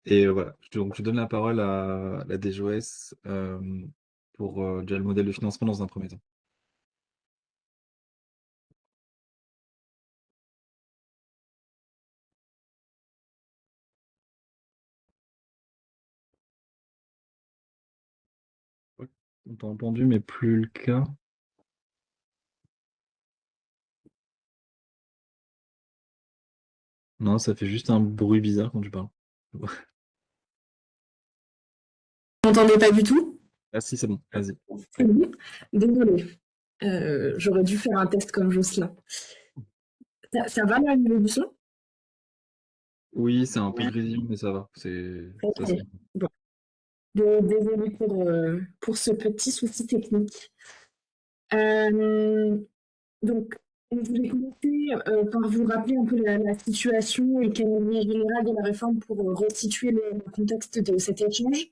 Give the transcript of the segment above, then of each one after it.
Et voilà, donc je donne la parole à la DGOS, pour, déjà le modèle de financement dans un premier temps. Ouais, on t'a entendu, mais plus le cas. Non, ça fait juste un bruit bizarre quand tu parles. M'entendez pas du tout? Ah si, c'est bon, vas-y. C'est bon. Désolée. J'aurais dû faire un test comme Jocelyn. Ça va là au niveau du son? Oui, c'est un peu grésillant, mais ça va, ça se Ok. comprend. Bon. Désolée pour ce petit souci technique. Euh, donc, je voulais commencer par vous rappeler un peu la situation et le calendrier général de la réforme pour resituer le contexte de cet échange.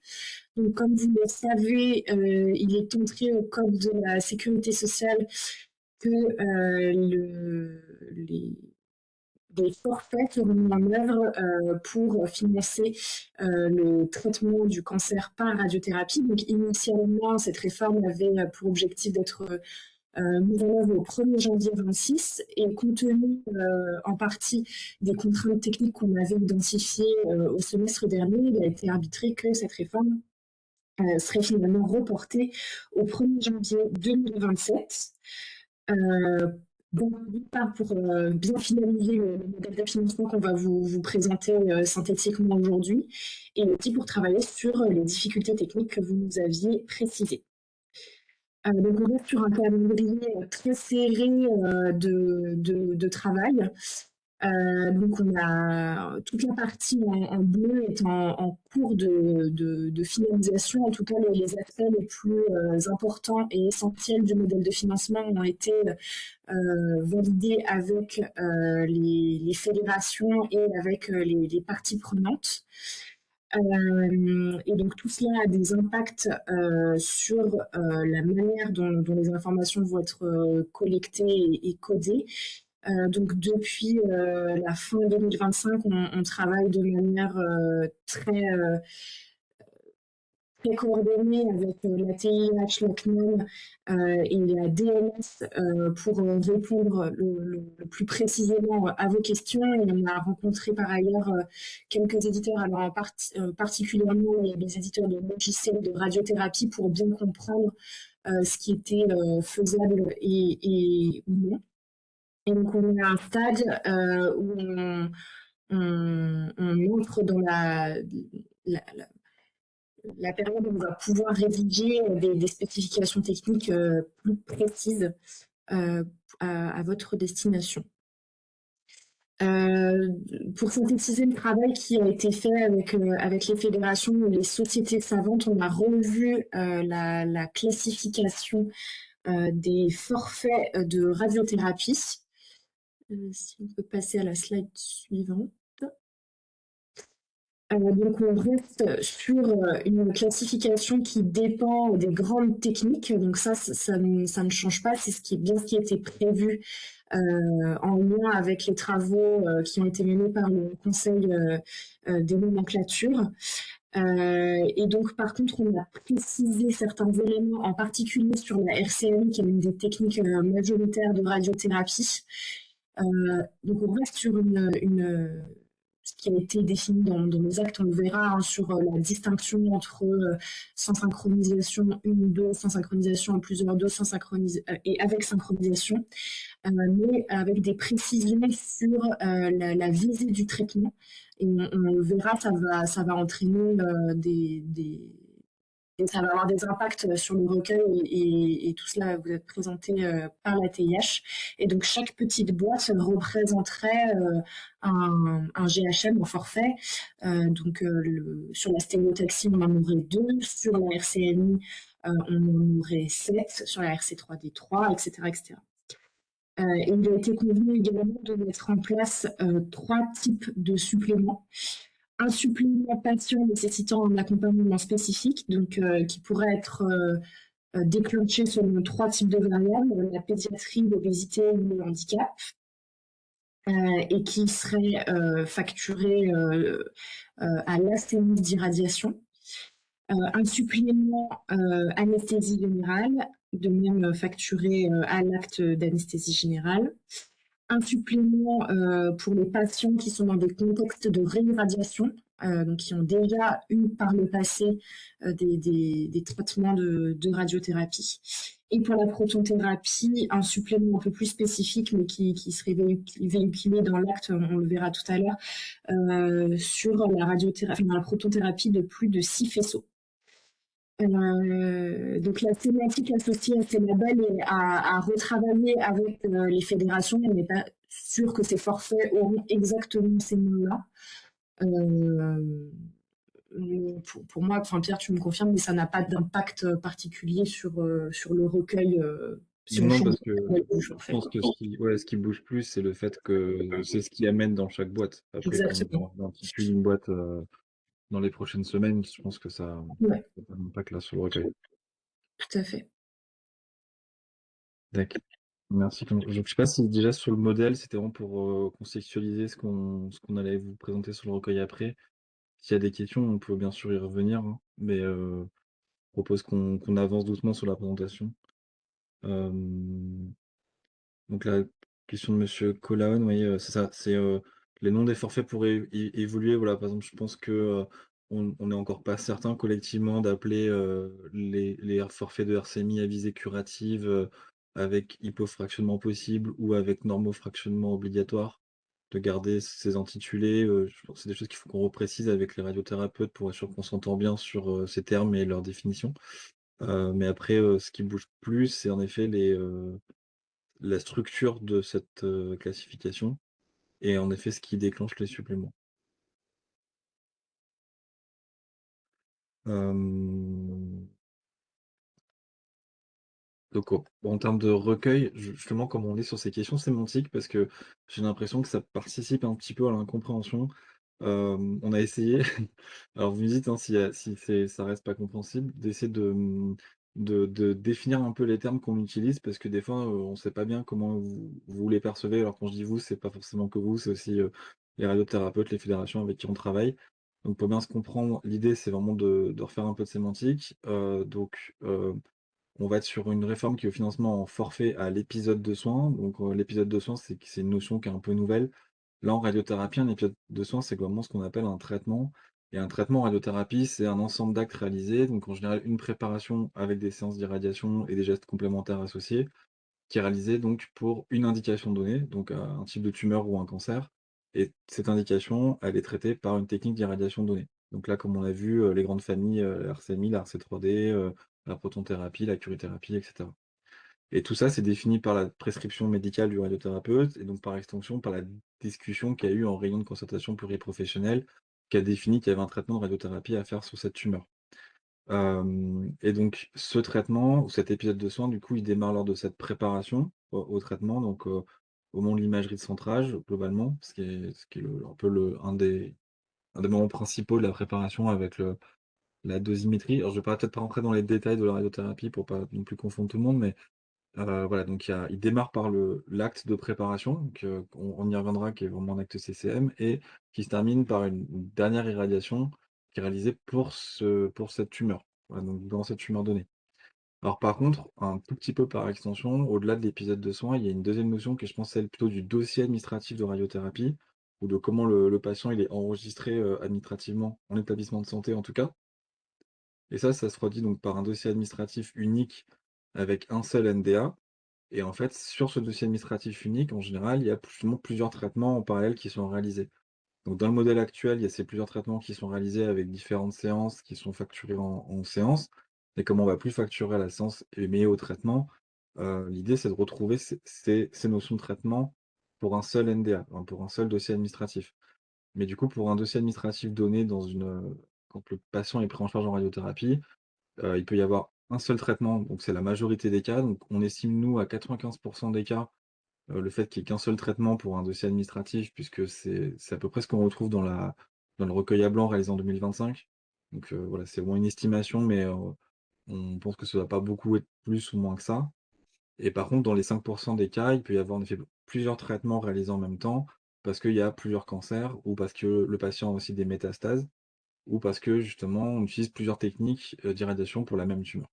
Donc, comme vous le savez, il est entré au Code de la sécurité sociale que des forfaits seront mis en œuvre pour financer le traitement du cancer par radiothérapie. Donc, initialement, cette réforme avait pour objectif d'être mise en œuvre au 1er janvier 26 et compte tenu en partie des contraintes techniques qu'on avait identifiées au semestre dernier, il a été arbitré que cette réforme serait finalement reportée au 1er janvier 2027. Euh, donc, d'une part, pour bien finaliser le modèle de financement qu'on va vous présenter synthétiquement aujourd'hui, et aussi pour travailler sur les difficultés techniques que vous nous aviez précisées. Donc, on reste sur un calendrier très serré de travail. Donc, on a toute la partie en bleu est en cours de finalisation. En tout cas, les aspects les plus importants et essentiels du modèle de financement ont été validés avec les fédérations et avec les parties prenantes. Et donc tout cela a des impacts sur la manière dont les informations vont être collectées et codées. Donc depuis la fin 2025, on travaille de manière très coordonnée avec la TIH, la CNAM et la DNS pour répondre le plus précisément à vos questions. Et on a rencontré par ailleurs quelques éditeurs, alors particulièrement les éditeurs de logiciels de radiothérapie pour bien comprendre ce qui était faisable et ou non. Et donc on est à un stade où on entre dans la la période où on va pouvoir rédiger des spécifications techniques plus précises euh, à votre destination. Euh, pour synthétiser le travail qui a été fait avec les fédérations ou les sociétés savantes, on a revu la classification des forfaits de radiothérapie. Si on peut passer à la slide suivante. Donc on reste sur une classification qui dépend des grandes techniques. Donc ça ne change pas. C'est ce qui était prévu en lien avec les travaux qui ont été menés par le Conseil des nomenclatures. Et donc par contre, on a précisé certains éléments, en particulier sur la RCMI, qui est une des techniques majoritaires de radiothérapie. Donc on reste sur ce qui a été défini dans nos actes, on le verra sur la distinction entre sans synchronisation 1 ou 2, sans synchronisation en plusieurs doses, sans et avec synchronisation, mais avec des précisions sur la visée du traitement. Et on le verra, ça va entraîner ça va avoir des impacts sur le recueil et tout cela va vous être présenté par la TIH. Et donc chaque petite boîte représenterait un GHM en forfait. Donc sur la stéréotaxie, on en aurait 2, sur la RCNI, on en aurait 7, sur la RC3D3, etc. etc. Et il a été convenu également de mettre en place 3 types de suppléments. Un supplément patient nécessitant un accompagnement spécifique, donc qui pourrait être déclenché selon 3 types de variables, la pédiatrie, l'obésité ou le handicap. et qui serait facturé à la séance d'irradiation. Un supplément anesthésie générale, de même facturé à l'acte d'anesthésie générale. Un supplément pour les patients qui sont dans des contextes de réirradiation, donc qui ont déjà eu par le passé des traitements de radiothérapie. Et pour la protonthérapie, un supplément un peu plus spécifique, mais qui serait véhiculé dans l'acte, on le verra tout à l'heure, sur la radiothérapie, la protonthérapie de plus de 6 faisceaux. Donc la sémantique associée à ces labels est à retravailler avec les fédérations. On n'est pas sûr que ces forfaits auront exactement ces mots-là. Pour moi, enfin Pierre, tu me confirmes, mais ça n'a pas d'impact particulier sur le recueil si on Non, change parce de que bouge, en je fait. pense que ce qui bouge plus, c'est le fait que c'est ce qui amène dans chaque boîte. Après, comme Exactement. on intitule une boîte dans les prochaines semaines, je pense que ça Ouais, n'a pas d'impact là sur le recueil. tout à fait. D'accord. Merci. Je ne sais pas si déjà sur le modèle, c'était vraiment pour contextualiser ce qu'on allait vous présenter sur le recueil après. S'il y a des questions, on peut bien sûr y revenir, hein, mais je propose qu'on avance doucement sur la présentation. Euh, Donc la question de monsieur Colaon, oui, c'est ça, c'est, les noms des forfaits pourraient évoluer. Voilà, par exemple, je pense que, on n'est encore pas certain collectivement d'appeler, les forfaits de RCMI à visée curative, avec hypofractionnement possible ou avec normofractionnement obligatoire. De garder ces intitulés, je pense que c'est des choses qu'il faut qu'on reprécise avec les radiothérapeutes pour être sûr qu'on s'entend bien sur, ces termes et leurs définitions. Mais après, ce qui bouge plus, c'est en effet la structure de cette, classification et en effet ce qui déclenche les suppléments. Hem, donc en termes de recueil, justement comme on est sur ces questions sémantiques parce que j'ai l'impression que ça participe un petit peu à l'incompréhension. On a essayé, alors vous me dites, hein, si ça reste pas compréhensible, d'essayer de définir un peu les termes qu'on utilise parce que des fois, on sait pas bien comment vous les percevez. Alors quand je dis vous, c'est pas forcément que vous, c'est aussi, les radiothérapeutes, les fédérations avec qui on travaille. Donc pour bien se comprendre, l'idée c'est vraiment de refaire un peu de sémantique. On va être sur une réforme qui est au financement en forfait à l'épisode de soins. Donc, l'épisode de soins, c'est une notion qui est un peu nouvelle. Là, en radiothérapie, un épisode de soins, c'est vraiment ce qu'on appelle un traitement. Et un traitement en radiothérapie, c'est un ensemble d'actes réalisés. Donc, en général, une préparation avec des séances d'irradiation et des gestes complémentaires associés, qui est réalisée donc pour une indication donnée, donc un type de tumeur ou un cancer. Et cette indication, elle est traitée par une technique d'irradiation donnée. Donc là, comme on a vu, les grandes familles, la RCMI, la RC3D, la protonthérapie, la curithérapie, et cetera. Et tout ça, c'est défini par la prescription médicale du radiothérapeute et donc par extension par la discussion qu'il y a eu en réunion de concertation pluriprofessionnelle, qui a défini qu'il y avait un traitement de radiothérapie à faire sur cette tumeur. Et donc ce traitement ou cet épisode de soins, du coup, il démarre lors de cette préparation au traitement, donc au moment de l'imagerie de centrage, globalement, ce qui est un peu un des moments principaux de la préparation avec la dosimétrie. Alors je vais peut-être pas rentrer dans les détails de la radiothérapie pour pas non plus confondre tout le monde, mais voilà, donc il démarre par l'acte de préparation, donc on y reviendra, qui est vraiment un acte CCM et qui se termine par une dernière irradiation qui est réalisée pour cette tumeur. Voilà, donc dans cette tumeur donnée. Alors par contre, un tout petit peu par extension, au-delà de l'épisode de soins, il y a une deuxième notion qui est, je pense, celle plutôt du dossier administratif de radiothérapie ou de comment le patient il est enregistré, administrativement en établissement de santé, en tout cas. Et ça se traduit donc par un dossier administratif unique avec un seul NDA. Et en fait, sur ce dossier administratif unique, en général, il y a justement plusieurs traitements en parallèle qui sont réalisés. Donc dans le modèle actuel, il y a ces plusieurs traitements qui sont réalisés avec différentes séances qui sont facturées en séances. Et comme on va plus facturer à la séance mais au traitement, l'idée c'est de retrouver ces notions de traitement pour un seul NDA, enfin pour un seul dossier administratif. Mais du coup, pour un dossier administratif donné quand le patient est pris en charge en radiothérapie, il peut y avoir un seul traitement, donc c'est la majorité des cas. Donc on estime, nous, à 95 des cas, le fait qu'il y ait qu'un seul traitement pour un dossier administratif, puisque c'est à peu près ce qu'on retrouve dans le recueil à blanc réalisé en 2025. Donc voilà, c'est vraiment une estimation, mais on pense que ça ne va pas beaucoup être plus ou moins que ça. Et par contre, dans les 5 des cas, il peut y avoir en effet plusieurs traitements réalisés en même temps, parce qu'il y a plusieurs cancers ou parce que le patient a aussi des métastases ou parce que justement on utilise plusieurs techniques, d'irradiation pour la même tumeur.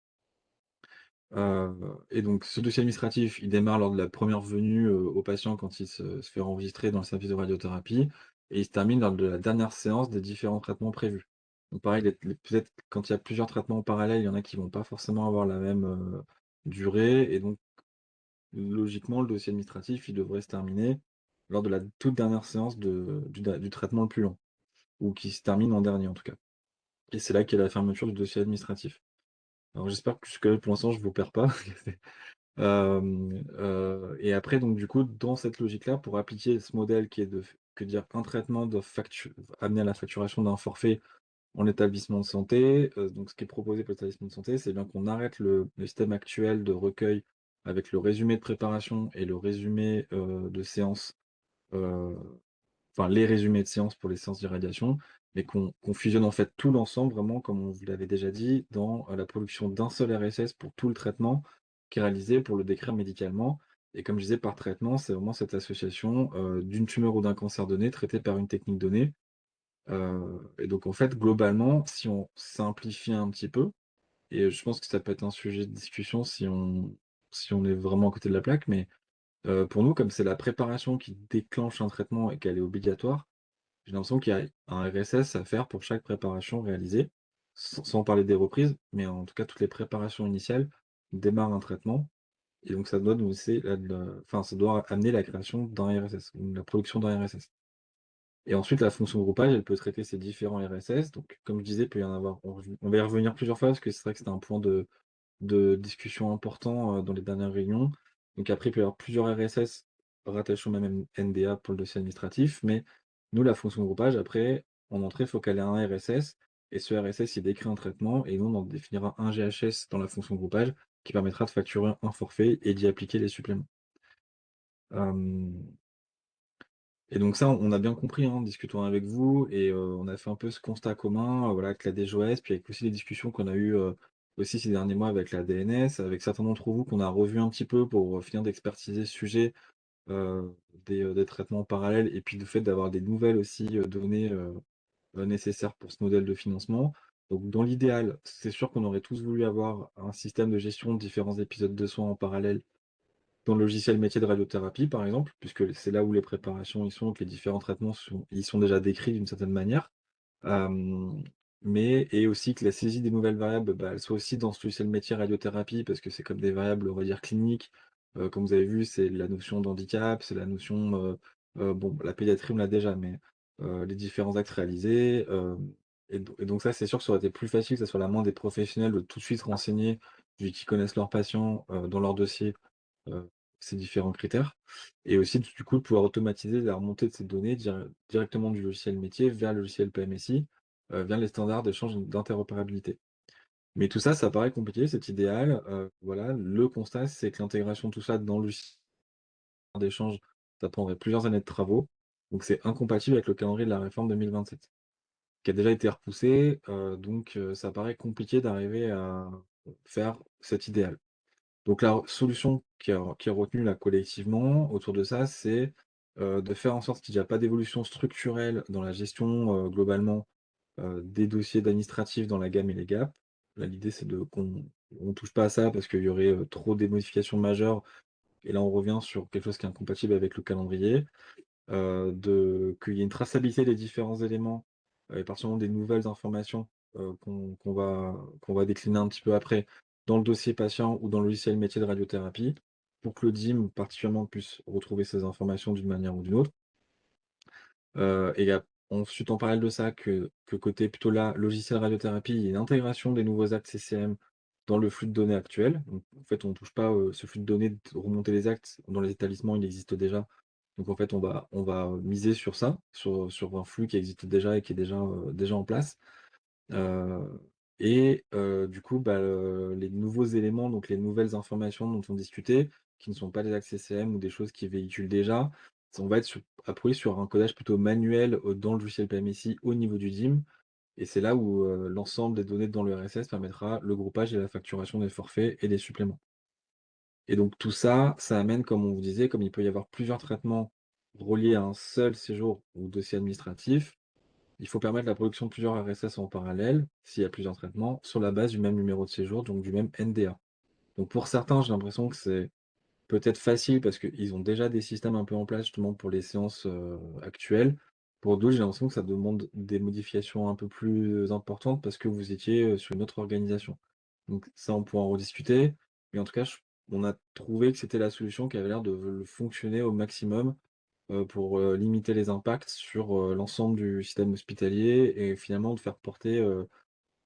Et donc ce dossier administratif, il démarre lors de la première venue, au patient quand il se fait enregistrer dans le service de radiothérapie et il se termine lors de la dernière séance des différents traitements prévus. Donc pareil, les peut-être quand il y a plusieurs traitements en parallèle, il y en a qui vont pas forcément avoir la même, durée et donc logiquement, le dossier administratif, il devrait se terminer lors de la toute dernière séance du traitement le plus long ou qui se termine en dernier en tout cas et c'est là qu'est la fermeture du dossier administratif. Alors j'espère que jusque là, pour l'instant, je vous perds pas. Et après donc du coup, dans cette logique-là, pour appliquer ce modèle qui est de f que dire un traitement doit amener à la facturation d'un forfait en établissement de santé, donc ce qui est proposé pour l'établissement de santé, c'est bien qu'on arrête le système actuel de recueil avec le résumé de préparation et le résumé, de séance, heu, enfin les résumés de séance pour les séances d'irradiation, mais qu'on fusionne en fait tout l'ensemble vraiment comme on vous l'avait déjà dit dans, la production d'un seul RSS pour tout le traitement qui est réalisé pour le décrire médicalement et comme je disais par traitement, c'est vraiment cette association, d'une tumeur ou d'un cancer donné traité par une technique donnée. Et donc en fait, globalement, si on simplifie un petit peu et je pense que ça peut être un sujet de discussion si on est vraiment à côté de la plaque, mais pour nous, comme c'est la préparation qui déclenche un traitement et qu'elle est obligatoire, j'ai l'impression qu'il y a un RSS à faire pour chaque préparation réalisée, sans parler des reprises, mais en tout cas toutes les préparations initiales démarrent un traitement et donc ça doit nous laisser enfin ça doit amener la création d'un RSS ou la production d'un RSS. Et ensuite, la fonction groupage, elle peut traiter ces différents RSS. Donc, comme je disais, il peut y en avoir on va y revenir plusieurs fois parce que c'est vrai que c'était un point de discussion important, dans les dernières réunions. Donc après, il peut y avoir plusieurs RSS rattachés au même NDA pour le dossier administratif, mais nous, la fonction groupage, après, en entrée, il faut qu'elle ait un RSS et ce RSS, il décrit un traitement et nous, on en définira un GHS dans la fonction groupage qui permettra de facturer un forfait et d'y appliquer les suppléments. Hem Et donc ça, on a bien compris, hein, en discutant avec vous et on a fait un peu ce constat commun, voilà, avec la DGOS, puis avec aussi les discussions qu'on a eues, aussi ces derniers mois avec la DNS, avec certains d'entre vous qu'on a revus un petit peu pour, finir d'expertiser ce sujet, des traitements parallèles et puis le fait d'avoir des nouvelles aussi, données, nécessaires pour ce modèle de financement. Donc dans l'idéal, c'est sûr qu'on aurait tous voulu avoir un système de gestion de différents épisodes de soins en parallèle dans le logiciel métier de radiothérapie, par exemple, puisque c'est là où les préparations y sont, que les différents traitements sont déjà décrits d'une certaine manière. Hem, mais et aussi que la saisie des nouvelles variables, bah, elle soit aussi dans ce logiciel métier radiothérapie parce que c'est comme des variables, on va dire cliniques. Comme vous avez vu, c'est la notion d'handicap, c'est la notion, bon, la pédiatrie, on l'a déjà, mais les différents actes réalisés, et donc ça, c'est sûr que ça aurait été plus facile que ça soit la main des professionnels de tout de suite renseigner, vu qu'ils connaissent leurs patients, dans leur dossier, heu, ces différents critères et aussi du coup de pouvoir automatiser la remontée de ces données directement du logiciel métier vers le logiciel PMSI, via les standards d'échange d'interopérabilité. Mais tout ça, ça paraît compliqué, c'est idéal, voilà. Le constat, c'est que l'intégration de tout ça dans le logiciel d'échange, ça prendrait plusieurs années de travaux, donc c'est incompatible avec le calendrier de la réforme 2027, qui a déjà été repoussé, donc ça paraît compliqué d'arriver à faire cet idéal. Donc la solution qui est retenue là collectivement autour de ça, c'est, de faire en sorte qu'il y a pas d'évolution structurelle dans la gestion, globalement, des dossiers d'administratifs dans la gamme et les GAP. Là, l'idée c'est de qu'on touche pas à ça parce qu'il y aurait, trop des modifications majeures et là on revient sur quelque chose qui est incompatible avec le calendrier. De qu'il y ait une traçabilité des différents éléments, et à partir du moment des nouvelles informations, qu'on va décliner un petit peu après dans le dossier patient ou dans le logiciel métier de radiothérapie, pour que le DIM particulièrement puisse retrouver ces informations d'une manière ou d'une autre. Et ensuite en parallèle de ça que côté plutôt là, logiciel radiothérapie, il y ait une intégration des nouveaux actes CCM dans le flux de données actuel. Donc en fait, on ne touche pas, ce flux de données de remonter les actes dans les établissements, il existe déjà. Donc en fait, on va miser sur ça, sur un flux qui existe déjà et qui est déjà en place. Heu du coup, bah, les nouveaux éléments, donc les nouvelles informations dont on discutait, qui ne sont pas des accès CCM ou des choses qui véhiculent déjà, on va être appuyé sur un codage plutôt manuel, dans le logiciel PMSI au niveau du DIM et c'est là où, l'ensemble des données dans le RSS permettra le groupage et la facturation des forfaits et des suppléments. Et donc tout ça, ça amène, comme on vous disait, comme il peut y avoir plusieurs traitements reliés à un seul séjour ou dossier administratif, il faut permettre la production de plusieurs RSS en parallèle, s'il y a plusieurs traitements, sur la base du même numéro de séjour, donc du même NDA. Donc pour certains, j'ai l'impression que c'est peut-être facile parce qu'ils ont déjà des systèmes un peu en place justement pour les séances, actuelles. Pour d'autres, j'ai l'impression que ça demande des modifications un peu plus importantes parce que vous étiez, sur une autre organisation. Donc ça, on pourra en rediscuter, mais en tout cas, on a trouvé que c'était la solution qui avait l'air de fonctionner au maximum, pour, limiter les impacts sur, l'ensemble du système hospitalier et finalement de faire porter,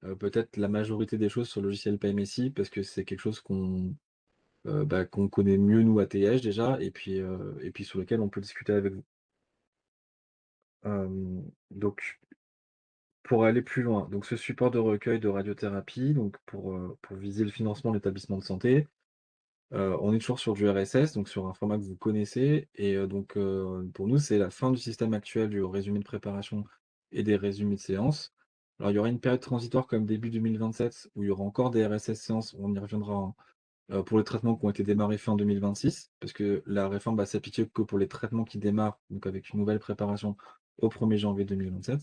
peut-être la majorité des choses sur le logiciel PMSI parce que c'est quelque chose qu'on connaît mieux nous à TH déjà et puis sur lequel on peut discuter avec vous. Donc pour aller plus loin, donc ce support de recueil de radiothérapie, donc pour viser le financement de l'établissement de santé, on est toujours sur du RSS, donc sur un format que vous connaissez et pour nous, c'est la fin du système actuel du résumé de préparation et des résumés de séances. Alors il y aura une période transitoire comme début 2027 où il y aura encore des RSS séances, on y reviendra, hein. Pour les traitements qui ont été démarrés fin 2026, parce que la réforme va s'appliquer que pour les traitements qui démarrent, donc avec une nouvelle préparation au 1er janvier 2027.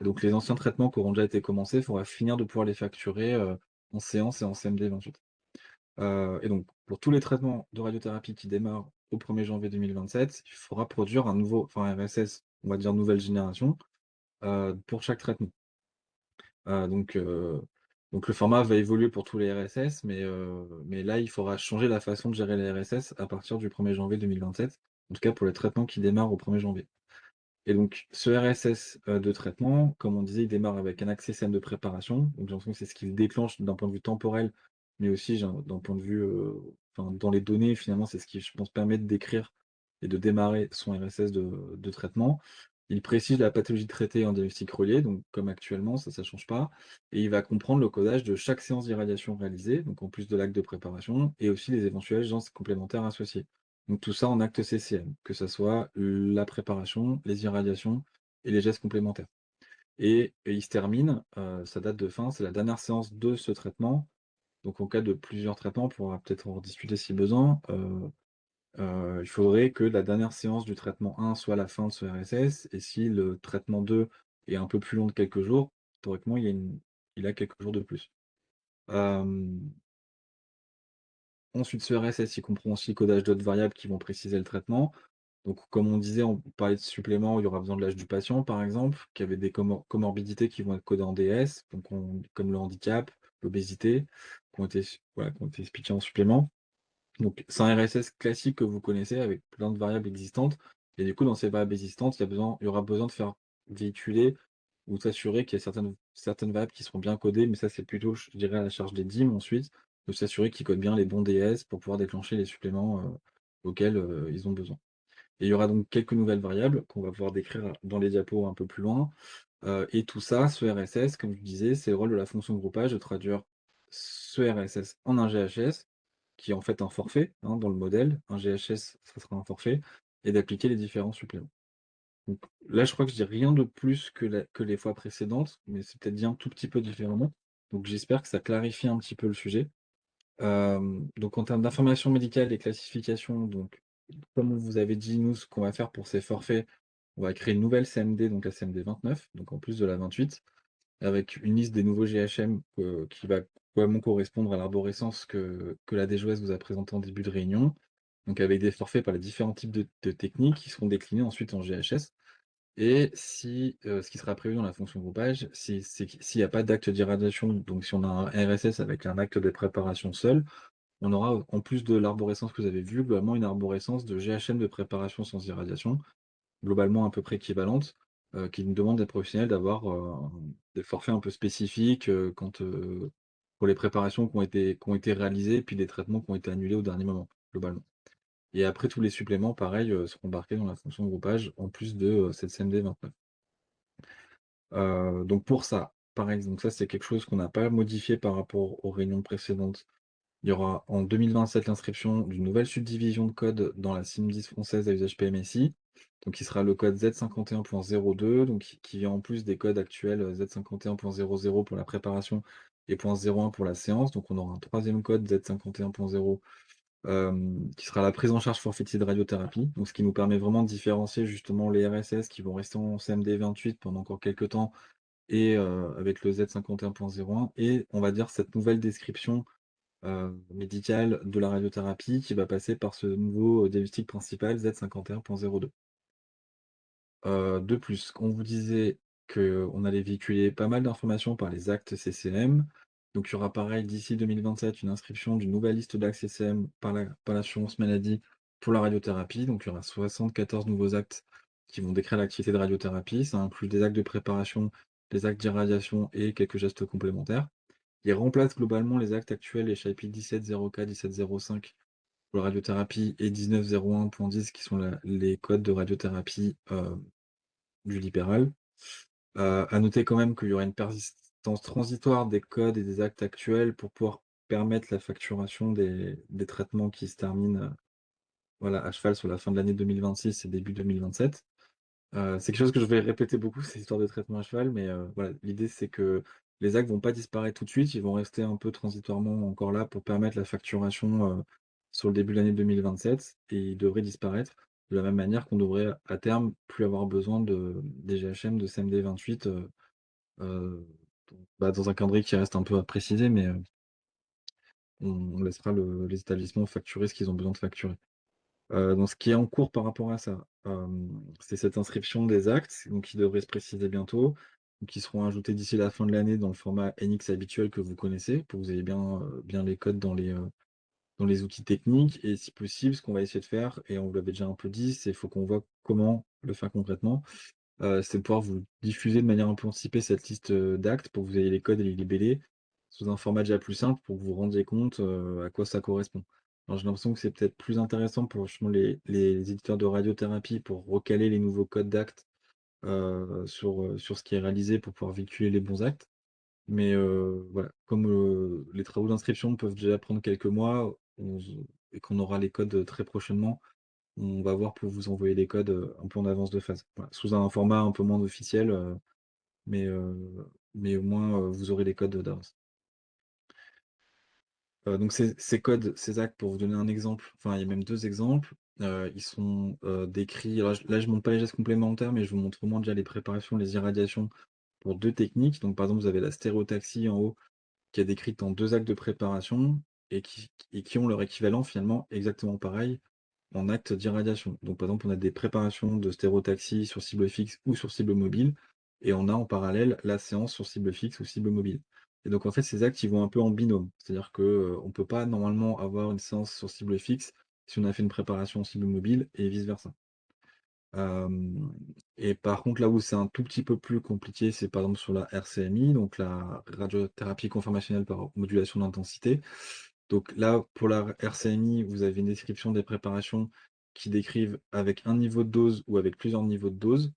Et donc les anciens traitements qui auront déjà été commencés, il faudra finir de pouvoir les facturer, en séance et en CMD 28. Et donc pour tous les traitements de radiothérapie qui démarrent au 1er janvier 2027, il faudra produire un nouveau enfin un RSS, on va dire nouvelle génération, pour chaque traitement. Heu, donc heu, donc le format va évoluer pour tous les RSS, mais là, il faudra changer la façon de gérer les RSS à partir du 1er janvier 2027, en tout cas pour les traitements qui démarrent au 1er janvier. Et donc ce RSS, de traitement, comme on disait, il démarre avec un accès scène de préparation, donc j'ai l'impression que c'est ce qui le déclenche d'un point de vue temporel, mais aussi d'un point de vue, enfin dans les données finalement, c'est ce qui je pense permet de décrire et de démarrer son RSS de traitement. Il précise la pathologie traitée en diagnostic relié, donc comme actuellement, ça change pas et il va comprendre le codage de chaque séance d'irradiation réalisée, donc en plus de l'acte de préparation et aussi les éventuels gestes complémentaires associés. Donc tout ça en acte CCM, que ça soit la préparation, les irradiations et les gestes complémentaires. Et il se termine, sa date de fin, c'est la dernière séance de ce traitement. Donc en cas de plusieurs traitements, on pourra peut-être en rediscuter si besoin, il faudrait que la dernière séance du traitement 1 soit la fin de ce RSS et si le traitement 2 est un peu plus long de quelques jours, théoriquement, il a quelques jours de plus. Hem Ensuite, ce RSS, il comprend aussi le codage d'autres variables qui vont préciser le traitement. Donc, comme on disait, on parlait de suppléments, il y aura besoin de l'âge du patient, par exemple, qui avait des comorbidités qui vont être codées en DS, donc comme le handicap, l'obésité, qui ont été expliquées en supplément. Donc, c'est un RSS classique que vous connaissez avec plein de variables existantes. Et du coup, dans ces variables existantes, il y aura besoin de faire véhiculer ou de s'assurer qu'il y a certaines variables qui seront bien codées, mais ça, c'est plutôt, je dirais, à la charge des DIM ensuite, de s'assurer qu'ils codent bien les bons DS pour pouvoir déclencher les suppléments auxquels ils ont besoin. Et il y aura donc quelques nouvelles variables qu'on va pouvoir décrire dans les diapos un peu plus loin. Et tout ça, ce RSS, comme je disais, c'est le rôle de la fonction groupage de traduire ce RSS en un GHS, qui est en fait un forfait, hein, dans le modèle. Un GHS, ça sera un forfait, et d'appliquer les différents suppléments. Donc là, je crois que je dis rien de plus que les fois précédentes, mais c'est peut-être dit un tout petit peu différemment. Donc j'espère que ça clarifie un petit peu le sujet. Donc en termes d'informations médicales et classification, donc comme on vous avait dit, nous, ce qu'on va faire pour ces forfaits, on va créer une nouvelle CMD, donc la CMD 29, donc en plus de la 28, avec une liste des nouveaux GHM, qui va vraiment correspondre à l'arborescence que la DGOS vous a présentée en début de réunion. Donc avec des forfaits par les différents types de techniques qui seront déclinés ensuite en GHS. Et si, ce qui sera prévu dans la fonction groupage, s'il n'y a pas d'acte d'irradiation, donc si on a un RSS avec un acte de préparation seul, on aura, en plus de l'arborescence que vous avez vue, globalement une arborescence de GHM de préparation sans irradiation, globalement à peu près équivalente, qui nous demande des professionnels d'avoir, des forfaits un peu spécifiques, pour les préparations qui ont été réalisées, puis des traitements qui ont été annulés au dernier moment, globalement. Et après tous les suppléments pareil, seront embarqués dans la fonction groupage en plus de, cette CMD 29. Donc pour ça, pareil, donc ça c'est quelque chose qu'on n'a pas modifié par rapport aux réunions précédentes. Il y aura en 2027 l'inscription d'une nouvelle subdivision de code dans la SIM10 française à usage PMSI, donc qui sera le code Z51.02, donc qui vient en plus des codes actuels, Z51.00 pour la préparation et .01 pour la séance. Donc on aura un troisième code Z51.0 qui sera la prise en charge forfaitière de radiothérapie. Donc ce qui nous permet vraiment de différencier justement les RSS qui vont rester en CMD 28 pendant encore quelques temps et avec le Z51.01 et on va dire cette nouvelle description, médicale de la radiothérapie qui va passer par ce nouveau, diagnostic principal Z51.02. De plus, on vous disait qu'on allait véhiculer pas mal d'informations par les actes CCM. Donc il y aura pareil d'ici 2027 une inscription d'une nouvelle liste d'actes CCM par l'assurance maladie pour la radiothérapie. Donc il y aura 74 nouveaux actes qui vont décrire l'activité de radiothérapie. Ça inclut des actes de préparation, des actes d'irradiation et quelques gestes complémentaires. Il remplace globalement les actes actuels, les chapitres 17.04, 17.05 pour la radiothérapie et 19.01.10 qui sont les codes de radiothérapie du libéral. À noter quand même qu'il y aura une persistance transitoire des codes et des actes actuels pour pouvoir permettre la facturation des traitements qui se terminent, voilà, à cheval sur la fin de l'année 2026 et début 2027. C'est quelque chose que je vais répéter beaucoup, ces histoires de traitement à cheval, mais voilà, l'idée c'est que les actes vont pas disparaître tout de suite, ils vont rester un peu transitoirement encore là pour permettre la facturation, sur le début de l'année 2027 et ils devraient disparaître de la même manière qu'on devrait à terme plus avoir besoin des GHM de CMD 28, heu, dans un calendrier qui reste un peu à préciser, mais on laissera les établissements facturer ce qu'ils ont besoin de facturer. Donc ce qui est en cours par rapport à ça, c'est cette inscription des actes, donc qui devrait se préciser bientôt, qui seront ajoutés d'ici la fin de l'année dans le format NX habituel que vous connaissez, pour que vous ayez bien les codes dans les outils techniques et si possible, ce qu'on va essayer de faire et on vous l'avait déjà un peu dit, c'est il faut qu'on voit comment le faire concrètement. C'est de pouvoir vous diffuser de manière un peu anticipée cette liste, d'actes pour que vous ayez les codes et les libellés, sous un format déjà plus simple pour que vous vous rendiez compte, à quoi ça correspond. Alors j'ai l'impression que c'est peut-être plus intéressant pour justement les éditeurs de radiothérapie pour recaler les nouveaux codes d'actes, sur ce qui est réalisé pour pouvoir véhiculer les bons actes. Mais, voilà, comme, les travaux d'inscription peuvent déjà prendre quelques mois, et qu'on aura les codes, très prochainement, on va voir pour vous envoyer les codes, un peu en avance de phase. Voilà, sous un format un peu moins officiel, mais mais au moins, vous aurez les codes d'avance. Donc ces codes, ces actes, pour vous donner un exemple, enfin, il y a même 2 exemples, ils sont, décrits alors là, je montre pas les gestes complémentaires, mais je vous montre au moins déjà les préparations, les irradiations pour 2 techniques. Donc par exemple, vous avez la stéréotaxie en haut qui est décrite en 2 actes de préparation et qui ont leur équivalent finalement exactement pareil en acte d'irradiation. Donc par exemple, on a des préparations de stéréotaxie sur cible fixe ou sur cible mobile et on a en parallèle la séance sur cible fixe ou cible mobile. Et donc en fait, ces actes, ils vont un peu en binôme. C'est-à-dire que, on peut pas normalement avoir une séance sur cible fixe si on a fait une préparation en cible mobile et vice versa. Hem et par contre, là où c'est un tout petit peu plus compliqué, c'est par exemple sur la RCMI, donc la radiothérapie conformationnelle par modulation d'intensité. Donc là, pour la RCMI, vous avez une description des préparations qui décrivent avec un niveau de dose ou avec plusieurs niveaux de dose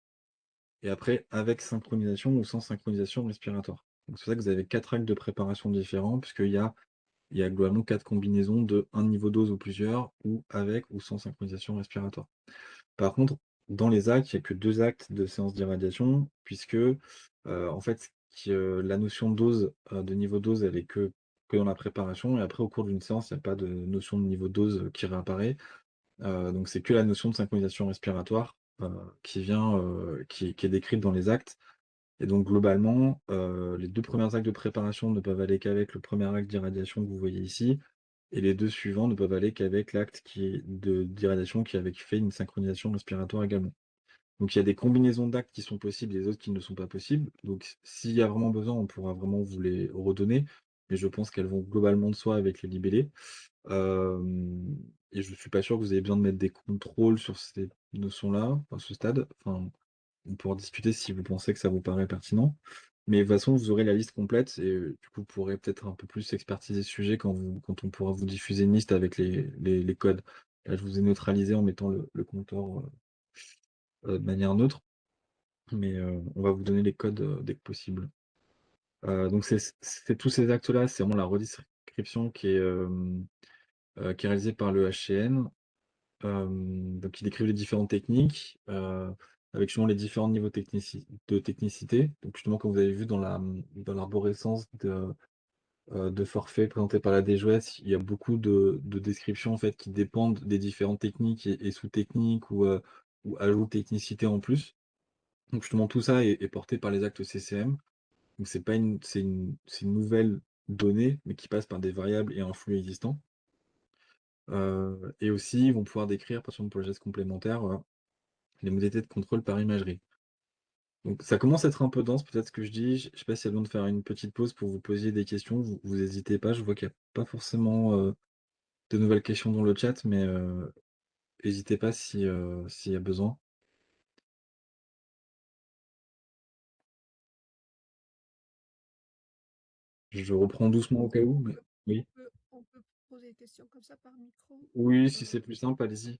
et après avec synchronisation ou sans synchronisation respiratoire. Donc c'est pour ça que vous avez 4 actes de préparation différents puisqu'il y a globalement 4 combinaisons de un niveau dose ou plusieurs ou avec ou sans synchronisation respiratoire. Par contre, dans les actes, il y a que 2 actes de séance d'irradiation puisque, en fait, la notion de dose, de niveau dose, elle est que dans la préparation et après au cours d'une séance, il y a pas de notion de niveau dose, qui réapparaît. Donc c'est que la notion de synchronisation respiratoire, qui est décrite dans les actes et donc globalement, les 2 premiers actes de préparation ne peuvent aller qu'avec le premier acte d'irradiation que vous voyez ici et les 2 suivants ne peuvent aller qu'avec l'acte d'irradiation qui avait fait une synchronisation respiratoire également. Donc il y a des combinaisons d'actes qui sont possibles et des autres qui ne sont pas possibles. Donc s'il y a vraiment besoin, on pourra vraiment vous les redonner, mais je pense qu'elles vont globalement de soi avec les libellés. Hem et je suis pas sûr que vous ayez besoin de mettre des contrôles sur ces notions-là, à ce stade. Enfin, on pourra discuter si vous pensez que ça vous paraît pertinent. Mais de toute façon, vous aurez la liste complète et du coup, vous pourrez peut-être un peu plus expertiser ce sujet quand on pourra vous diffuser une liste avec les codes. Là, je vous ai neutralisé en mettant le compteur, de manière neutre, mais on va vous donner les codes, dès que possible. Donc c'est tous ces actes-là, c'est vraiment la redescription qui est réalisée par le HCN, donc qui décrivent les différentes techniques, avec justement les différents niveaux de technicité. Donc justement, comme vous avez vu dans l'arborescence de forfaits présentés par la DGOS, il y a beaucoup de descriptions, en fait, qui dépendent des différentes techniques et sous-techniques ou ajouts de technicité en plus. Donc justement, tout ça est porté par les actes CCM. Donc c'est pas une c'est une nouvelle donnée, mais qui passe par des variables et un flux existant. Et aussi, ils vont pouvoir décrire, par exemple pour le geste complémentaire, les modalités de contrôle par imagerie. Donc ça commence à être un peu dense peut-être ce que je dis. Je sais pas s'il y a besoin de faire une petite pause pour vous posiez des questions. Vous hésitez pas, je vois qu'il y a pas forcément, de nouvelles questions dans le chat, mais, hésitez pas si, s'il y a besoin. Je reprends doucement au cas où, mais oui. On peut poser des questions comme ça par micro? Oui, si c'est plus simple, allez-y.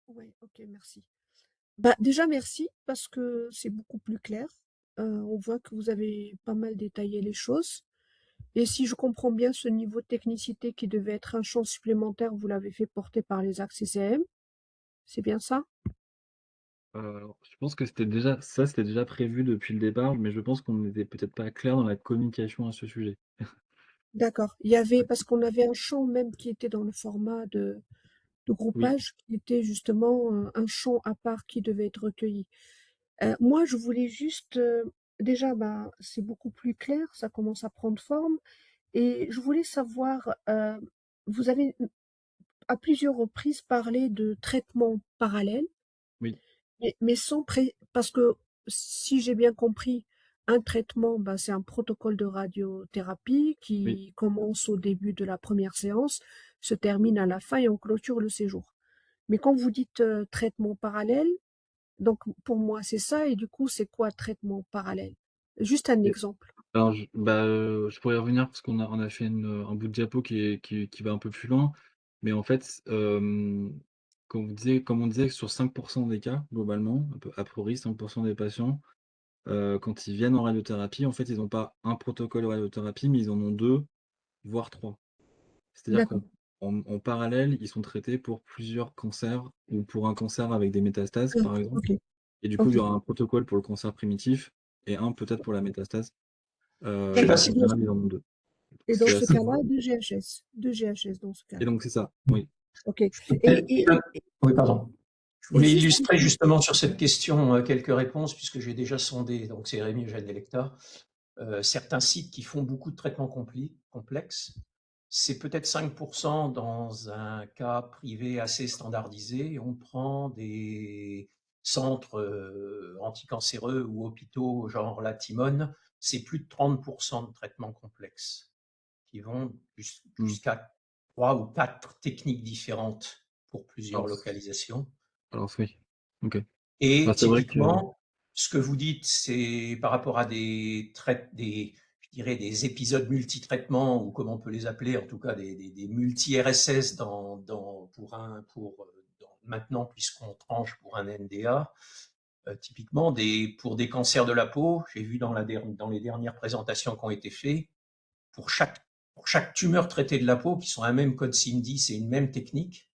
Ouais, ok, merci. Bah, déjà, merci parce que c'est beaucoup plus clair. On voit que vous avez pas mal détaillé les choses. Et si je comprends bien, ce niveau de technicité qui devait être un champ supplémentaire, vous l'avez fait porter par les axes CCM. C'est bien ça? Alors, je pense que c'était déjà prévu depuis le départ, mais je pense qu'on n'était peut-être pas clair dans la communication à ce sujet. D'accord. Il y avait, parce qu'on avait un champ même qui était dans le format de Oui, groupage, qui était justement un champ à part qui devait être recueilli. Moi, je voulais juste, déjà, bah, c'est beaucoup plus clair, ça commence à prendre forme. Et je voulais savoir, vous avez à plusieurs reprises parlé de traitement parallèle, oui, mais sans parce que si j'ai bien compris, un traitement, bah, c'est un protocole de radiothérapie oui. qui commence au début de la première séance, se termine à la fin et on clôture le séjour. Mais quand vous dites traitement parallèle, donc pour moi c'est ça, et du coup c'est quoi traitement parallèle? Juste un exemple. Alors je pourrais y revenir parce on a fait un bout de diapo qui va un peu plus loin. Mais en fait, comme on disait sur 5 des cas globalement, a priori 5 des patients, quand ils viennent en radiothérapie, en fait, ils ont pas un protocole de radiothérapie, mais ils en ont 2 voire 3. C'est-à-dire D'accord. qu'en parallèle, ils sont traités pour plusieurs cancers ou pour un cancer avec des métastases, Ah, par exemple. ok, Et du coup, il y ok. aura un protocole pour le cancer primitif et un peut-être pour la métastase. Je sais pas Donc D'accord. en si général, ils en ont 2. Et dans C'est ce assez cas-là, deux GHS. Deux GHS dans ce et cas-là. donc c'est ça, oui. Ok. Et, je peux peut-être. Oui, pardon. Je et voulais juste, illustrer justement sur cette question quelques réponses, puisque j'ai déjà sondé, donc c'est Rémi Eugène Delecta, certains sites qui font beaucoup de traitements complexes. C'est peut-être 5% dans un cas privé assez standardisé. On prend des centres anticancéreux ou hôpitaux genre la Timone, c'est plus de 30% de traitements complexes qui vont Mmh. jusqu'à 3 ou 4 techniques différentes pour plusieurs Alors localisations. oui, OK. Et Bah, c'est vrai que typiquement, ce que vous dites, c'est par rapport à je dirais des épisodes multi-traitements, ou comme on peut les appeler, en tout cas des multi-RSS maintenant, puisqu'on tranche pour un NDA. Typiquement, pour des cancers de la peau, j'ai vu dans les dernières présentations qui ont été faites, pour chaque tumeur traitée de la peau, qui sont un même code SIM10 et une même technique,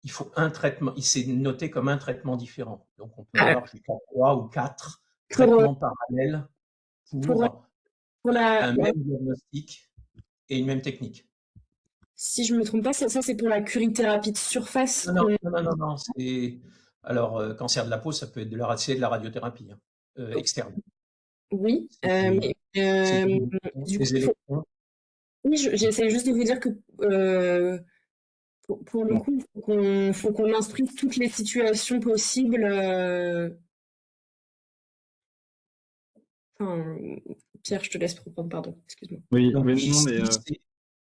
il faut un traitement, il s'est noté comme un traitement différent. Donc on peut Ah, avoir jusqu'à 3 ou 4 pour, traitements parallèles pour, pour pour un même diagnostic et une même technique. si je me trompe pas, ça c'est pour la curithérapie de surface Non, non, qu'on. non, non, non, non, alors cancer de la peau, ça peut être de la radiothérapie externe. Oui, C'est mais du coup, des électrons. oui, j'essaie juste de vous dire que pour le bon, coup, faut qu'on instruise toutes les situations possibles. Enfin, Pierre, je te laisse reprendre, pardon, excuse-moi. oui, Donc oui, non, ici,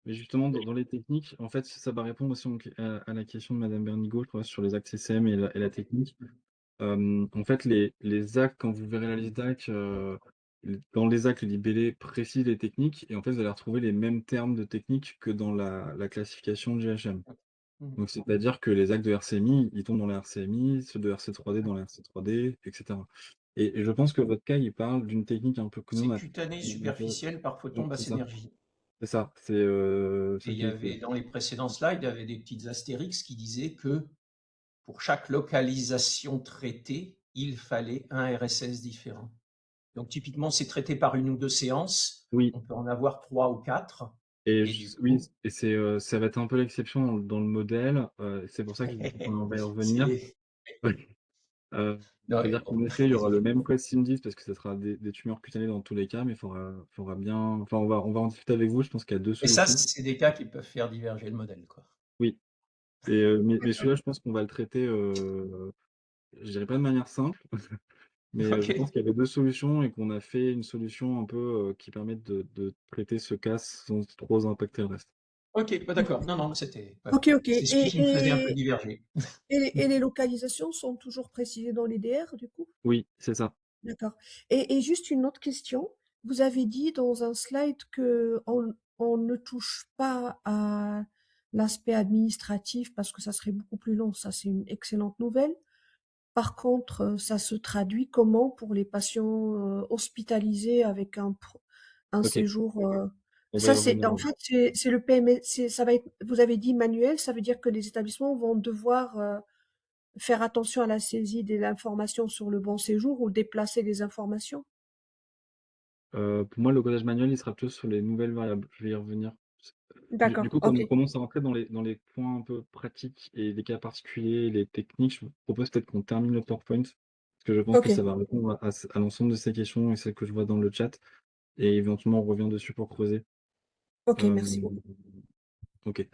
mais justement dans les techniques, en fait, ça va répondre aussi à la question de madame Bernigaud, je crois, sur les actes CCM et la technique. En fait, les actes, quand vous verrez la liste d'actes, dans les actes, les libellés précisent les techniques et en fait, vous allez retrouver les mêmes termes de techniques que dans la classification de GHM. Donc c'est-à-dire que les actes de RCMI, ils tombent dans la RCMI, ceux de RC3D dans la RC3D, et cetera. Et je pense que votre cas, il parle d'une technique un peu que nous c'est on a cutané on appelle superficiel par photon oui, c'est basse ça. énergie. C'est ça, c'est, Et celle il y qui est avait, dans les précédents slides, il y avait des petites astérix qui disaient que pour chaque localisation traitée, il fallait un RSS différent. Donc typiquement, c'est traité par une ou deux séances. Oui. on peut en avoir 3 ou 4 Et et du oui, coup et ça va être un peu l'exception dans le modèle, c'est pour ça qu'on va y c'est revenir. les Ouais, non, c'est-à-dire qu'en effet, il y aura le désolé. même code SIM10 parce que ça sera des tumeurs cutanées dans tous les cas, mais il faudra bien enfin, on va en discuter avec vous, je pense qu'il y a 2 Et ça, solutions. c'est des cas qui peuvent faire diverger le modèle, quoi. Oui, mais celui-là, je pense qu'on va le traiter, je dirais pas de manière simple, mais je pense OK. qu'il y avait 2 solutions et qu'on a fait une solution un peu, qui permette de traiter ce cas sans trop impacter le reste. OK, bah, d'accord. Non, non, mais c'était voilà. Ok, ok. C'est celui qui me faisait un peu diverger. Et les localisations sont toujours précisées dans les DR, du coup? Oui, c'est ça. D'accord. Et juste une autre question. Vous avez dit dans un slide que on ne touche pas à l'aspect administratif parce que ça serait beaucoup plus long. Ça, c'est une excellente nouvelle. Par contre, ça se traduit comment pour les patients hospitalisés avec un OK, séjour on va y ça c'est revenir, en ouais. fait c'est le PMS, ça va être, vous avez dit manuel, ça veut dire que les établissements vont devoir faire attention à la saisie de l'information sur le bon séjour ou déplacer les informations? Pour moi, le codage manuel, il sera plutôt sur les nouvelles variables. Je vais y revenir. Du D'accord, coup, comme on OK. commence à rentrer dans les points un peu pratiques et les cas particuliers, les techniques, je vous propose peut-être qu'on termine le PowerPoint, parce que je pense que ça OK. va répondre à l'ensemble de ces questions et celles que je vois dans le chat et éventuellement on revient dessus pour creuser. OK, merci Hem, beaucoup. OK.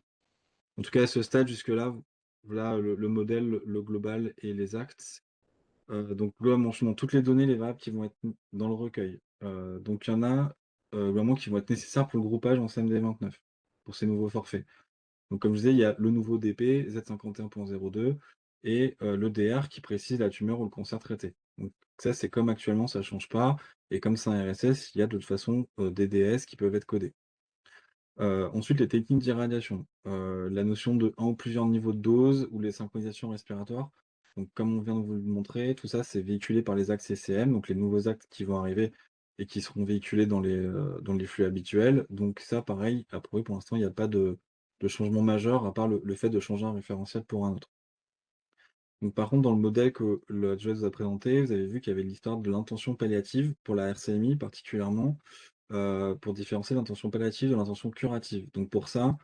En tout cas, à ce stade, jusque-là, voilà le modèle, le global et les actes. Donc globalement, je montre toutes les données, les variables qui vont être dans le recueil. Donc il y en a, globalement qui vont être nécessaires pour le groupage en CMD29, pour ces nouveaux forfaits. Donc comme je disais, il y a le nouveau DP Z51.02 et le DR qui précise la tumeur ou le cancer traité. Donc ça, c'est comme actuellement, ça change pas et comme c'est un RSS, il y a de toute façon, des DS qui peuvent être codés. Ensuite, les techniques d'irradiation, la notion de un ou plusieurs niveaux de dose ou les synchronisations respiratoires. Donc comme on vient de vous le montrer, tout ça, c'est véhiculé par les actes CCM, donc les nouveaux actes qui vont arriver et qui seront véhiculés dans les flux habituels. Donc ça, pareil, a priori, pour l'instant, il n'y a pas de changement majeur à part le fait de changer un référentiel pour un autre. Donc par contre, dans le modèle que l'adjoint vous a présenté, vous avez vu qu'il y avait l'histoire de l'intention palliative pour la RCMI particulièrement, pour différencier l'intention palliative de l'intention curative. Donc pour ça,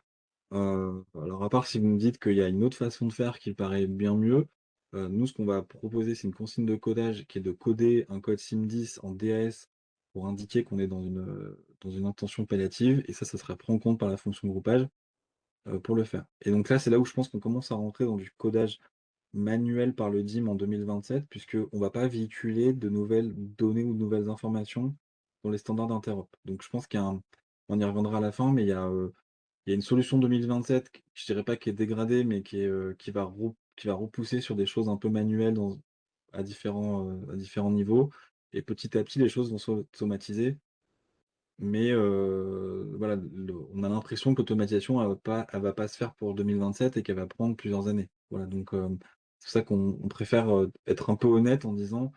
alors à part si vous me dites qu'il y a une autre façon de faire qui paraît bien mieux, nous ce qu'on va proposer, c'est une consigne de codage qui est de coder un code SIM10 en DAS pour indiquer qu'on est dans une intention palliative et ça sera pris en compte par la fonction groupage, pour le faire. Et donc là, c'est là où je pense qu'on commence à rentrer dans du codage manuel par le DIM en 2027 puisqu'on va pas véhiculer de nouvelles données ou de nouvelles informations dans les standards d'interop. Donc je pense qu'il y a on y reviendra à la fin, mais il y a une solution 2027 q je dirais pas qui est dégradée, mais qui va repousser sur des choses un peu manuelles à différents niveaux et petit à petit les choses vont s'automatiser. Mais voilà, on a l'impression que l'automatisation elle va pas se faire pour 2027 et qu'elle va prendre plusieurs années. Voilà donc c'est pour ça qu'on préfère, être un peu honnête en disant: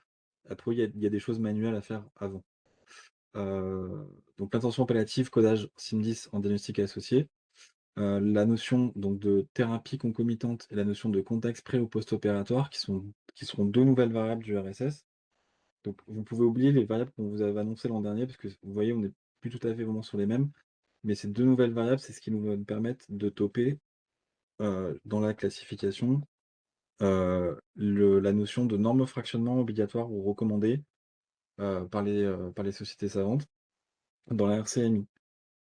«Après il y a des choses manuelles à faire avant». Donc l'intention palliative, codage SIM10 en diagnostic associé. La notion donc de thérapie concomitante et la notion de contexte pré ou post-opératoire qui seront 2 nouvelles variables du RSS. Donc vous pouvez oublier les variables qu'on vous avait annoncées l'an dernier parce que vous voyez, on n'est plus tout à fait vraiment sur les mêmes. Mais ces 2 nouvelles variables, c'est ce qui nous va nous permettre de toper, dans la classification, la notion de norme fractionnement obligatoire ou recommandée, par les sociétés savantes dans la RCMI.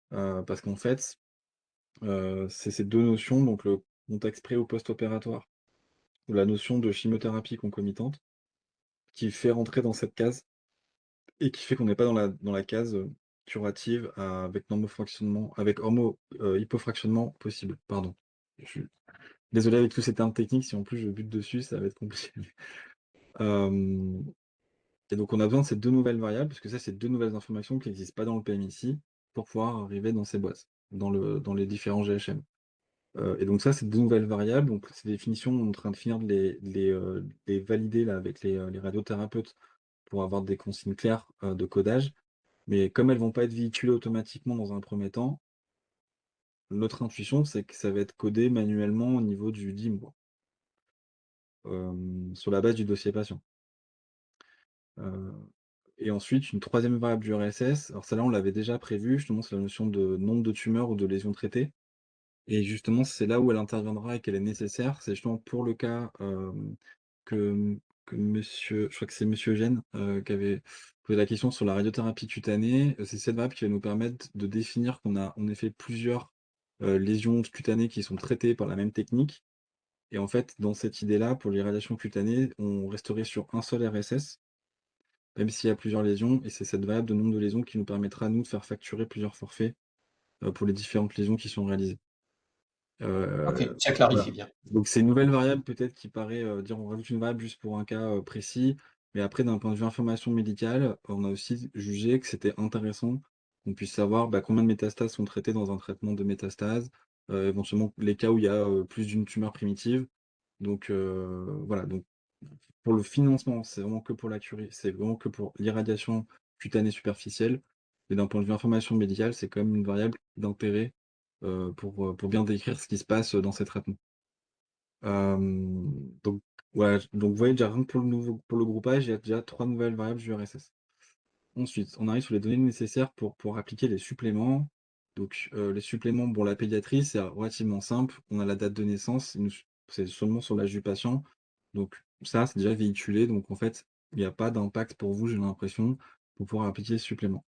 Parce qu'en fait, c'est ces 2 notions, donc le contexte pré ou post-opératoire ou la notion de chimiothérapie concomitante qui fait rentrer dans cette case et qui fait qu'on n'est pas dans la case, curative avec normofractionnement avec hypofractionnement possible. Pardon. Je suis désolé avec tous ces termes techniques, si en plus je bute dessus, ça va être compliqué. Hem et donc on a besoin de ces 2 nouvelles variables, parce que ça, c'est 2 nouvelles informations qui n'existent pas dans le PMICI pour pouvoir arriver dans ces boîtes, dans les différents GHM. Et donc ça, c'est 2 nouvelles variables, donc ces définitions, on est en train de finir de les valider là avec les radiothérapeutes pour avoir des consignes claires, de codage. Mais comme elles vont pas être véhiculées automatiquement dans un premier temps, notre intuition, c'est que ça va être codé manuellement au niveau du DIM, quoi, sur la base du dossier patient. Heu Et ensuite, une troisième variable du RSS, alors celle-là, on l'avait déjà prévue, justement, c'est la notion de nombre de tumeurs ou de lésions traitées. Et justement, c'est là où elle interviendra et qu'elle est nécessaire. C'est justement pour le cas, que que monsieur je crois que c'est monsieur Eugène, qui avait posé la question sur la radiothérapie cutanée. C'est cette variable qui va nous permettre de définir qu'on a en effet plusieurs, lésions cutanées qui sont traitées par la même technique. Et en fait, dans cette idée-là, pour l'irradiation cutanée, on resterait sur un seul RSS, même s'il y a plusieurs lésions, et c'est cette variable de nombre de lésions qui nous permettra, nous, de faire facturer plusieurs forfaits, pour les différentes lésions qui sont réalisées. OK, ça Voilà. clarifie bien. Donc c'est une nouvelle variable peut-être qui paraît, dire on rajoute une variable juste pour un cas, précis, mais après d'un point de vue information médicale, on a aussi jugé que c'était intéressant qu'on puisse savoir, bah, combien de métastases sont traitées dans un traitement de métastases, éventuellement les cas où il y a, plus d'une tumeur primitive. Donc voilà, donc pour le financement, c'est vraiment que pour la curie, c'est vraiment que pour l'irradiation cutanée superficielle, mais d'un point de vue information médicale, c'est quand même une variable d'intérêt, pour bien décrire ce qui se passe, dans ces traitements. Donc voilà, donc vous voyez déjà rien que pour le groupage, il y a déjà 3 nouvelles variables du RSS. Ensuite, on arrive sur les données nécessaires pour appliquer les suppléments. Donc, les suppléments, bon, la pédiatrie, c'est relativement simple. On a la date de naissance, c'est seulement sur l'âge du patient. Donc ça, c'est déjà véhiculé. Donc en fait, il n'y a pas d'impact pour vous, j'ai l'impression, pour pouvoir appliquer les suppléments.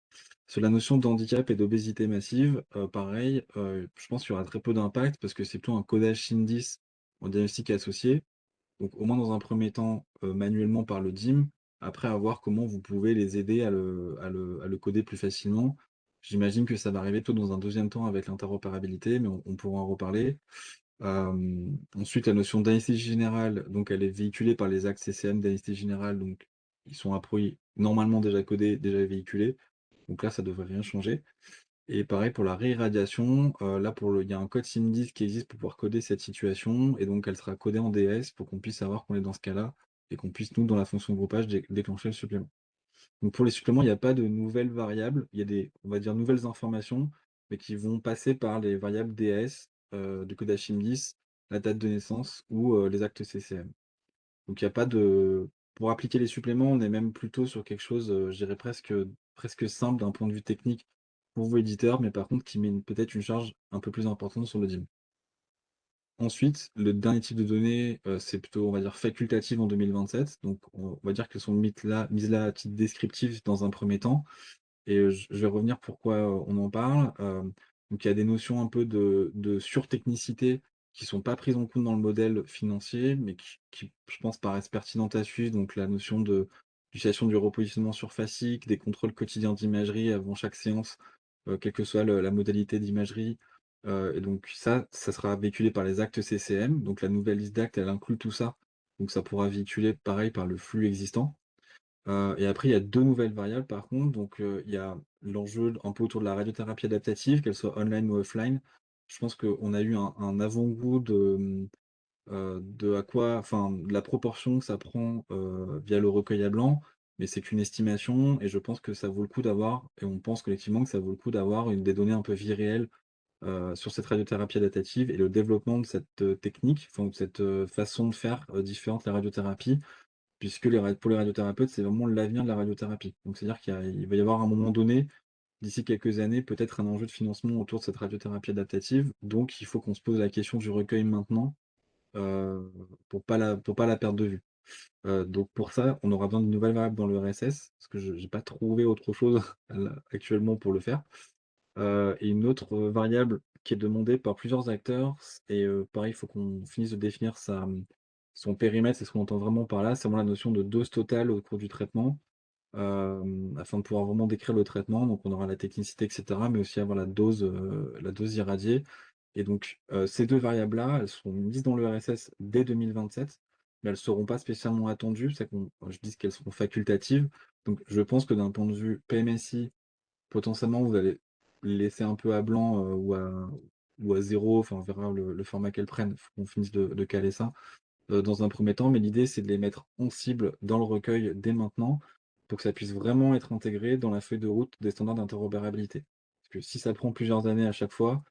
Sur la notion de handicap et d'obésité massive, pareil, je pense qu'il y aura très peu d'impact parce que c'est plutôt un codage SIM10 en diagnostic associé. Donc au moins dans un premier temps, manuellement par le DIM, après à voir comment vous pouvez les aider à le coder plus facilement. J'imagine que ça va arriver plutôt dans un deuxième temps avec l'interopérabilité, mais on pourra en reparler. Ensuite la notion d'anesthésie générale, donc elle est véhiculée par les actes CCM d'anesthésie générale, donc ils sont a priori normalement déjà codés, déjà véhiculés. Donc là, ça devrait rien changer. Et pareil pour la réirradiation, là il y a un code SIM10 qui existe pour pouvoir coder cette situation et donc elle sera codée en DS pour qu'on puisse savoir qu'on est dans ce cas-là et qu'on puisse nous, dans la fonction groupage, déclencher le supplément. Donc pour les suppléments, il n'y a pas de nouvelles variables, il y a des, on va dire, nouvelles informations, mais qui vont passer par les variables DS, du codage SIM10, la date de naissance ou, les actes CCM. Donc il y a pas de pour appliquer les suppléments, on est même plutôt sur quelque chose, je dirais presque simple d'un point de vue technique pour vous éditeurs, mais par contre qui met peut-être une charge un peu plus importante sur le DIM. Ensuite, le dernier type de données, c'est plutôt, on va dire, facultatif en 2027. Donc on va dire qu'elles sont mises là à titre descriptif dans un premier temps. Et je vais revenir pourquoi, on en parle. Donc il y a des notions un peu de surtechnicité qui sont pas prises en compte dans le modèle financier, mais qui, je pense, paraissent pertinentes à suivre. Donc la notion d'utilisation du repositionnement surfacique, des contrôles quotidiens d'imagerie avant chaque séance, quelle que soit la modalité d'imagerie. Et donc ça sera véhiculé par les actes CCM. Donc la nouvelle liste d'actes, elle inclut tout ça. Donc ça pourra véhiculer pareil par le flux existant. Et après, il y a 2 nouvelles variables par contre, donc il y a l'enjeu un peu autour de la radiothérapie adaptative, qu'elle soit online ou offline. Je pense qu'on a eu un avant-goût de à quoi enfin, de la proportion que ça prend, via le recueil à blanc, mais c'est qu'une estimation et je pense que ça vaut le coup d'avoir et on pense collectivement que ça vaut le coup d'avoir des données un peu vie réelle, sur cette radiothérapie adaptative et le développement de cette, technique, enfin, de cette, façon de faire, différente la radiothérapie. Puisque pour les radiothérapeutes, c'est vraiment l'avenir de la radiothérapie. Donc c'est-à-dire il va y avoir un moment donné, d'ici quelques années, peut-être un enjeu de financement autour de cette radiothérapie adaptative. Donc il faut qu'on se pose la question du recueil maintenant, heu, pour pas la perdre de vue. Donc pour ça, on aura besoin d'une nouvelle variable dans le RSS, parce que je n'ai pas trouvé autre chose là, actuellement pour le faire. Et une autre, variable qui est demandée par plusieurs acteurs et pareil, il faut qu'on finisse de définir son périmètre, c'est ce qu'on entend vraiment par là. C'est vraiment la notion de dose totale au cours du traitement, afin de pouvoir vraiment décrire le traitement. Donc on aura la technicité et cetera, mais aussi avoir la dose irradiée et donc ces 2 variables-là, elles seront mises dans le RSS dès 2027, mais elles ne seront pas spécialement attendues. C'est qu'on je dis qu'elles seront facultatives. Donc je pense que d'un point de vue PMSI, potentiellement, vous allez les laisser un peu à blanc, ou à 0, enfin on verra le format qu'elles prennent. Il faut qu'on finisse de caler ça, dans un premier temps, mais l'idée c'est de les mettre en cible dans le recueil dès maintenant, pour que ça puisse vraiment être intégré dans la feuille de route des standards d'interopérabilité. Parce que si ça prend plusieurs années à chaque fois,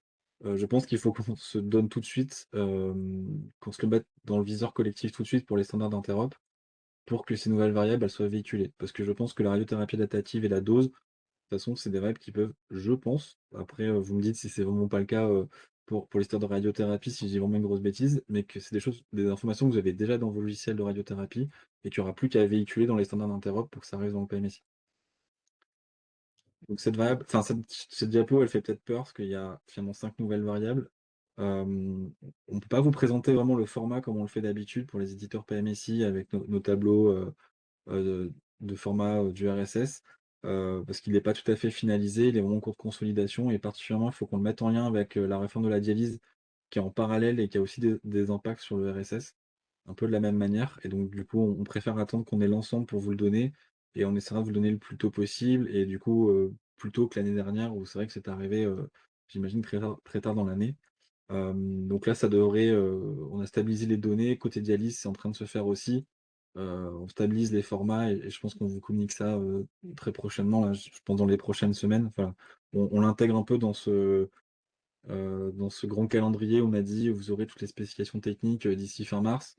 je pense qu'il faut qu'on se donne tout de suite, qu'on se le mette dans le viseur collectif tout de suite pour les standards d'interop. pour que ces nouvelles variables, elles soient véhiculées. Parce que je pense que la radiothérapie adaptative et la dose, de toute façon, c'est des variables qui peuvent, je pense, après, vous me dites si c'est vraiment pas le cas, pour l'histoire de radiothérapie, si je dis vraiment une grosse bêtise, mais que c'est des informations que vous avez déjà dans vos logiciels de radiothérapie et qu'il y aura plus qu'à véhiculer dans les standards d'interop pour que ça arrive dans le PMSI. Donc cette variable, enfin cette diapo, elle fait peut-être peur parce qu'il y a finalement 5 nouvelles variables. On peut pas vous présenter vraiment le format comme on le fait d'habitude pour les éditeurs PMSI avec nos tableaux, de format, du RSS, parce qu'il n'est pas tout à fait finalisé. Il est vraiment en cours de consolidation et particulièrement, il faut qu'on le mette en lien avec, la réforme de la dialyse qui est en parallèle et qui a aussi des impacts sur le RSS, un peu de la même manière et donc du coup, on préfère attendre qu'on ait l'ensemble pour vous le donner et on essaiera de vous le donner le plus tôt possible et du coup, plus tôt que l'année dernière où c'est vrai que c'est arrivé, j'imagine très tard dans l'année. Donc là, ça devrait, on a stabilisé les données. Côté dialyse, c'est en train de se faire aussi. On stabilise les formats et je pense qu'on vous communique ça, très prochainement là, je pense dans les prochaines semaines. Enfin, on l'intègre un peu dans ce grand calendrier. On a dit: «Vous aurez toutes les spécifications techniques, d'ici fin mars».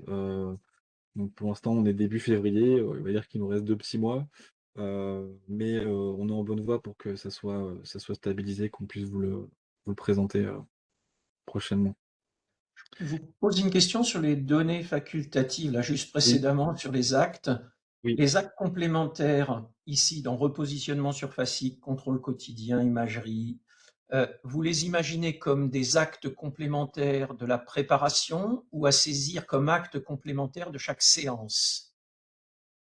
Donc pour l'instant, on est début février, on va dire qu'il nous reste 2 petits mois, mais on est en bonne voie pour que ça soit stabilisé, qu'on puisse vous le présenter, prochainement. Je vous pose une question sur les données facultatives, là, juste Oui, précédemment, sur les actes. oui. Les actes complémentaires, ici, dans repositionnement surfacique, contrôle quotidien, imagerie, vous les imaginez comme des actes complémentaires de la préparation ou à saisir comme actes complémentaires de chaque séance?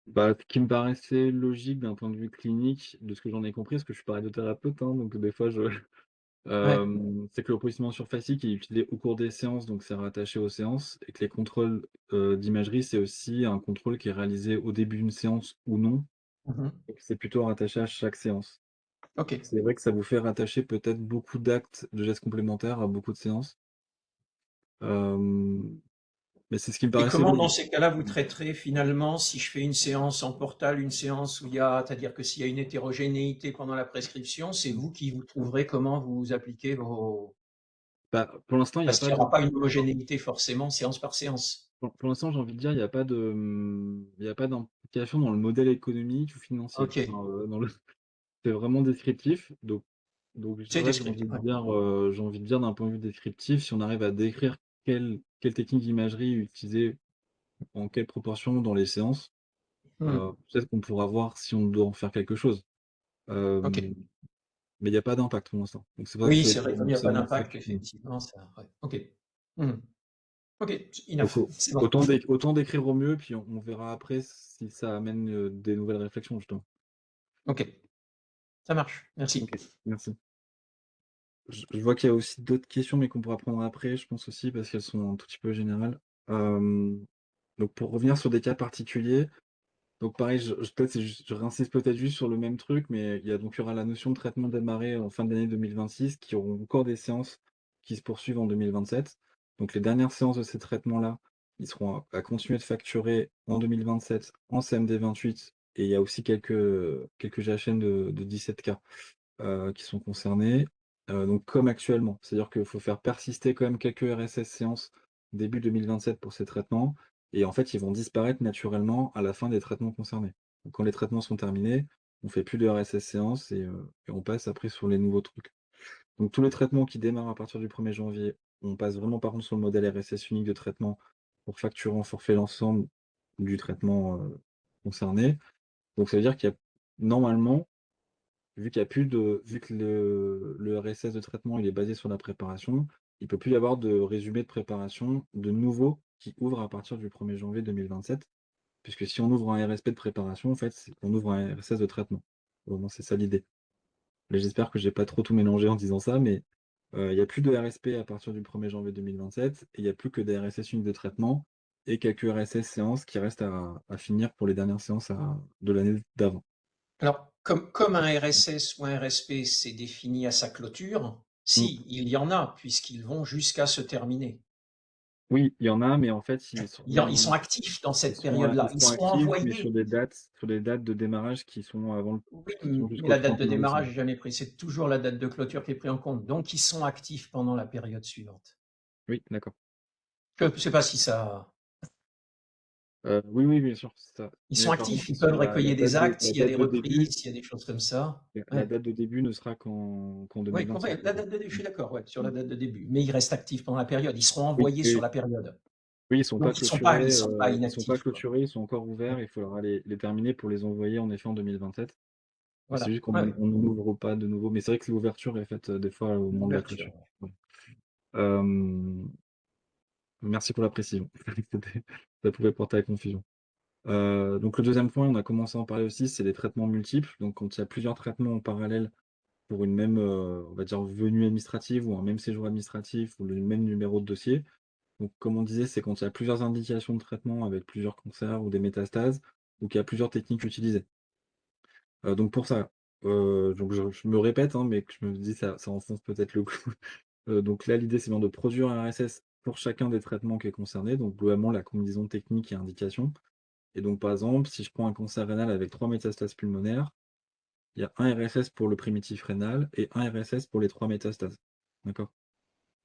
Bah, ce qui me paraissait logique d'un point de vue clinique, de ce que j'en ai compris, parce que je suis pas radiothérapeute, hein, donc des fois je Ouais. c'est que le repositionnement surfacique il est utilisé au cours des séances, donc c'est rattaché aux séances et que les contrôles, d'imagerie, c'est aussi un contrôle qui est réalisé au début d'une séance ou non, Mmh. et que c'est plutôt rattaché à chaque séance. OK. C'est vrai que ça vous fait rattacher peut-être beaucoup d'actes de gestes complémentaires à beaucoup de séances, hem, mais c'est ce qui me Et paraissait comment, dans logique. ces cas-là, vous traiterez finalement si je fais une séance en portal, une séance où il y a, c'est-à-dire que s'il y a une hétérogénéité pendant la prescription, c'est vous qui vous trouverez comment vous appliquez vos... Bah, pour l'instant, il y a Parce pas qu'il n'y de aura pas une homogénéité forcément séance par séance. pour l'instant, j'ai envie de dire, il y a pas de, il y a pas d'implication dans le modèle économique ou financier. OK. Enfin, dans le c'est vraiment descriptif, donc C'est c'est vrai que descriptif, ouais. j'ai envie de dire d'un point de vue descriptif, si on arrive à décrire quelle technique d'imagerie utiliser en quelle proportion dans les séances, Mmh. peut-être qu'on pourra voir si on doit en faire quelque chose. OK. Hem, mais il y a pas d'impact pour l'instant. Donc c'est pour ça que Oui, c'est vrai, comme il n'y a c'est pas vraiment ça d'impact, qui effectivement, ça, ouais. OK. Mmh. OK, donc enough, c'est bon. autant décrire au mieux, puis on verra après si ça amène, des nouvelles réflexions justement. OK, ça marche, merci. OK, merci. Je vois qu'il y a aussi d'autres questions, mais qu'on pourra prendre après, je pense aussi, parce qu'elles sont un tout petit peu générales. Hem, donc pour revenir sur des cas particuliers, donc pareil, je réinsiste peut-être juste sur le même truc, mais il y aura la notion de traitement démarré en fin d'année 2026, qui auront encore des séances qui se poursuivent en 2027. Donc les dernières séances de ces traitements-là, ils seront à continuer de facturer en 2027 en CMD 28 et il y a aussi quelques GHN de 17 cas qui sont concernés, donc comme actuellement. C'est-à-dire qu'il faut faire persister quand même quelques RSS séances début 2027 pour ces traitements et en fait, ils vont disparaître naturellement à la fin des traitements concernés. Donc quand les traitements sont terminés, on fait plus de RSS séances et on passe après sur les nouveaux trucs. Donc tous les traitements qui démarrent à partir du 1er janvier, on passe vraiment par contre sur le modèle RSS unique de traitement pour facturer en forfait l'ensemble du traitement, concerné. Donc ça veut dire qu'il y a normalement vu que le RSS de traitement, il est basé sur la préparation, il peut plus y avoir de résumé de préparation de nouveau qui ouvre à partir du 1er janvier 2027. Puisque si on ouvre un RSP de préparation, en fait, c'est on ouvre un RSS de traitement. Au moins, c'est ça l'idée. Mais j'espère que j'ai pas trop tout mélangé en disant ça, mais il y a plus de RSP à partir du 1er janvier 2027 et il y a plus que des RSS uniques de traitement et quelques RSS séances qui restent à finir pour les dernières séances de l'année d'avant. Alors, comme un RSS ou un RSP, c'est défini à sa clôture, Mmh. si, il y en a, puisqu'ils vont jusqu'à se terminer. Oui, il y en a, mais en fait, ils Ils sont sont actifs dans cette période-là. ils Ils sont sont actifs, mais envoyés. sur des dates de démarrage Oui, qui sont mais jusqu'au la date de 31 démarrage décembre. n'est jamais prise. C'est toujours la date de clôture qui est prise en compte. Donc, ils sont actifs pendant la période suivante. Oui, d'accord. Je ne sais pas si ça... Oui, oui, bien sûr, c'est ça. Ils sont Mais par actifs, contre, ils peuvent la recueillir des date de actes s'il y a des début reprises, s'il y a des choses comme ça. la Ouais. date de début ne sera qu'en Ouais, 2027, la d'accord. date de début, je Mmh. suis d'accord, ouais, sur Mmh. la date de début. Mais ils restent actifs pendant la période. Ils seront Oui, envoyés sur oui, la période. oui, Donc ils sont pas ils sont pas inactifs, quoi. clôturés, ils sont encore ouverts, il faudra les terminer pour les envoyer en effet en 2027. C'est Voilà. juste qu'on Ouais, ouais. on n'ouvre pas de nouveau, mais c'est vrai que l'ouverture est faite, des fois au moment de la L'ouverture, clôture. ouais. Ouais. Hem, Merci pour la précision. C'était Ça pouvait porter à confusion. Donc le deuxième point, on a commencé à en parler aussi, c'est les traitements multiples. Donc quand il y a plusieurs traitements en parallèle pour une même, on va dire venue administrative ou un même séjour administratif ou le même numéro de dossier. Donc comme on disait, c'est quand il y a plusieurs indications de traitement avec plusieurs cancers ou des métastases, ou qu'il y a plusieurs techniques utilisées. Donc pour ça, donc je me répète, hein, mais que je me dis ça enfonce peut-être le clou. Donc là, l'idée, c'est bien de produire un RSS pour chacun des traitements qui est concerné, donc globalement la combinaison technique et indication. Et donc par exemple, si je prends un cancer rénal avec 3 métastases pulmonaires, il y a un RSS pour le primitif rénal et un RSS pour les 3 métastases. D'accord?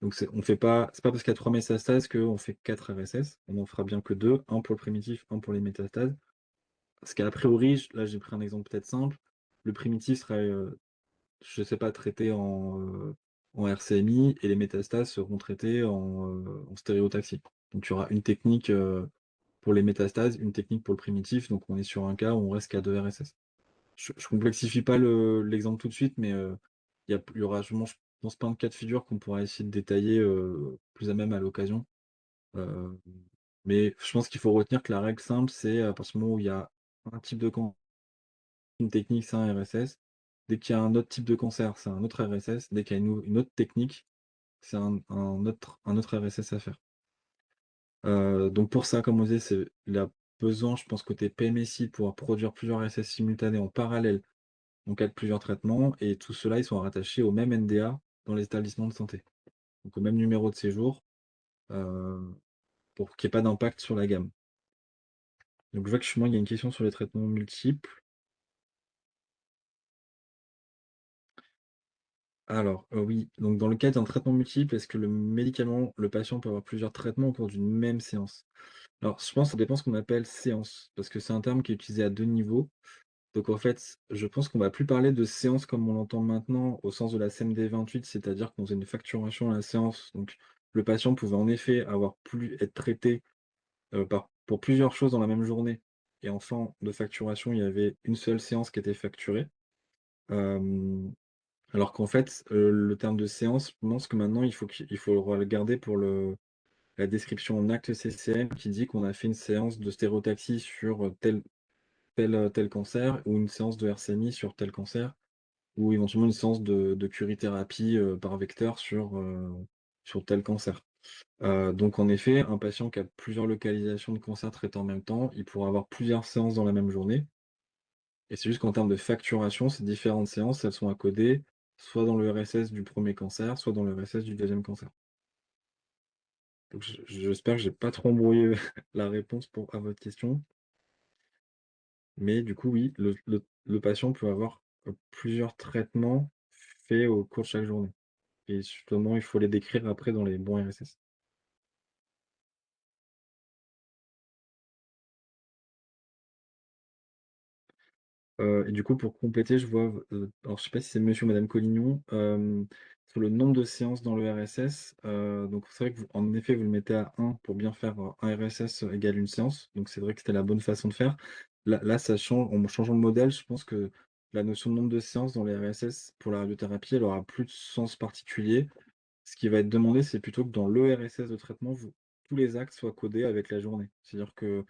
Donc on fait pas c'est pas parce qu'il y a 3 métastases qu'on fait 4 RSS, on en fera bien que 2, un pour le primitif, un pour les métastases. Parce qu'a priori, là j'ai pris un exemple peut-être simple, le primitif serait, je sais pas, traité en RCMI et les métastases seront traitées en stéréotaxie. Donc il y aura une technique, pour les métastases, une technique pour le primitif, donc on est sur un cas où on reste qu'à 2 RSS. Je complexifie pas l'exemple tout de suite, mais il y aura sûrement, je pense, plein de cas de figure qu'on pourra essayer de détailler, plus à même à l'occasion. Heu, mais je pense qu'il faut retenir que la règle simple, c'est à partir du moment où il y a un type de une technique, c'est un RSS. Dès qu'il y a un autre type de cancer, c'est un autre RSS. Dès qu'il y a une autre technique, c'est un autre RSS à faire. Donc pour ça, comme on disait, c'est la besoin, je pense, côté PMSI, de pouvoir produire plusieurs RSS simultanés en parallèle en cas de plusieurs traitements, et tout cela, ils sont rattachés au même NDA dans les établissements de santé. Donc au même numéro de séjour, heu, pour qu'il y ait pas d'impact sur la gamme. Donc je vois que chez moi, il y a une question sur les traitements multiples. Alors, oui, donc dans le cas d'un traitement multiple, est-ce que le patient peut avoir plusieurs traitements au cours d'une même séance? Alors, je pense que ça dépend ce qu'on appelle séance, parce que c'est un terme qui est utilisé à 2 niveaux. Donc en fait, je pense qu'on va plus parler de séance comme on l'entend maintenant au sens de la CMD 28, c'est-à-dire qu'on faisait une facturation à la séance. Donc le patient pouvait en effet être traité, pour plusieurs choses dans la même journée, et en fin de facturation, il y avait une seule séance qui était facturée. Hem Alors qu'en fait, le terme de séance, je pense que maintenant il faut le regarder pour la description en acte CCM qui dit qu'on a fait une séance de stéréotaxie sur, tel cancer, ou une séance de RCMI sur tel cancer, ou éventuellement une séance de curithérapie, par vecteur sur tel cancer. Donc en effet, un patient qui a plusieurs localisations de cancer traitées en même temps, il pourra avoir plusieurs séances dans la même journée. Et c'est juste qu'en termes de facturation, ces différentes séances, elles sont encodées soit dans le RSS du premier cancer, soit dans le RSS du deuxième cancer. Donc j'espère que j'ai pas trop embrouillé la réponse à votre question, mais du coup, oui, le patient peut avoir, plusieurs traitements faits au cours de chaque journée, et justement, il faut les décrire après dans les bons RSS. Et du coup, pour compléter, je vois, alors je sais pas si c'est monsieur ou madame Collignon, sur le nombre de séances dans le RSS, donc c'est vrai que vous en effet, vous le mettez à 1 pour bien faire, un RSS égale une séance, donc c'est vrai que c'était la bonne façon de faire. Là, ça change, en changeant le modèle, je pense que la notion de nombre de séances dans les RSS pour la radiothérapie, elle aura plus de sens particulier. Ce qui va être demandé, c'est plutôt que dans le RSS de traitement, tous les actes soient codés avec la journée. C'est-à-dire qu'il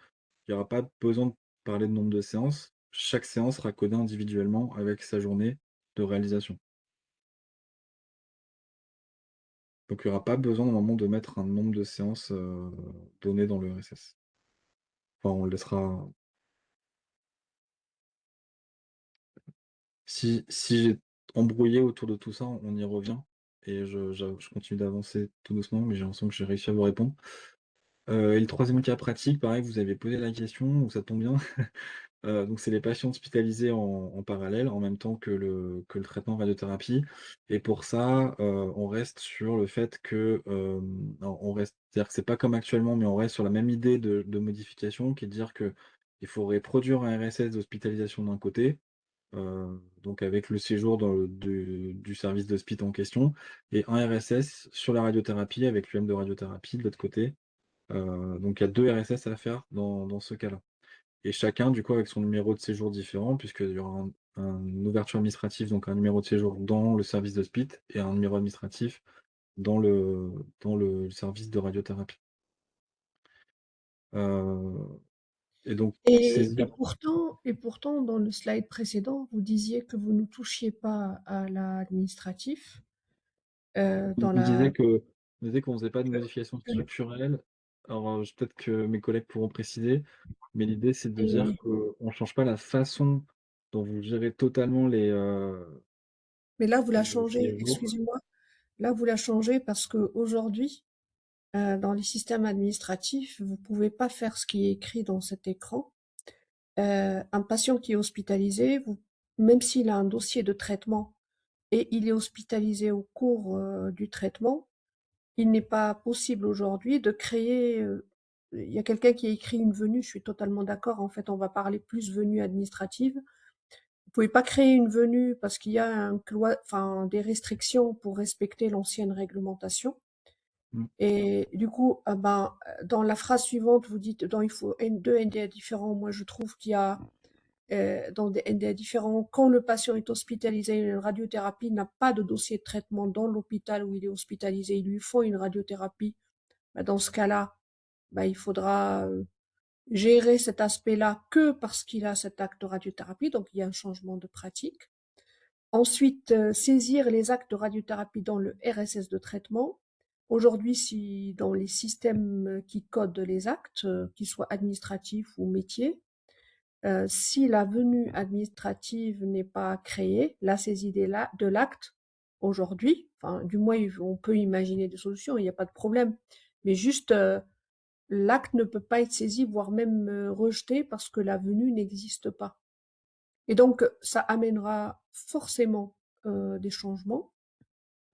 y aura pas besoin de parler de nombre de séances. Chaque séance sera codée individuellement avec sa journée de réalisation. Donc il y aura pas besoin normalement de mettre un nombre de séances, donné dans le RSS. Enfin, on le laissera. Si j'ai embrouillé autour de tout ça, on y revient, et je continue d'avancer tout doucement, mais j'ai l'impression que j'ai réussi à vous répondre. Et le troisième cas pratique, pareil, vous avez posé la question, donc ça tombe bien. Donc c'est les patients hospitalisés en parallèle, en même temps que le traitement de radiothérapie et pour ça, on reste sur le fait que, on reste c'est-à-dire que c'est pas comme actuellement, mais on reste sur la même idée de modification qui est de dire qu'il faudrait produire un RSS d'hospitalisation d'un côté, donc avec le séjour dans le du service d'hospit en question et un RSS sur la radiothérapie avec l'UM de radiothérapie de l'autre côté. Donc il y a 2 RSS à faire dans ce cas-là. Et chacun, du coup, avec son numéro de séjour différent, puisqu'il y aura une ouverture administrative, donc un numéro de séjour dans le service d'hospit et un numéro administratif dans le service de radiothérapie. Heu et donc Et saisir pourtant, dans le slide précédent, vous disiez que vous ne touchiez pas à l'administratif, dans on la disait qu'on faisait pas de modification que le structurelle. Alors, peut-être que mes collègues pourront préciser, mais l'idée, c'est de dire et qu'on ne change pas la façon dont vous gérez totalement mais là, vous la les changez, séjours. excusez-moi, là, vous la changez parce qu'aujourd'hui, dans les systèmes administratifs, vous pouvez pas faire ce qui est écrit dans cet écran. Un patient qui est hospitalisé, même s'il a un dossier de traitement et il est hospitalisé au cours, du traitement, il n'est pas possible aujourd'hui de créer, il y a quelqu'un qui a écrit une venue, je suis totalement d'accord, en fait, on va parler plus venue administrative. Vous pouvez pas créer une venue parce qu'il y a enfin, des restrictions pour respecter l'ancienne réglementation. Mmh. Et du coup, ah ben, dans la phrase suivante, vous dites, il faut deux NDA différents. Moi, je trouve qu'il y a dans des NDA différents, quand le patient est hospitalisé, une radiothérapie n'a pas de dossier de traitement dans l'hôpital où il est hospitalisé, ils lui font une radiothérapie. Bah, dans ce cas-là, bah, il faudra gérer cet aspect-là que parce qu'il a cet acte de radiothérapie, donc il y a un changement de pratique. Ensuite, saisir les actes de radiothérapie dans le RSS de traitement. Aujourd'hui, si dans les systèmes qui codent les actes, qu'ils soient administratifs ou métiers, si la venue administrative n'est pas créée, la saisie de l'acte, aujourd'hui, enfin, du moins, on peut imaginer des solutions, il n'y a pas de problème. Mais juste, l'acte ne peut pas être saisi, voire même rejeté parce que la venue n'existe pas. Et donc, ça amènera forcément des changements.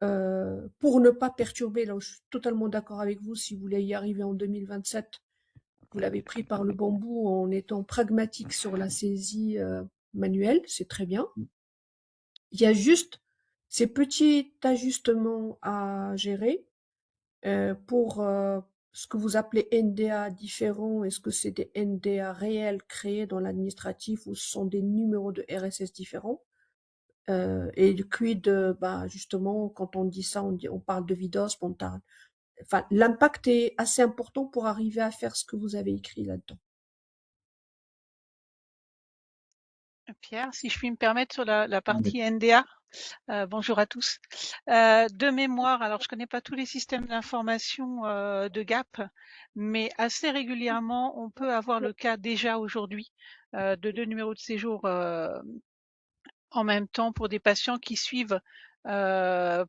Pour ne pas perturber, là où je suis totalement d'accord avec vous, si vous voulez y arriver en 2027, vous l'avez pris par le bon bout en étant pragmatique sur la saisie manuelle, c'est très bien. Il y a juste ces petits ajustements à gérer pour ce que vous appelez NDA différents. Est-ce que c'est des NDA réels créés dans l'administratif ou ce sont des numéros de RSS différents? Et du quid, bah, justement, quand on dit ça, on parle de vidos, spontan. Enfin, l'impact est assez important pour arriver à faire ce que vous avez écrit là-dedans. Pierre, si je puis me permettre sur la Oui. partie NDA. Bonjour à tous. De mémoire, alors je connais pas tous les systèmes d'information de GAP, mais assez régulièrement, on peut avoir le cas déjà aujourd'hui de 2 numéros de séjour en même temps pour des patients qui suivent, alors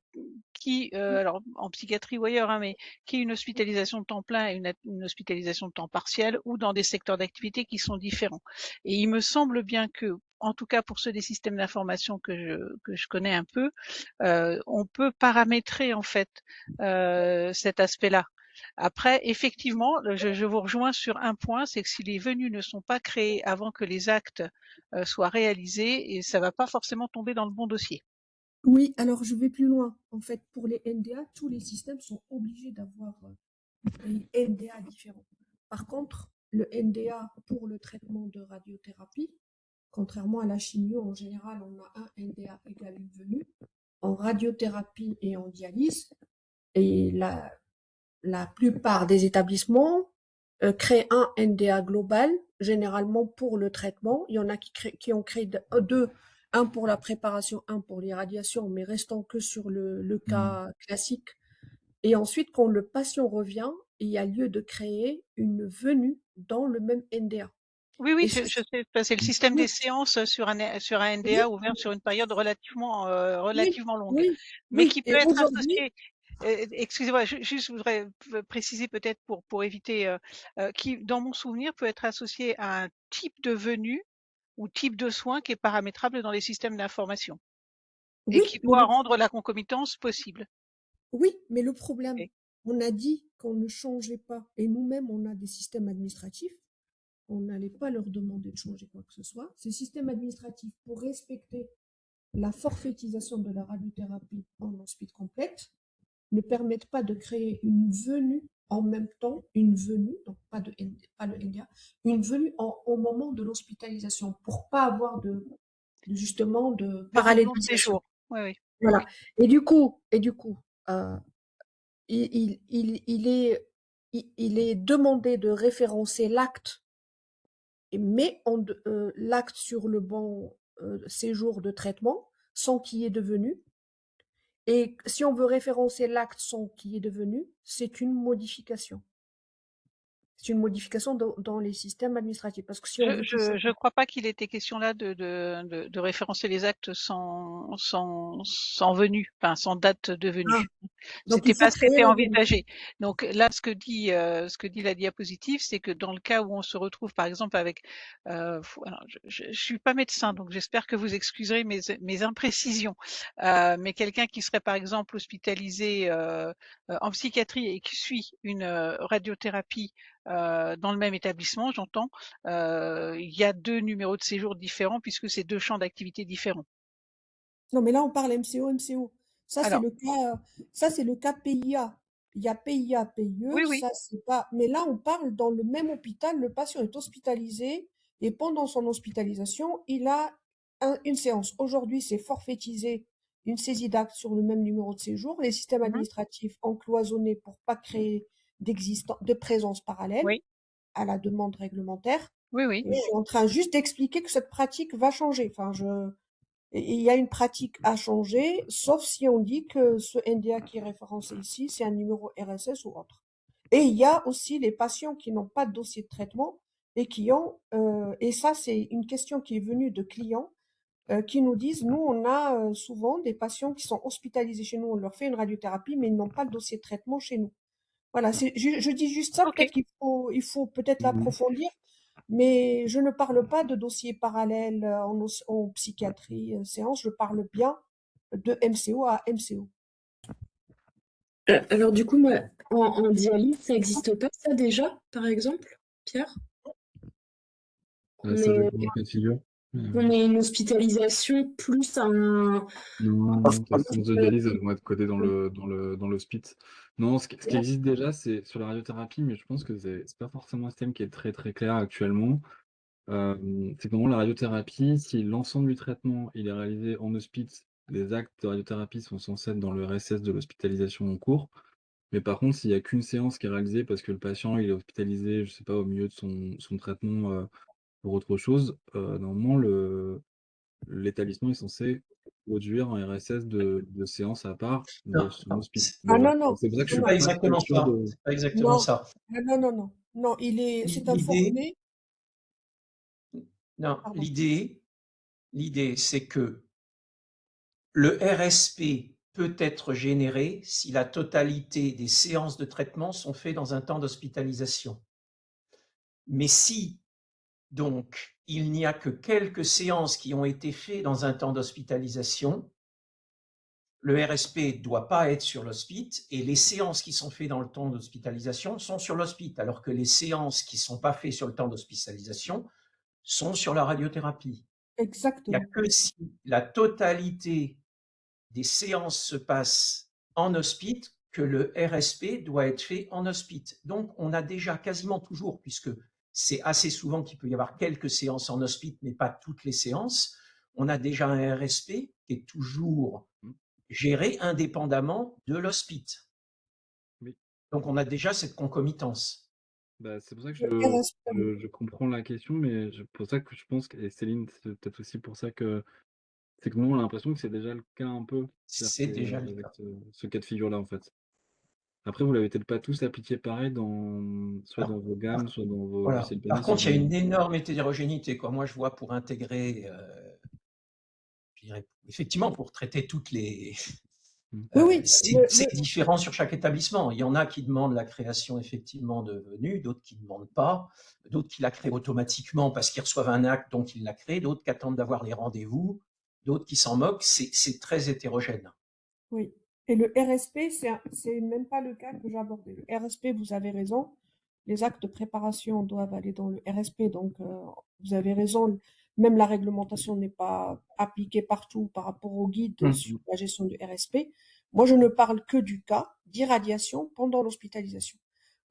en psychiatrie ou ailleurs, hein, mais qui est une hospitalisation de temps plein et une hospitalisation de temps partiel ou dans des secteurs d'activité qui sont différents. Et il me semble bien que, en tout cas pour ceux des systèmes d'information que je connais un peu, on peut paramétrer en fait cet aspect-là. Après, effectivement, je vous rejoins sur un point, c'est que si les venues ne sont pas créées avant que les actes soient réalisés, et ça va pas forcément tomber dans le bon dossier. Oui, alors je vais plus loin. En fait, pour les NDA, tous les systèmes sont obligés d'avoir des NDA différents. Par contre, le NDA pour le traitement de radiothérapie, contrairement à la chimio, en général, on a un NDA égale une venue. En radiothérapie et en dialyse, et la plupart des établissements créent un NDA global, généralement pour le traitement. Il y en a qui ont créé deux, un pour la préparation, un pour l'irradiation, mais restant que sur le cas classique. Et ensuite, quand le patient revient, il y a lieu de créer une venue dans le même NDA. Oui, Et oui, ce, je sais, c'est le système des oui, séances sur un oui, NDA ouvert sur une période relativement, oui, relativement longue, oui, mais oui. qui peut Et être aujourd'hui, associé. Excusez-moi, juste je voudrais préciser peut-être pour éviter, qui, dans mon souvenir, peut être associé à un type de venue ou type de soin qui est paramétrable dans les systèmes d'information et Oui, qui mais doit rendre la concomitance possible. le problème, Ok. on a dit qu'on ne changeait pas. Et nous-mêmes, on a des systèmes administratifs. On n'allait pas leur demander de changer quoi que ce soit. Ces systèmes administratifs, pour respecter la forfaitisation de la radiothérapie en hospice complexe, ne permettent pas de créer une venue en même temps, une venue, donc pas le NDA, une venue au moment de l'hospitalisation pour pas avoir justement de De doublon de parallélisation. séjour. Oui, oui. Voilà. Et du coup, euh, il est demandé de référencer l'acte, mais l'acte sur le bon séjour de traitement sans qu'il y ait de venue. Et si on veut référencer l'acte sans qu'il y ait de venue, c'est une modification. C'est une modification dans les systèmes administratifs. Parce que si on veut tout ça. Je crois pas qu'il était question là de référencer les actes sans venue, enfin sans date de venue. Ah, donc il C'était faut pas ce qui créer était la venue. envisagé. Donc là, ce que dit la diapositive, c'est que dans le cas où on se retrouve, par exemple, avec, alors, je suis pas médecin, donc j'espère que vous excuserez mes imprécisions, mais quelqu'un qui serait, par exemple, hospitalisé en psychiatrie et qui suit une radiothérapie dans le même établissement, j'entends, il y a 2 numéros de séjour différents puisque c'est 2 champs d'activité différents. Non, mais là, on parle MCO. Ça, c'est Alors, le cas PIA. Il y a PIA, PIE, oui, oui. ça, c'est pas. Mais là, on parle dans le même hôpital, le patient est hospitalisé et pendant son hospitalisation, il a une séance. Aujourd'hui, c'est forfaitisé, une saisie d'acte sur le même numéro de séjour. Les systèmes Mhm. administratifs ont cloisonné pour pas créer de présence parallèle Oui, à la demande réglementaire. oui, oui. Et je suis en train juste d'expliquer que cette pratique va changer. Enfin, il y a une pratique à changer, sauf si on dit que ce NDA qui est référencé ici, c'est un numéro RSS ou autre. Et il y a aussi les patients qui n'ont pas de dossier de traitement et qui ont, et ça c'est une question qui est venue de clients qui nous disent, nous on a souvent des patients qui sont hospitalisés chez nous, on leur fait une radiothérapie, mais ils n'ont pas de dossier de traitement chez nous. Voilà, je dis juste ça, Ok. peut-être il faut peut-être Mhm. l'approfondir, mais je ne parle pas de dossier parallèle en psychiatrie séance, je parle bien de MCO à MCO. Alors du coup, moi, en dialyse, ça n'existe pas ça déjà, par exemple, Pierre? Ça Mais dépend des cas de figure. on est une hospitalisation plus un... Non, tes séances de dialyse, elles vont être codées dans l'hospice. Non, ce qui existe déjà, c'est sur la radiothérapie, mais je pense que c'est pas forcément un système qui est très très clair actuellement. C'est comment la radiothérapie, si l'ensemble du traitement il est réalisé en hospice, les actes de radiothérapie sont censés être dans le RSS de l'hospitalisation en cours. Mais par contre, s'il y a qu'une séance qui est réalisée parce que le patient il est hospitalisé, je sais pas, au milieu de son traitement pour autre chose, normalement l'établissement est censé produire un RSS de séances à part de Non, son non, hospice Ah déjà. non, non, Donc c'est pour ça que je non, suis non, pas pas très exactement sûr ça. de. C'est pas exactement non, ça. non, c'est L'idée, informé. non, Pardon. l'idée, c'est que le RSP peut être généré si la totalité des séances de traitement sont faites dans un temps d'hospitalisation. Mais si, donc, il n'y a que quelques séances qui ont été faites dans un temps d'hospitalisation, le RSP ne doit pas être sur l'hospice et les séances qui sont faites dans le temps d'hospitalisation sont sur l'hospice, alors que les séances qui ne sont pas faites sur le temps d'hospitalisation sont sur la radiothérapie. Il n'y a Exactement. que si la totalité des séances se passent en hospice que le RSP doit être fait en hospice. Donc, on a déjà quasiment toujours, puisque c'est assez souvent qu'il peut y avoir quelques séances en hospice, mais pas toutes les séances, on a déjà un RSP qui est toujours géré indépendamment de l'hospice. Oui. Donc, on a déjà cette concomitance. Bah, c'est pour ça que Le RSP, je comprends la question, mais pour ça que je pense que, et Céline, c'est peut-être aussi pour ça que c'est que nous, on a l'impression que c'est déjà le cas un peu. C'est-à-dire C'est déjà le avec cas. ce cas de figure-là, en fait. Après, vous l'avez peut-être pas tous appliqué pareil soit Alors, dans vos gammes, soit dans vos voilà. logiciels Par PNI, soit contre, il y a dans. une énorme hétérogénéité. Moi, je vois pour intégrer, je dirais, effectivement, pour traiter toutes les Mmh. Oui, C'est différent sur chaque établissement. Il y en a qui demandent la création effectivement de venue, d'autres qui ne demandent pas, d'autres qui la créent automatiquement parce qu'ils reçoivent un acte donc ils la créent, d'autres qui attendent d'avoir les rendez-vous, d'autres qui s'en moquent. C'est très hétérogène. oui. Et le RSP, c'est même pas le cas que j'abordais. Le RSP, vous avez raison, les actes de préparation doivent aller dans le RSP, donc vous avez raison, même la réglementation n'est pas appliquée partout par rapport au guide Mmh. sur la gestion du RSP. Moi, je ne parle que du cas d'irradiation pendant l'hospitalisation.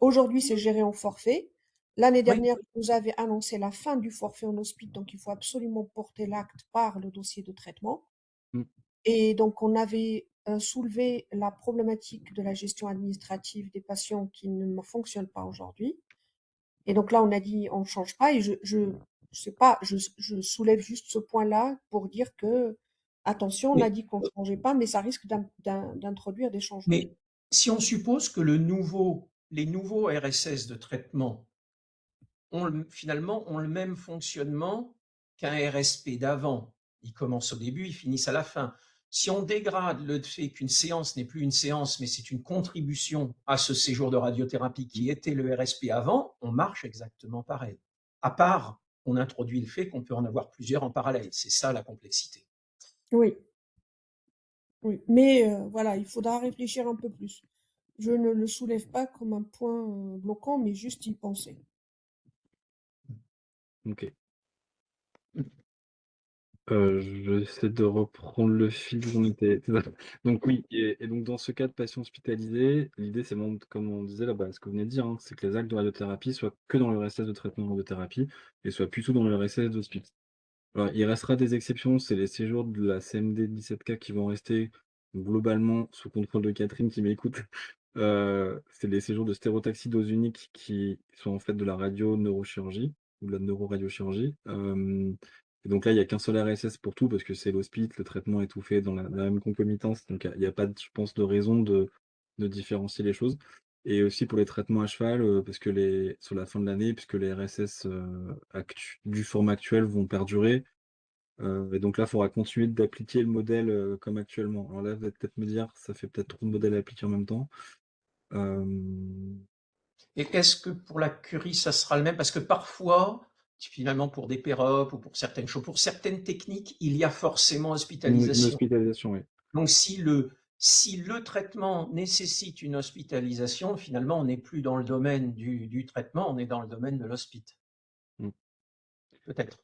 Aujourd'hui, c'est géré en forfait. L'année Oui, dernière, vous avez annoncé la fin du forfait en hospice, donc il faut absolument porter l'acte par le dossier de traitement. Mmh. Et donc, on avait soulevé la problématique de la gestion administrative des patients qui ne fonctionne pas aujourd'hui. Et donc là, on a dit on ne change pas. Et je sais pas, je soulève juste ce point-là pour dire que attention, on a mais, dit qu'on ne changeait pas, mais ça risque d'introduire des changements. mais si on suppose que les nouveaux RSS de traitement finalement ont le même fonctionnement qu'un RSP d'avant. Ils commencent au début, ils finissent à la fin. Si on dégrade le fait qu'une séance n'est plus une séance, mais c'est une contribution à ce séjour de radiothérapie qui était le RSP avant, on marche exactement pareil. À part, on introduit le fait qu'on peut en avoir plusieurs en parallèle. C'est ça la complexité. Oui, oui. Mais voilà, il faudra réfléchir un peu plus. Je ne le soulève pas comme un point bloquant, mais juste y penser. OK. J'essaie de reprendre le fil où on était. C'est ça. Donc oui, et donc dans ce cas de patient hospitalisé, l'idée c'est vraiment, comme on disait là, bah, ce que vous venez de dire, hein, c'est que les actes de radiothérapie soient que dans le RSS de traitement de radiothérapie et soient plutôt dans le RSS d'hospice. Alors, il restera des exceptions, c'est les séjours de la CMD 17K qui vont rester globalement sous contrôle de Catherine qui m'écoute. C'est les séjours de stéréotaxie dose unique qui sont en fait de la radio-neurochirurgie ou de la neuroradiochirurgie. Et donc là, il y a qu'un seul RSS pour tout parce que c'est l'hospice, le traitement est tout fait dans la même concomitance, donc il y a pas de je pense, de raison de différencier les choses. Et aussi pour les traitements à cheval, parce que sur la fin de l'année, puisque les RSS, du format actuel vont perdurer, et donc là, il faudra continuer d'appliquer le modèle, comme actuellement. Alors là, vous allez peut-être me dire: «Ça fait peut-être trop de modèles à appliquer en même temps». Hem, Et est-ce que pour la curie, ça sera le même? Parce que parfois, finalement, pour des péropes ou pour certaines choses, pour certaines techniques, il y a forcément une hospitalisation. hospitalisation, oui. Donc, si le traitement nécessite une hospitalisation, finalement, on n'est plus dans le domaine du traitement, on est dans le domaine de l'hospice. Mmh. Peut-être.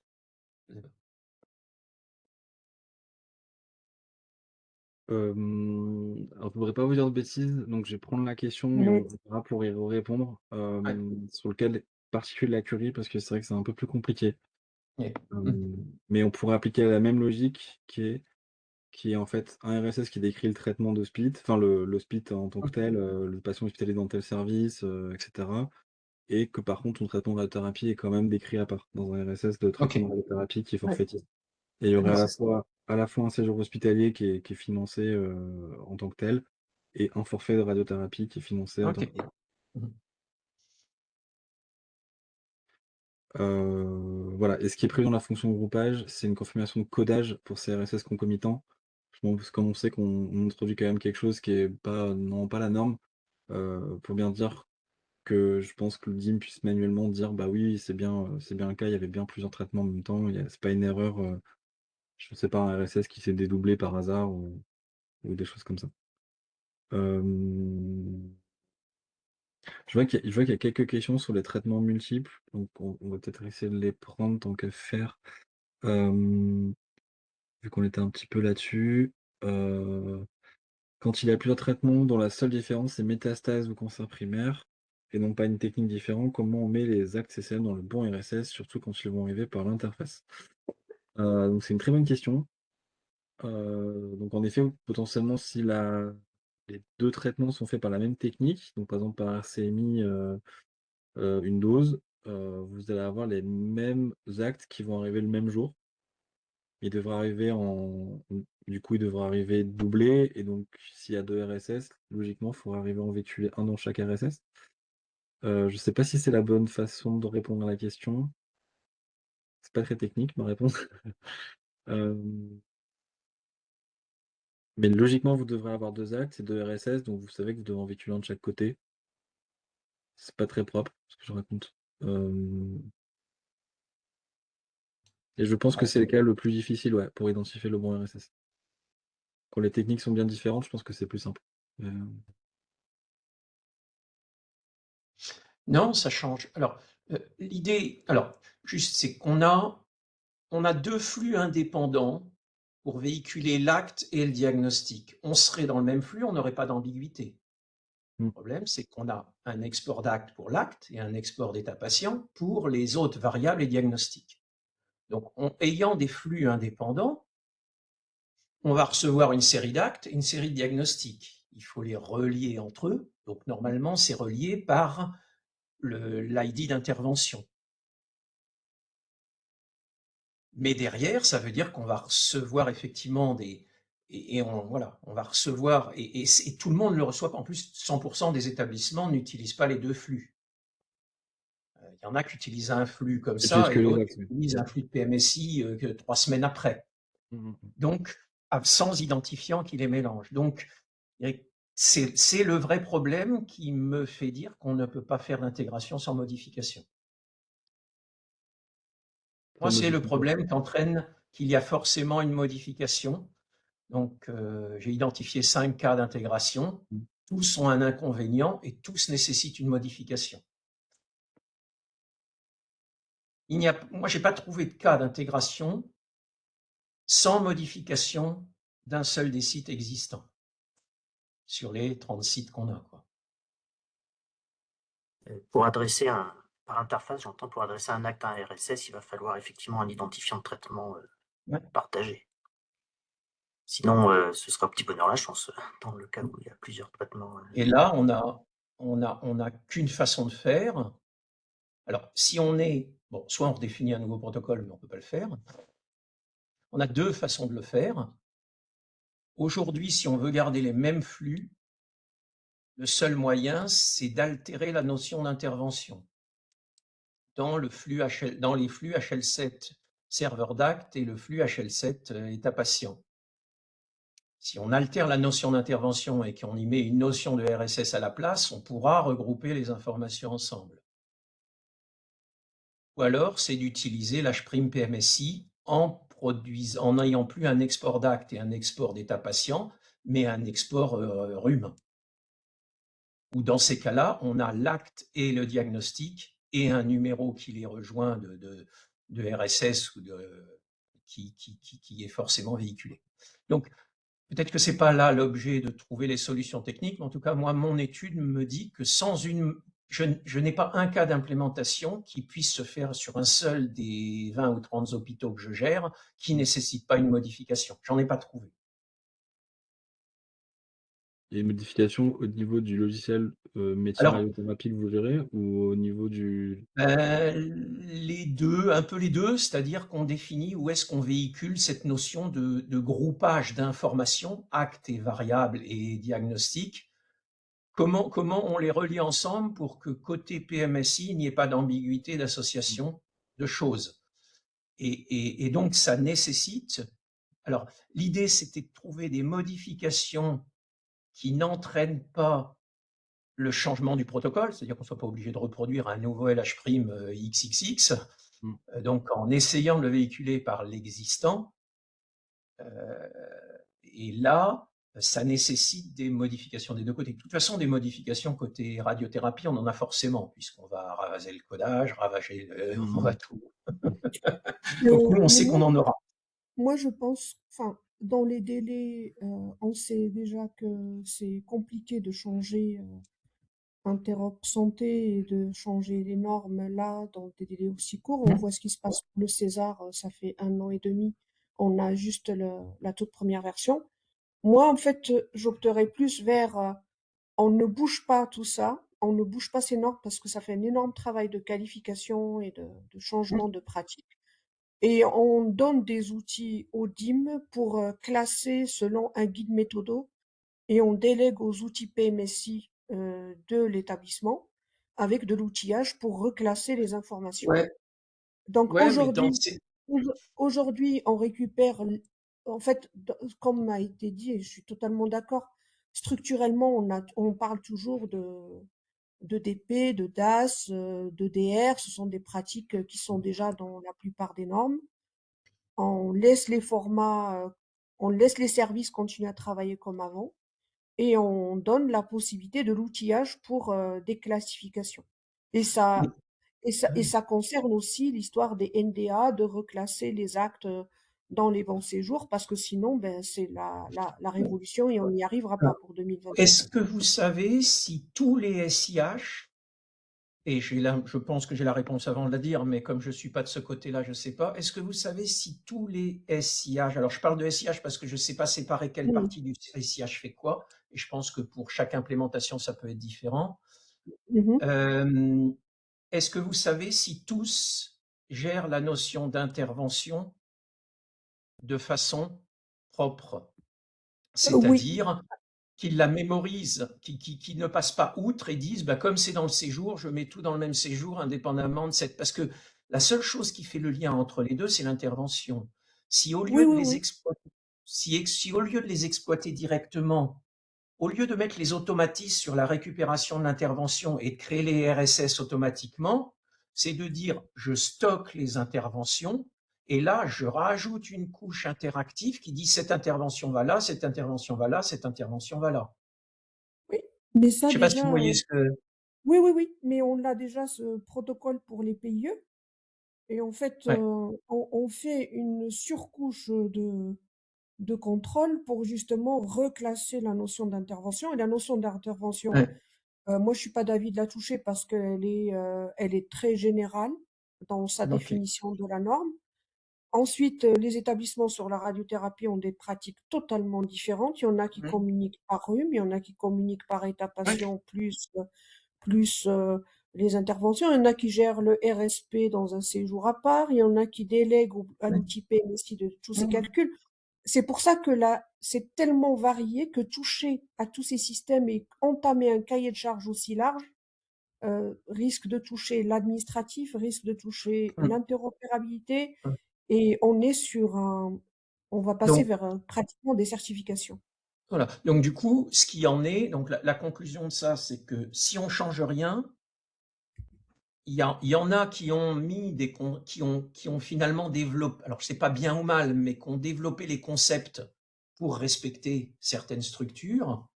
Je sais pas. Alors je voudrais pas vous dire de bêtises, donc je vais prendre la question et Mais on verra pour y répondre, Ouais. sur lequel particulier de la curie, parce que c'est vrai que c'est un peu plus compliqué. Ouais. Mmh. Mais on pourrait appliquer la même logique qui est en fait un RSS qui décrit le traitement d'hospice, enfin l'hospice en tant que Mmh. tel, le patient hospitalisé dans tel service, et cetera. Et que par contre, ton traitement de radiothérapie est quand même décrit à part, dans un RSS de OK. traitement de radiothérapie qui est ouais, forfaitisé. Et il y aurait ouais. à la fois un séjour hospitalier qui est financé, en tant que tel et un forfait de radiothérapie qui est financé en tant OK. que tel. Mmh. Voilà, et ce qui est prévu dans la fonction groupage, c'est une confirmation de codage pour ces RSS concomitants. Bon, parce que comme on sait qu'on introduit quand même quelque chose qui est pas non pas la norme, pour bien dire que je pense que le DIM puisse manuellement dire: «Bah oui, c'est bien le cas, il y avait bien plusieurs traitements en même temps, c'est pas une erreur, je sais pas, un RSS qui s'est dédoublé par hasard», ou des choses comme ça. Hem, je vois qu'il y a quelques questions sur les traitements multiples, donc on va peut-être essayer de les prendre tant qu'à faire. Hem, Vu qu'on était un petit peu là-dessus, heu, quand il y a plusieurs traitements dont la seule différence est métastase ou cancer primaire et non pas une technique différente, comment on met les actes CCM dans le bon RSS, surtout quand ils vont arriver par l'interface? Donc c'est une très bonne question. Donc en effet, potentiellement si les 2 traitements sont faits par la même technique, donc par exemple par RCMI, une dose, vous allez avoir les mêmes actes qui vont arriver le même jour. Il devrait arriver du coup, il devrait arriver doublé et donc s'il y a 2 RSS, logiquement, il faudrait arriver en véhicule un dans chaque RSS. Je sais pas si c'est la bonne façon de répondre à la question. C'est pas très technique ma réponse. Hem, Mais logiquement, vous devrez avoir 2 actes et 2 RSS, donc vous savez que vous devez en véhiculer un de chaque côté. C'est pas très propre, ce que je raconte. Et je pense que Ouais. c'est le cas le plus difficile, ouais, pour identifier le bon RSS. Quand les techniques sont bien différentes, je pense que c'est plus simple. Heu, Non, ça change. Alors, l'idée, alors, juste, c'est qu'on a 2 flux indépendants pour véhiculer l'acte et le diagnostic. On serait dans le même flux, on n'aurait pas d'ambiguïté. Le mmh, problème, c'est qu'on a un export d'acte pour l'acte et un export d'état patient pour les autres variables et diagnostics. Donc, ayant des flux indépendants, on va recevoir une série d'actes et une série de diagnostics. Il faut les relier entre eux. Donc, normalement, c'est relié par l'ID d'intervention. Mais derrière, ça veut dire qu'on va recevoir effectivement on va recevoir, et tout le monde le reçoit. En plus, 100% des établissements n'utilisent pas les 2 flux. Il y en a qui utilisent un flux comme j'utilise ça que et les d'autres axes, qui oui. utilisent un flux de PMSI que 3 semaines après. Mmh mh, mmh. Donc, sans identifiant qui les mélange. Donc, c'est le vrai problème qui me fait dire qu'on ne peut pas faire d'intégration sans modification. Ça Moi, c'est le modifie quoi? problème qu'entraîne qu'il y a forcément une modification. Donc, j'ai identifié 5 cas d'intégration. Mmh. Tous ont un inconvénient et tous nécessitent une modification. Moi, j'ai pas trouvé de cas d'intégration sans modification d'un seul des sites existants sur les 30 sites qu'on a, quoi. Pour adresser un par interface, j'entends, pour adresser un acte à un RSS, il va falloir effectivement un identifiant de traitement, Ouais. partagé. Sinon, ce sera au petit bonheur la chance, dans le cas où il y a plusieurs traitements, Et là, on a qu'une façon de faire. Alors, si on est, bon, soit on redéfinit un nouveau protocole, mais on peut pas le faire. On a 2 façons de le faire. Aujourd'hui, si on veut garder les mêmes flux, le seul moyen, c'est d'altérer la notion d'intervention dans les flux HL7 serveur d'acte et le flux HL7 état patient. Si on altère la notion d'intervention et qu'on y met une notion de RSS à la place, on pourra regrouper les informations ensemble. Ou alors, c'est d'utiliser l'H'-PMSI en n'ayant plus un export d'acte et un export d'état patient, mais un export rhume. Ou dans ces cas-là, on a l'acte et le diagnostic et un numéro qui les rejoint de RSS ou qui est forcément véhiculé. Donc, peut-être que c'est pas là l'objet de trouver les solutions techniques, mais en tout cas, moi, mon étude me dit que je n'ai pas un cas d'implémentation qui puisse se faire sur un seul des 20 ou 30 hôpitaux que je gère qui nécessite pas une modification. J'en ai pas trouvé. Et une modification au niveau du logiciel, médecine Alors, radiothérapie que vous gérez ou au niveau du les 2, un peu les 2, c'est-à-dire qu'on définit où est-ce qu'on véhicule cette notion de groupage d'informations, actes et variables et diagnostics. Comment on les relie ensemble pour que côté PMSI, il n'y ait pas d'ambiguïté d'association de choses. Et donc, ça nécessite. Alors, l'idée, c'était de trouver des modifications qui n'entraînent pas le changement du protocole, c'est-à-dire qu'on ne soit pas obligé de reproduire un nouveau LH' XXX, mmh. donc en essayant de le véhiculer par l'existant. Euh, et là, ça nécessite des modifications des 2 côtés. De toute façon, des modifications côté radiothérapie, on en a forcément, puisqu'on va ravager le codage, on Mmh va mh. tout. Mais, Donc nous, on mais sait qu'on en aura. moi, je pense, enfin, dans les délais, on sait déjà que c'est compliqué de changer Interop santé et de changer les normes là dans des délais aussi courts. On voit ce qui se passe pour le César, ça fait 1 an et demi. On a juste la toute première version. Moi, en fait, j'opterais plus vers on ne bouge pas tout ça, on ne bouge pas ces normes parce que ça fait un énorme travail de qualification et de changement de pratique. Et on donne des outils au DIM pour classer selon un guide méthodo et on délègue aux outils PMSI de l'établissement avec de l'outillage pour reclasser les informations. Ouais, Donc ouais, mais dans ces... aujourd'hui, on récupère en fait, comme a été dit, et je suis totalement d'accord, structurellement, on parle toujours de DP, de DAS, de DR. Ce sont des pratiques qui sont déjà dans la plupart des normes. On laisse les formats, on laisse les services continuer à travailler comme avant et on donne la possibilité de l'outillage pour des classifications. Et Mais ça, et ça concerne aussi l'histoire des NDA, de reclasser les actes dans les bons séjours, parce que sinon, ben, c'est la révolution et on n'y arrivera pas pour 2027. est-ce que vous savez si tous les SIH, et je pense que j'ai la réponse avant de la dire, mais comme je ne suis pas de ce côté-là, je ne sais pas. Est-ce que vous savez si tous les SIH, alors je parle de SIH parce que je ne sais pas séparer quelle Oui. partie du SIH fait quoi, et je pense que pour chaque implémentation, ça peut être différent. Mhm. Euh, Est-ce que vous savez si tous gèrent la notion d'intervention de façon propre, Oui, c'est-à-dire qu'ils la mémorisent, qui ne passent pas outre et disent, bah, comme c'est dans le séjour, je mets tout dans le même séjour, indépendamment de cette... Parce que la seule chose qui fait le lien entre les deux, c'est l'intervention. Si au oui, lieu de oui, les oui. exploiter, si au lieu de les exploiter directement, au lieu de mettre les automatismes sur la récupération de l'intervention et de créer les RSS automatiquement, c'est de dire je stocke les interventions et là je rajoute une couche interactive qui dit cette intervention va là, cette intervention va là, cette intervention va là. Oui. Mais Je ça sais pas si vous déjà, voyez ce que... oui, oui, oui. Mais on a déjà ce protocole pour les PIE. Et en fait, Ouais, on fait une surcouche de contrôle pour justement reclasser la notion d'intervention. Et la notion d'intervention, ouais, moi, je suis pas d'avis de la toucher parce elle est très générale dans sa ok. définition de la norme. Ensuite, les établissements sur la radiothérapie ont des pratiques totalement différentes. Il y en a qui Mhm. communiquent par rhume, il y en a qui communiquent par état Ouais, patient plus les interventions. Il y en a qui gèrent le RSP dans un séjour à part. Il y en a qui délèguent à ouais, l'outil PMSI de tous ces mhm. calculs. C'est pour ça que là, c'est tellement varié que toucher à tous ces systèmes et entamer un cahier de charges aussi large risque de toucher l'administratif, risque de toucher Mhm. l'interopérabilité Mhm. et on va passer Donc, vers pratiquement des certifications. voilà. Donc, du coup, ce qui en est, donc la conclusion de ça, c'est que si on change rien, il y en a qui ont mis qui ont finalement développé, alors c'est pas bien ou mal, mais qui ont développé les concepts pour respecter certaines structures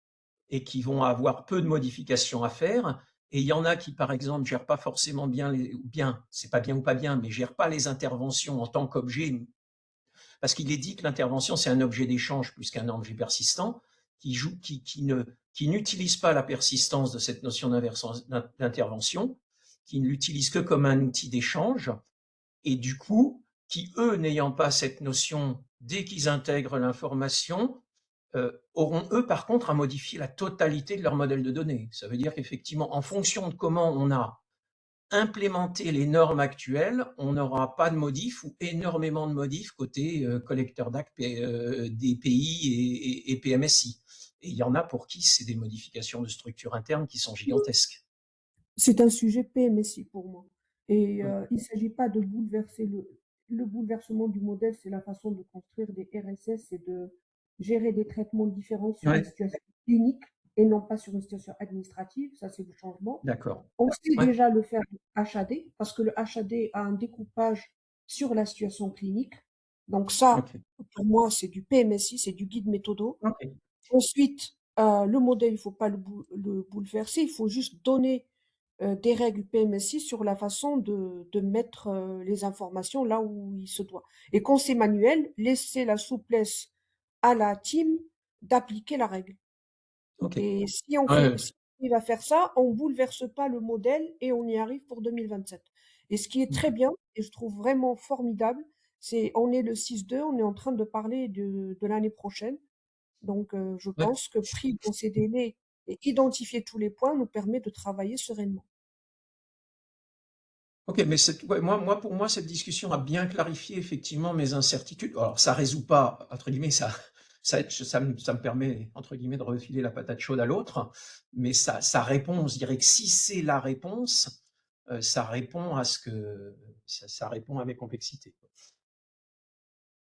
et qui vont avoir peu de modifications à faire. Et il y en a qui, par exemple, gèrent pas forcément bien ou bien, c'est pas bien ou pas bien, mais gèrent pas les interventions en tant qu'objet, parce qu'il est dit que l'intervention, c'est un objet d'échange plus qu'un objet persistant, qui n'utilise pas la persistance de cette notion d'intervention, qui ne l'utilise que comme un outil d'échange, et du coup, qui, eux, n'ayant pas cette notion, dès qu'ils intègrent l'information, auront, eux, par contre, à modifier la totalité de leur modèle de données. Ça veut dire qu'effectivement, en fonction de comment on a implémenter les normes actuelles, on n'aura pas de modifs ou énormément de modifs côté collecteur d'actes DPI et PMSI. Et il y en a pour qui c'est des modifications de structure interne qui sont gigantesques. C'est un sujet PMSI pour moi. Et Ouais, il ne s'agit pas de bouleverser le bouleversement du modèle, c'est la façon de construire des RSS et de gérer des traitements différents sur une ouais, situation clinique et non pas sur une situation administrative. Ça, c'est le changement. d'accord. On sait Ouais, déjà le faire HAD parce que le HAD a un découpage sur la situation clinique. Donc ça, ok. pour moi, c'est du PMSI, c'est du guide méthodo. Ok. Ensuite, le modèle, il ne faut pas le bouleverser, il faut juste donner des règles PMSI sur la façon de mettre les informations là où il se doit. Et quand c'est manuel, laisser la souplesse à la team d'appliquer la règle. Ok. Et Ouais, si on arrive à faire ça, on ne bouleverse pas le modèle et on y arrive pour 2027. Et ce qui est très bien, et je trouve vraiment formidable, c'est on est le 6-2, on est en train de parler de l'année prochaine. Donc, je ouais. pense que pris dans ces délais et identifier tous les points nous permet de travailler sereinement. Ok, mais ouais, pour moi, cette discussion a bien clarifié effectivement mes incertitudes. Alors, ça résout pas, entre guillemets, ça me permet, entre guillemets, de refiler la patate chaude à l'autre, mais ça répond, je dirais que si c'est la réponse, ça répond à ça répond à mes complexités.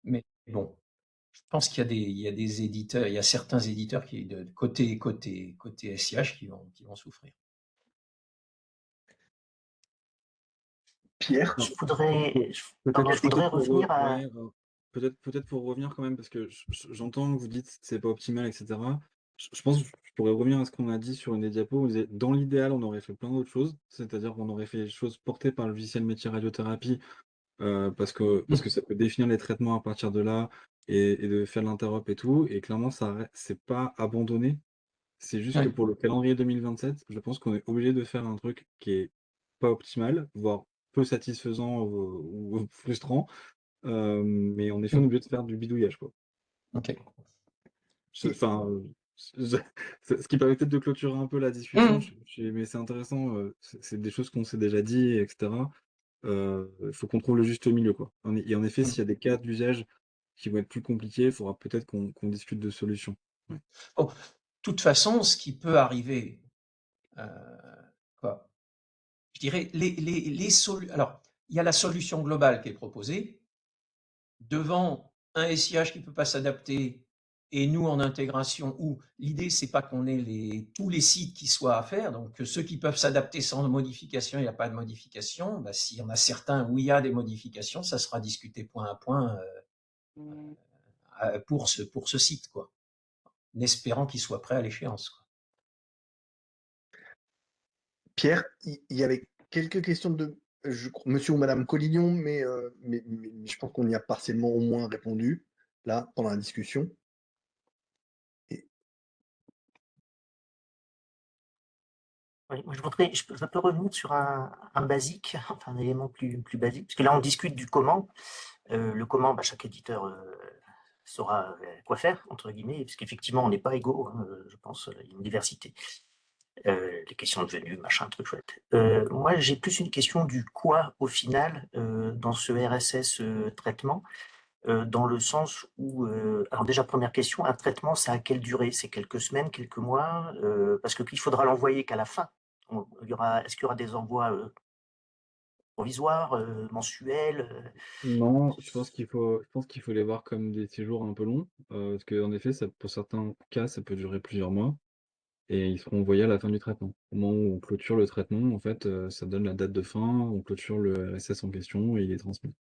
Mais bon, Je pense qu'il y a des éditeurs, il y a certains éditeurs qui, de côté SIH, qui vont souffrir. Pierre, Non, je voudrais peut-être revenir à. ouais, peut-être pour revenir quand même, parce que j'entends que vous dites que c'est pas optimal, et cetera. Je pense que je pourrais revenir à ce qu'on a dit sur une des diapos. Vous disait, dans l'idéal, on aurait fait plein d'autres choses. C'est-à-dire qu'on aurait fait des choses portées par le logiciel métier radiothérapie, parce que ça peut définir les traitements à partir de là, et de faire de l'interop et tout. Et clairement, c'est pas abandonné. C'est juste que Ouais. pour le calendrier 2027, je pense qu'on est obligé de faire un truc qui est pas optimal, voire peu satisfaisant, ou frustrant. Mais en effet, on est obligé de faire du bidouillage, quoi. Ok. Enfin, ce qui permet peut-être de clôturer un peu la discussion, Mmh. mais c'est intéressant, c'est des choses qu'on s'est déjà dit, et cetera. Il faut qu'on trouve le juste milieu, quoi. Et en effet, Mmh. s'il y a des cas d'usage qui vont être plus compliqués, il faudra peut-être qu'on discute de solutions. Ouais. Bon, de toute façon, ce qui peut arriver, quoi, je dirais, alors, il y a la solution globale qui est proposée. Devant un SIH qui ne peut pas s'adapter et nous en intégration, où l'idée, c'est pas qu'on ait tous les sites qui soient à faire, donc que ceux qui peuvent s'adapter sans modification, il n'y a pas de modification. Bah, s'il y en a certains où il y a des modifications, ça sera discuté point à point pour ce site, quoi, en espérant qu'il soit prêt à l'échéance, quoi. Pierre, il y avait quelques questions de monsieur ou madame Collignon, mais je pense qu'on y a partiellement au moins répondu, là, pendant la discussion. Oui, moi je peux revenir sur un basique, enfin un élément plus basique, parce que là on discute du comment. Le comment, chaque éditeur saura quoi faire, entre guillemets, parce qu'effectivement on n'est pas égaux, hein, je pense, il y a une diversité. Les questions de venue, machin, truc chouette. Moi j'ai plus une question du quoi au final dans ce RSS traitement. Dans le sens où, alors déjà première question, un traitement, ça a quelle durée? C'est quelques semaines, quelques mois? Parce qu'il faudra l'envoyer qu'à la fin. Est-ce qu'il y aura des envois provisoires, mensuels? Non, je pense qu'il faut les voir comme des séjours un peu longs, parce qu'en effet, pour certains cas, ça peut durer plusieurs mois, et ils seront envoyés à la fin du traitement. Au moment où on clôture le traitement, en fait, ça donne la date de fin, on clôture le RSS en question et il est transmis.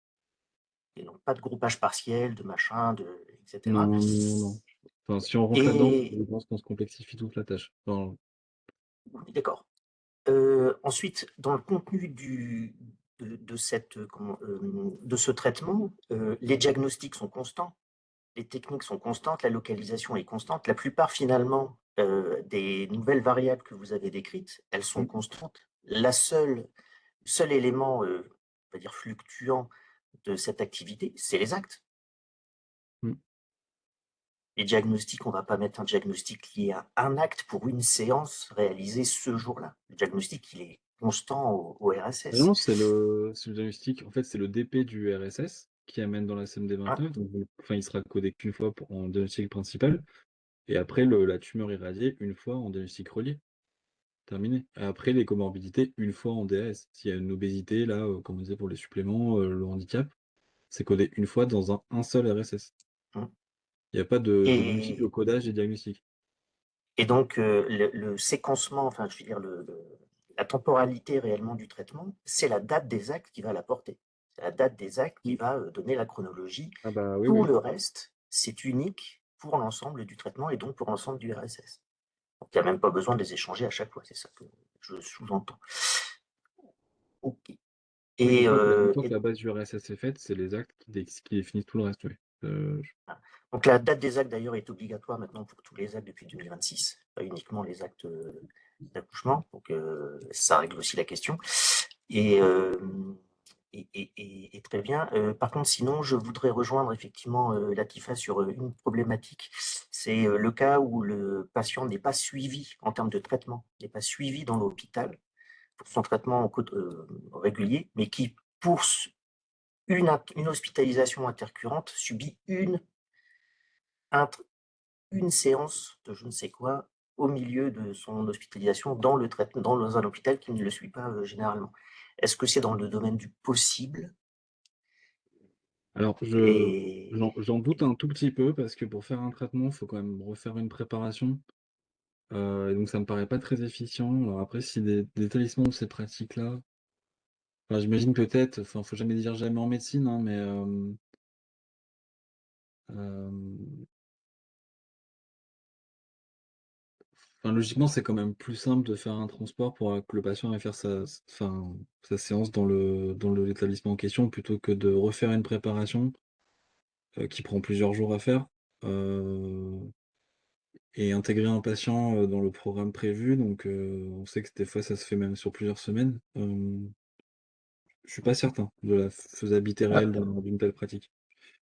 Et donc pas de groupage partiel, de machin, etc. Non, non, non. Enfin, si on rentre là-dedans, je Et pense qu'on se complexifie toute la tâche. Enfin, oui, d'accord. Ensuite, dans le contenu de ce traitement, les diagnostics sont constants. Les techniques sont constantes, la localisation est constante. La plupart, finalement, des nouvelles variables que vous avez décrites, elles sont mmh, constantes. Seul élément, on va dire fluctuant de cette activité, c'est les actes. mmh. Les diagnostics, on ne va pas mettre un diagnostic lié à un acte pour une séance réalisée ce jour-là. Le diagnostic, il est constant au RSS. Non, c'est le diagnostic. En fait, c'est le DP du RSS qui amène dans la Hein. CMD29, donc enfin, il sera codé qu'une fois en diagnostic principal, et après la tumeur irradiée une fois en diagnostic relié. Terminé. Après, les comorbidités, une fois en DAS. S'il y a une obésité, là, comme on disait pour les suppléments, le handicap, c'est codé une fois dans un seul RSS. Hein. Il n'y a pas de multiple Et, codage des diagnostics. et donc, le séquencement, enfin, je veux dire, la temporalité réellement du traitement, c'est la date des actes qui va l'apporter. C'est la date des actes qui Mmh. va donner la chronologie. Ah bah, oui, Tout oui. le reste, c'est unique pour l'ensemble du traitement et donc pour l'ensemble du RSS. Donc, il n'y a même pas besoin de les échanger à chaque fois, c'est ça que je sous-entends. Ok. Oui, Et, une fois que la base du RSS est faite, c'est les actes qui définissent tout le reste, oui. Je donc la date des actes d'ailleurs est obligatoire maintenant pour tous les actes depuis 2026, pas uniquement les actes d'accouchement. Donc ça règle aussi la question. Et, et très bien. Par contre, sinon, je voudrais rejoindre effectivement Latifa sur une problématique. C'est le cas où le patient n'est pas suivi en termes de traitement, n'est pas suivi dans l'hôpital pour son traitement régulier, mais qui, pour une hospitalisation intercurrente, subit une séance de je ne sais quoi au milieu de son hospitalisation dans un hôpital qui ne le suit pas généralement. Est-ce que c'est dans le domaine du possible? Alors, Et j'en doute un tout petit peu parce que pour faire un traitement, il faut quand même refaire une préparation. Et donc ça me paraît pas très efficient. Alors après, si des talismans ont ces pratiques-là, enfin, j'imagine peut-être, enfin, faut jamais dire jamais en médecine, hein, mais hem, enfin, logiquement, c'est quand même plus simple de faire un transport pour, que le patient aille faire sa séance dans l'établissement en question plutôt que de refaire une préparation, qui prend plusieurs jours à faire, heu et intégrer un patient, dans le programme prévu. Donc on sait que des fois, ça se fait même sur plusieurs semaines. Je suis pas certain de la faisabilité réelle d'une telle pratique.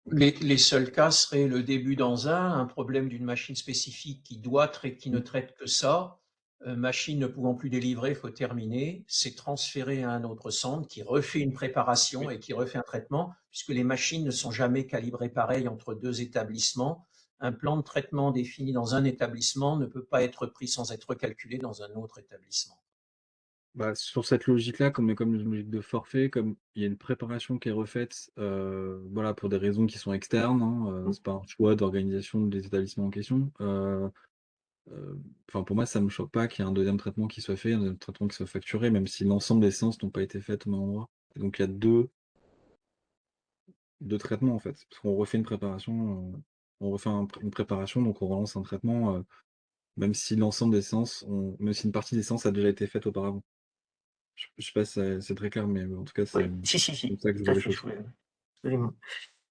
Les seuls cas seraient le début dans un problème d'une machine spécifique qui ne Mmh. traite que ça, machine ne pouvant plus délivrer, il faut terminer, c'est transféré à un autre centre qui refait une préparation Oui. et qui refait un traitement, puisque les machines ne sont jamais calibrées pareil entre deux établissements. Un plan de traitement défini dans un établissement ne peut pas être pris sans être calculé dans un autre établissement. Bah, sur cette logique-là, comme une logique de forfait, comme il y a une préparation qui est refaite, voilà, pour des raisons qui sont externes, hein, mmh, c'est pas un choix d'organisation des établissements en question, enfin, pour moi, ça me choque pas qu'il y ait un deuxième traitement qui soit fait, un deuxième traitement qui soit facturé, même si l'ensemble des séances n'ont pas été faites au même endroit. Et donc il y a deux traitements, en fait, parce qu'on refait une préparation, on refait une préparation, donc on relance un traitement, même si l'ensemble des séances ont même si une partie des séances a déjà été faite auparavant. Je sais pas si c'est très clair, mais en tout cas, oui, c'est si, si, comme si, ça que je tout vois à les fait, choses. absolument.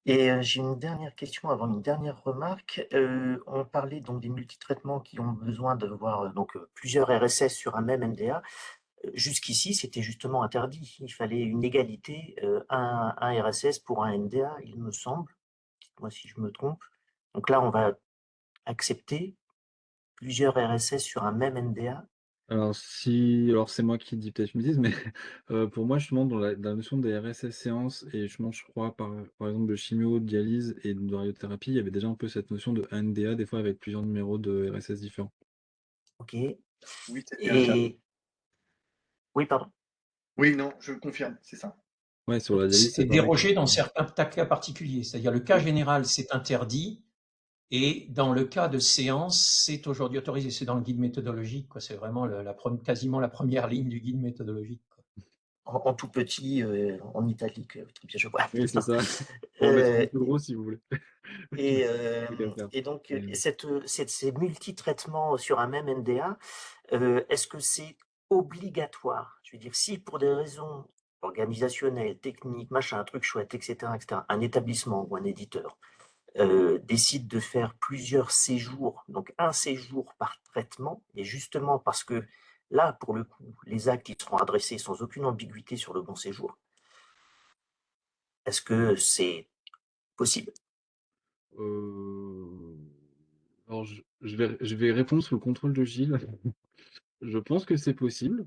Et j'ai une dernière question avant une dernière remarque. On parlait donc des multitraitements qui ont besoin d'avoir, plusieurs RSS sur un même NDA. Jusqu'ici, c'était justement interdit. Il fallait une égalité, un RSS pour un NDA, il me semble. Dites-moi si je me trompe. Donc là, on va accepter plusieurs RSS sur un même NDA. Alors c'est moi qui dis peut-être une bêtise, mais pour moi, justement, dans la notion des RSS séances et justement, je crois, par exemple, de chimio, de dialyse et de radiothérapie, il y avait déjà un peu cette notion de NDA, des fois avec plusieurs numéros de RSS différents. OK. Oui, c'était un cas. Et oui, pardon? Oui, non, je confirme, c'est ça. Ouais, sur la dialyse, c'est C'est pareil. dérogé dans certains cas particuliers, c'est-à-dire le cas Oui, général, c'est interdit. Et dans le cas de séance, c'est aujourd'hui autorisé. C'est dans le guide méthodologique, quoi. C'est vraiment quasiment la première ligne du guide méthodologique, quoi. en tout petit, en italique, très bien, je vois. Oui, c'est ça. On va mettre un Heu peu gros si vous voulez. et Tant qu'à faire. et donc, Mais ces multi-traitements sur un même NDA, est-ce que c'est obligatoire? Je veux dire, si pour des raisons organisationnelles, techniques, machin, un truc chouette et cetera, un établissement ou un éditeur, décide de faire plusieurs séjours, donc un séjour par traitement et justement parce que là, pour le coup, les actes, ils seront adressés sans aucune ambiguïté sur le bon séjour. Est-ce que c'est possible? heu, alors je vais répondre sous le contrôle de Gilles. Je pense que c'est possible.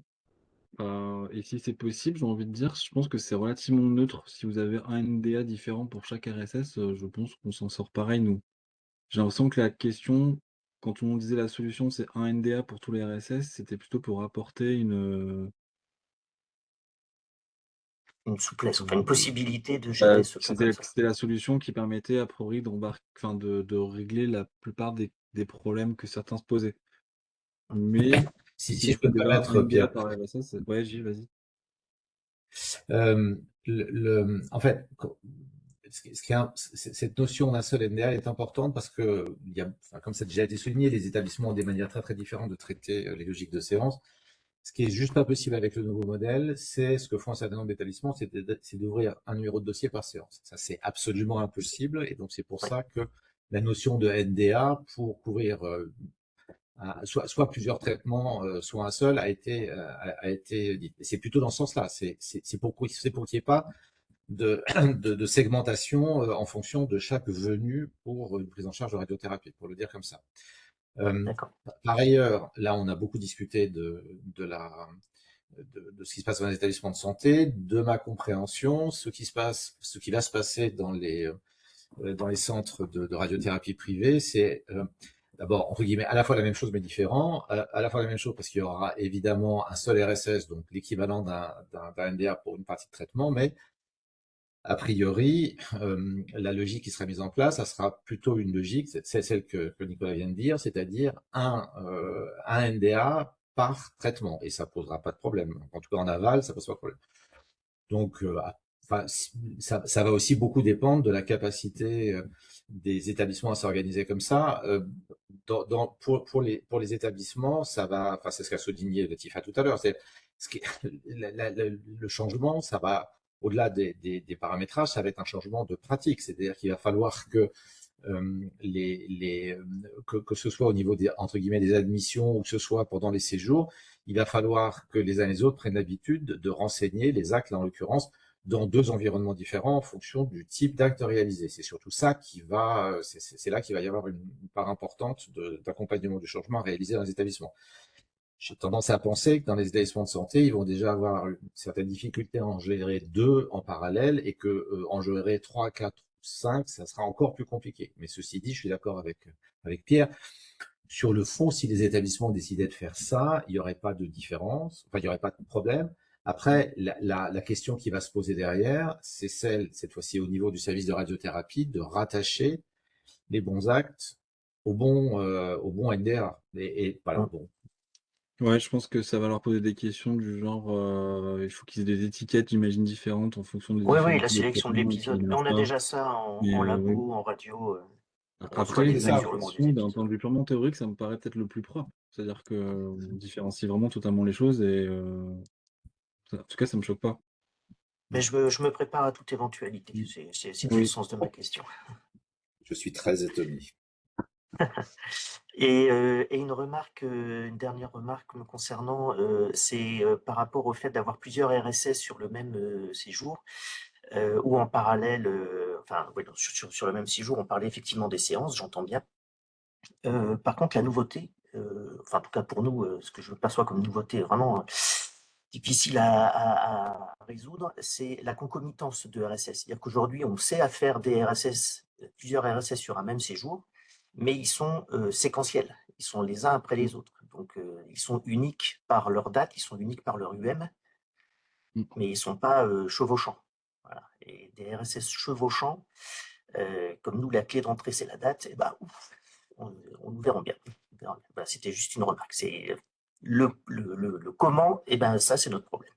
Et si c'est possible, j'ai envie de dire, je pense que c'est relativement neutre. Si vous avez un NDA différent pour chaque RSS, je pense qu'on s'en sort pareil, nous. J'ai l'impression que la question, quand on disait la solution, c'est un NDA pour tous les RSS, c'était plutôt pour apporter Une souplesse, enfin une heu, possibilité de gérer ce cas comme ça? c'était la solution qui permettait a priori enfin de régler la plupart des problèmes que certains se posaient. Mais Si s'il je peux faut me déjà un permettre, NDA Pierre, par RSS, ouais, Gilles, vas-y. en fait, cette notion d'un seul NDA est importante parce que, enfin, comme ça a déjà été souligné, les établissements ont des manières très très différentes de traiter les logiques de séance. Ce qui est juste pas possible avec le nouveau modèle, c'est ce que font un certain nombre d'établissements, c'est d'ouvrir un numéro de dossier par séance. Ça, c'est absolument impossible, et donc c'est pour Oui, ça que la notion de NDA pour couvrir soit plusieurs traitements, soit un seul, a été dit. C'est plutôt dans ce sens-là. C'est pour qu'il n'y ait pas de segmentation en fonction de chaque venue pour une prise en charge de radiothérapie, pour le dire comme ça. Euh, d'accord. Par ailleurs, là, on a beaucoup discuté de ce qui se passe dans les établissements de santé, de ma compréhension, ce qui va se passer dans les centres de radiothérapie privée, c'est d'abord, entre guillemets, à la fois la même chose mais différent, à la fois la même chose parce qu'il y aura évidemment un seul RSS, donc l'équivalent d'un NDA pour une partie de traitement, mais a priori, la logique qui sera mise en place, ça sera plutôt une logique, c'est celle que Nicolas vient de dire, c'est-à-dire un NDA par traitement, et ça posera pas de problème. En tout cas, en aval, ça pose pas de problème. Donc, enfin, ça va aussi beaucoup dépendre de la capacité des établissements à s'organiser comme ça. Pour les établissements, ça va, enfin, c'est ce qu'a souligné Laetifa tout à l'heure, c'est le changement, ça va au-delà des paramétrages, ça va être un changement de pratique. C'est-à-dire qu'il va falloir que que ce soit au niveau des, entre guillemets, des admissions ou que ce soit pendant les séjours, il va falloir que les uns et les autres prennent l'habitude de renseigner les actes, là, en l'occurrence, dans 2 environnements différents en fonction du type d'acte réalisé. C'est surtout ça qui va, c'est là qu'il va y avoir une part importante d'accompagnement du changement réalisé dans les établissements. J'ai tendance à penser que dans les établissements de santé, ils vont déjà avoir une certaine difficulté à en gérer 2 en parallèle et que en gérer 3, 4, 5, ça sera encore plus compliqué. Mais ceci dit, je suis d'accord avec Pierre. Sur le fond, si les établissements décidaient de faire ça, il n'y aurait pas de différence, enfin, il n'y aurait pas de problème. Après, la question qui va se poser derrière, c'est celle, cette fois-ci au niveau du service de radiothérapie, de rattacher les bons actes au bon NDA. Et voilà, bon. Ouais, je pense que ça va leur poser des questions du genre, il faut qu'ils aient des étiquettes, j'imagine, différentes en fonction des Oui, oui, différents la types de sélection de traitements et qu'ils l'épisode. ne Mais savent on a pas. déjà ça Mais en oui. labo, en radio. On reçoit Après, des C'est mails ça. sur le nom des d'un point épisodes. de vue purement théorique, ça me paraît peut-être le plus propre. C'est-à-dire qu'on différencie vraiment totalement les choses et en tout cas, ça me choque pas. Mais je me prépare à toute éventualité. Mmh. C'est tout le Oui. sens de ma question. Je suis très étonné. Et une dernière remarque me concernant, c'est par rapport au fait d'avoir plusieurs RSS sur le même séjour, ou en parallèle, enfin, ouais, non, sur le même séjour, on parlait effectivement des séances, j'entends bien. Par contre, la nouveauté, enfin, en tout cas pour nous, ce que je perçois comme nouveauté vraiment difficile à résoudre, c'est la concomitance de RSS. C'est-à-dire qu'aujourd'hui, on sait à faire des RSS, plusieurs RSS sur un même séjour, mais ils sont séquentiels. Ils sont les uns après les autres. Donc, ils sont uniques par leur date, ils sont uniques par leur UM, Mmh. mais ils ne sont pas chevauchants. Voilà. Et des RSS chevauchants, comme nous, la clé d'entrée, c'est la date, et ben, ouf, nous verrons bien. Voilà, c'était juste une remarque. C'est le comment, et ben ça, c'est notre problème.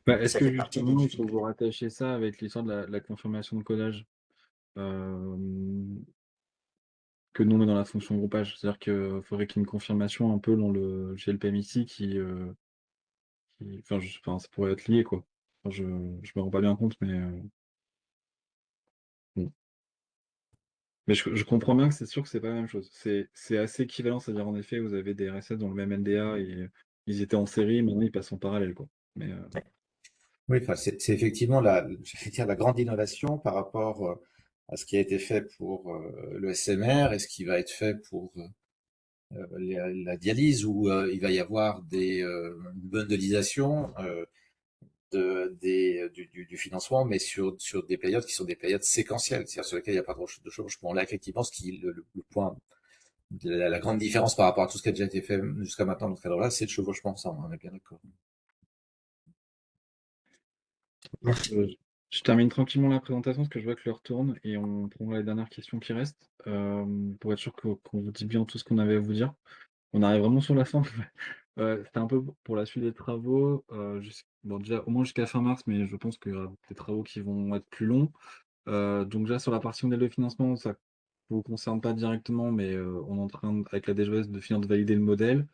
Bah, est-ce Ça que fait partie des justement, il faut vous difficultés. rattacher ça avec l'histoire de la confirmation de codage que nous on met dans la fonction groupage? C'est-à-dire qu'il faudrait qu'il y ait une confirmation un peu dans le GLPM ici enfin, ça pourrait être lié, quoi. Enfin, je me rends pas bien compte, mais bon. Mais je comprends bien que c'est sûr que c'est pas la même chose. C'est assez équivalent, c'est-à-dire en effet, vous avez des RSS dans le même NDA et ils étaient en série, maintenant ils passent en parallèle, quoi. Mais Ouais. Oui, enfin, c'est effectivement j'allais dire la grande innovation par rapport à ce qui a été fait pour le SMR et ce qui va être fait pour la dialyse, où il va y avoir une bundleisation du financement, mais sur des périodes qui sont des périodes séquentielles, c'est-à-dire sur lesquelles il n'y a pas de changement. Là, effectivement, ce qui le point, la grande différence par rapport à tout ce qui a déjà été fait jusqu'à maintenant dans ce cadre-là, c'est le chevauchement, ça, on est bien d'accord. Merci. Je termine tranquillement la présentation parce que je vois que l'heure tourne et on prendra les dernières questions qui restent, pour être sûr qu'on vous dit bien tout ce qu'on avait à vous dire. On arrive vraiment sur la fin. C'était un peu pour la suite des travaux, bon déjà au moins jusqu'à fin mars, mais je pense qu'il y aura des travaux qui vont être plus longs. Donc déjà sur la partie modèle de financement, ça vous concerne pas directement, mais on est en train, avec la DGOS, de finir de valider le modèle,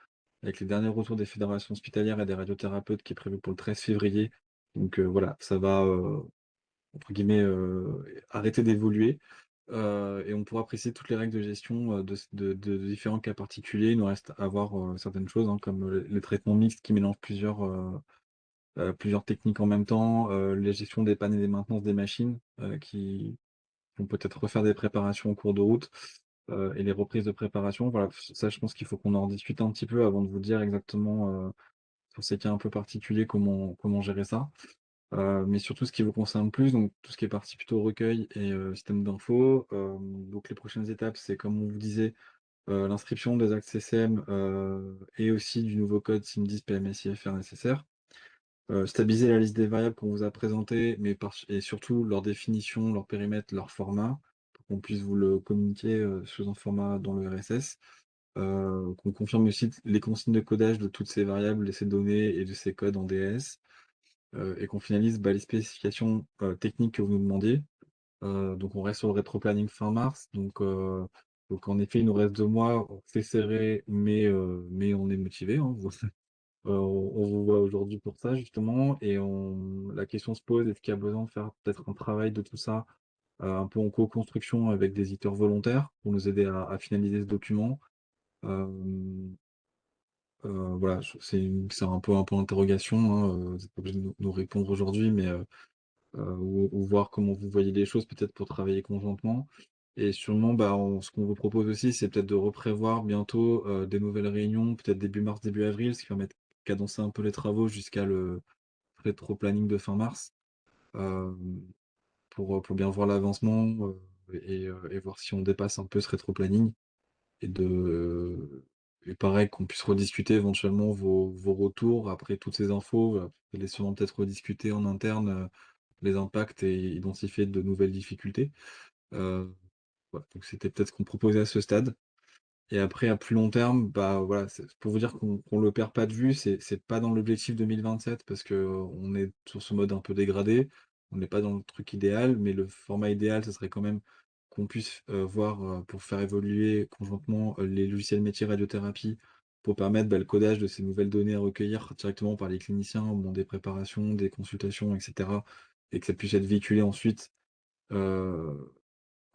avec les derniers retours des fédérations hospitalières et des radiothérapeutes qui est prévu pour le 13 février. Donc voilà, ça va, entre guillemets, arrêter d'évoluer. Et on pourra préciser toutes les règles de gestion de différents cas particuliers. Il nous reste à voir certaines choses, hein, comme les traitements mixtes qui mélangent plusieurs techniques en même temps, les gestions des pannes et des maintenances des machines qui vont peut-être refaire des préparations en cours de route et les reprises de préparation. Voilà, ça, je pense qu'il faut qu'on en discute un petit peu avant de vous dire exactement sur ces cas un peu particuliers comment gérer ça. Mais surtout ce qui vous concerne plus, donc tout ce qui est partie plutôt recueil et système d'info. Donc les prochaines étapes, c'est comme on vous disait, l'inscription des actes CCM et aussi du nouveau code SIM10 PMSIFR nécessaire. stabiliser la liste des variables qu'on vous a présentées, et surtout leur définition, leur périmètre, leur format, pour qu'on puisse vous le communiquer, sous un format dans le RSS. Qu'on confirme aussi les consignes de codage de toutes ces variables, de ces données et de ces codes en DS, et qu'on finalise, les spécifications, techniques que vous nous demandiez. Donc on reste sur le rétro-planning fin mars, donc en effet, il nous reste 2 mois, c'est serré, mais on est motivé, hein. On vous voit aujourd'hui pour ça justement, et la question se pose, est-ce qu'il y a besoin de faire peut-être un travail de tout ça, un peu en co-construction avec des éditeurs volontaires pour nous aider à finaliser ce document? Hem, voilà, c'est un peu l'interrogation, hein, vous n'êtes pas obligé de nous répondre aujourd'hui, mais ou voir comment vous voyez les choses peut-être pour travailler conjointement, et sûrement, ce qu'on vous propose aussi, c'est peut-être de reprévoir bientôt, des nouvelles réunions, peut-être début mars, début avril, ce qui permet de cadencer un peu les travaux jusqu'à le rétro-planning de fin mars, hem, pour bien voir l'avancement, et voir si on dépasse un peu ce rétro-planning, et et pareil, qu'on puisse rediscuter éventuellement vos retours après toutes ces infos, vous allez sûrement peut-être rediscuter en interne, les impacts et identifier de nouvelles difficultés. Voilà, donc c'était peut-être ce qu'on proposait à ce stade. Et après, à plus long terme, voilà, c'est pour vous dire qu'on le perd pas de vue, c'est pas dans l'objectif 2027 parce que on est sur ce mode un peu dégradé. On n'est pas dans le truc idéal, mais le format idéal, ce serait quand même qu'on puisse, voir, pour faire évoluer conjointement, les logiciels métiers radiothérapie, pour permettre, le codage de ces nouvelles données à recueillir directement par les cliniciens au moment des préparations, des consultations et cetera, et que ça puisse être véhiculé ensuite, heu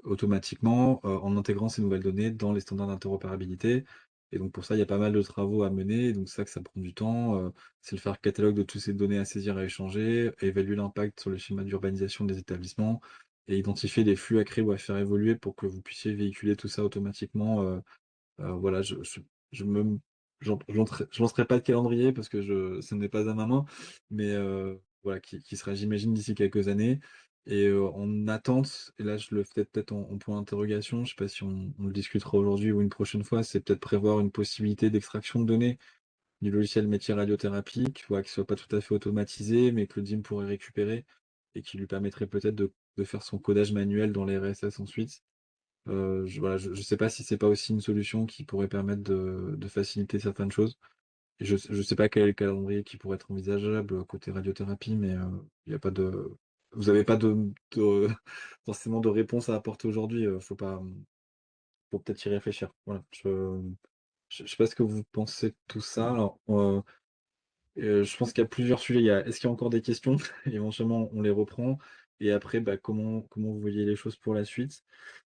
automatiquement, en intégrant ces nouvelles données dans les standards d'interopérabilité, et donc pour ça, il y a pas mal de travaux à mener, donc c'est ça que ça prend du temps, c'est le faire catalogue de toutes ces données à saisir, à échanger, évaluer l'impact sur le schéma d'urbanisation des établissements et identifier les flux à créer ou à faire évoluer pour que vous puissiez véhiculer tout ça automatiquement. Voilà, je lancerai pas de calendrier parce que ce n'est pas à ma main, mais voilà, qui sera, j'imagine, d'ici quelques années, et en attente, et là, je le fais peut-être en point d'interrogation, je sais pas si on le discutera aujourd'hui ou une prochaine fois, c'est peut-être prévoir une possibilité d'extraction de données du logiciel métier radiothérapie, qui soit pas tout à fait automatisé, mais que le DIM pourrait récupérer et qui lui permettrait peut-être de faire son codage manuel dans les RSS ensuite. Je sais pas si c'est pas aussi une solution qui pourrait permettre de faciliter certaines choses, et je sais pas quel est le calendrier qui pourrait être envisageable côté radiothérapie, mais il y a pas de vous avez pas de forcément de réponse à apporter aujourd'hui, faut peut-être y réfléchir. Voilà, je sais pas ce que vous pensez de tout ça. Alors, je pense qu'il y a plusieurs sujets. Est-ce qu'il y a encore des questions? Éventuellement, on les reprend, et après, comment vous voyez les choses pour la suite?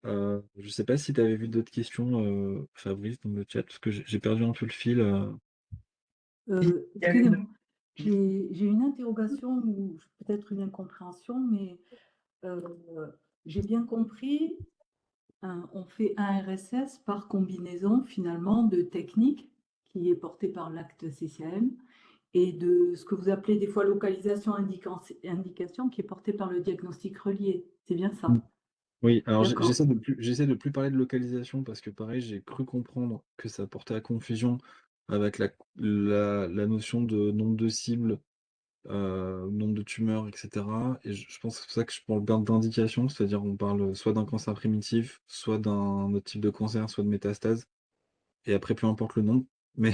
Je sais pas si tu avais vu d'autres questions, Fabrice, dans le chat, parce que j'ai perdu un peu le fil. Excusez-moi, j'ai une interrogation ou peut-être une incompréhension, mais euh, j'ai bien compris, on fait un RSS par combinaison finalement de techniques qui est portée par l'acte CCM et de ce que vous appelez des fois localisation indication qui est portée par le diagnostic relié. C'est bien ça? Mmh. Oui, alors D'accord. j'essaie de plus parler de localisation parce que pareil, j'ai cru comprendre que ça portait à confusion avec la notion de nombre de cibles, nombre de tumeurs, et cetera, et je pense que c'est pour ça que je parle bien d'indication, c'est-à-dire on parle soit d'un cancer primitif, soit d'un autre type de cancer, soit de métastase, et après peu importe le nom, mais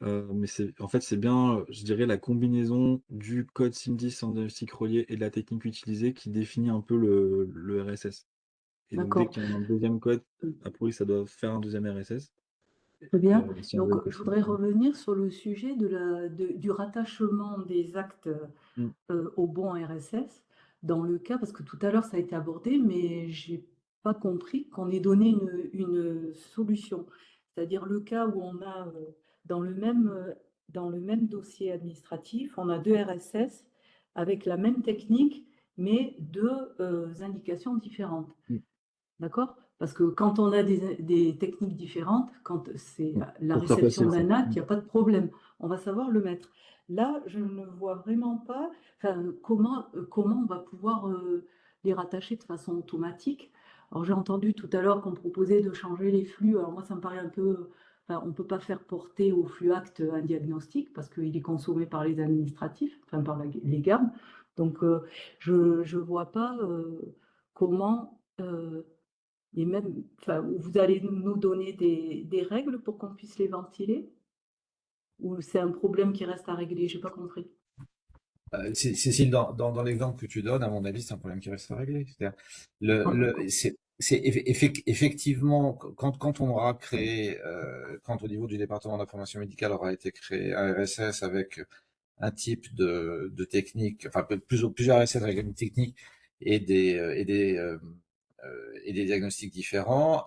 mais c'est en fait, c'est bien, je dirais la combinaison du code SIM10 en diagnostic relié et de la technique utilisée qui définit un peu le RSS, et donc dès D'accord. qu'il y a un deuxième code, a priori ça doit faire un deuxième RSS, Très bien. si on Donc, veut je voudrais continuer. revenir sur le sujet du rattachement des actes Mmh. au bon RSS. Dans le cas, parce que tout à l'heure ça a été abordé, mais j'ai pas compris qu'on ait donné une solution. C'est-à-dire le cas où on a dans dans le même dossier administratif, on a deux RSS avec la même technique, mais deux indications différentes. Mmh. D'accord? Parce que quand on a des techniques différentes, quand c'est Mmh. la C'est très réception facile ça. d'un acte, il Mmh. n'y a pas de problème. On va savoir le mettre. Là, je ne vois vraiment pas comment on va pouvoir les rattacher de façon automatique. Alors, j'ai entendu tout à l'heure qu'on proposait de changer les flux. Alors, moi, ça me paraît un peu enfin, on ne peut pas faire porter au FluAct un diagnostic parce qu'il est consommé par les administratifs, enfin par les GAM. Donc, je ne vois pas comment, et même, enfin, vous allez nous donner des règles pour qu'on puisse les ventiler, ou c'est un problème qui reste à régler? J'ai pas compris. Cécile, dans l'exemple que tu donnes, à mon avis, c'est un problème qui reste à régler. C'est-à-dire, effectivement, quand on aura créé, quand au niveau du département d'information médicale aura été créé un RSS avec un type de technique, enfin plusieurs RSS avec une technique et des diagnostics différents,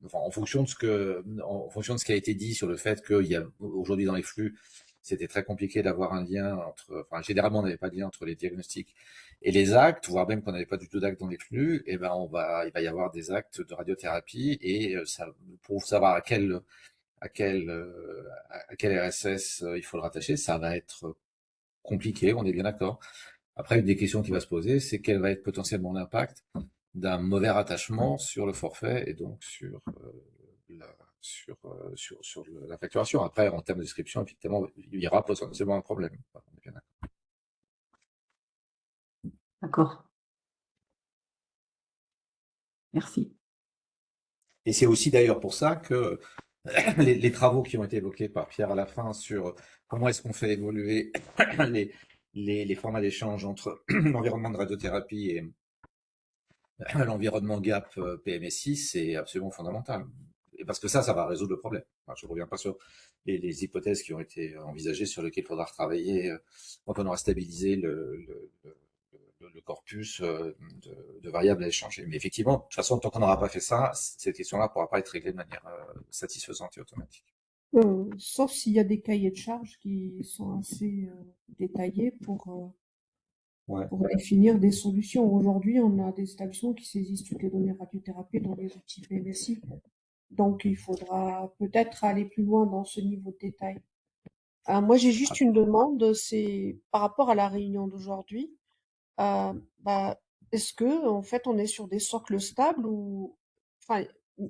enfin, en fonction de ce qui a été dit sur le fait qu'il y a aujourd'hui dans les flux, c'était très compliqué d'avoir un lien entre, enfin, généralement, on n'avait pas de lien entre les diagnostics et les actes, voire même qu'on n'avait pas du tout d'actes dans les flux, et ben, il va y avoir des actes de radiothérapie et ça, pour savoir à quel RSS il faut le rattacher, ça va être compliqué, on est bien d'accord. Après, une des questions qui va se poser, c'est quel va être potentiellement l'impact d'un mauvais rattachement sur le forfait et donc sur la facturation. Après, en termes de description, effectivement, il y aura potentiellement un problème. On est bien d'accord. D'accord. Merci. Et c'est aussi d'ailleurs pour ça que les travaux qui ont été évoqués par Pierre à la fin sur comment est-ce qu'on fait évoluer les formats d'échange entre l'environnement de radiothérapie et l'environnement GAP PMSI, c'est absolument fondamental. Et parce que ça va résoudre le problème. Enfin, je ne reviens pas sur les hypothèses qui ont été envisagées sur lesquelles il faudra retravailler quand on aura stabilisé le corpus de variables à échanger. Mais effectivement, de toute façon, tant qu'on n'aura pas fait ça, cette question-là ne pourra pas être réglée de manière satisfaisante et automatique. Sauf s'il y a des cahiers de charges qui sont assez détaillés pour définir des solutions. Aujourd'hui, on a des établissements qui saisissent toutes les données radiothérapie dans les outils PMSI. Donc, il faudra peut-être aller plus loin dans ce niveau de détail. Moi, j'ai juste une demande, c'est par rapport à la réunion d'aujourd'hui. Est-ce que, en fait, on est sur des socles stables ou, enfin,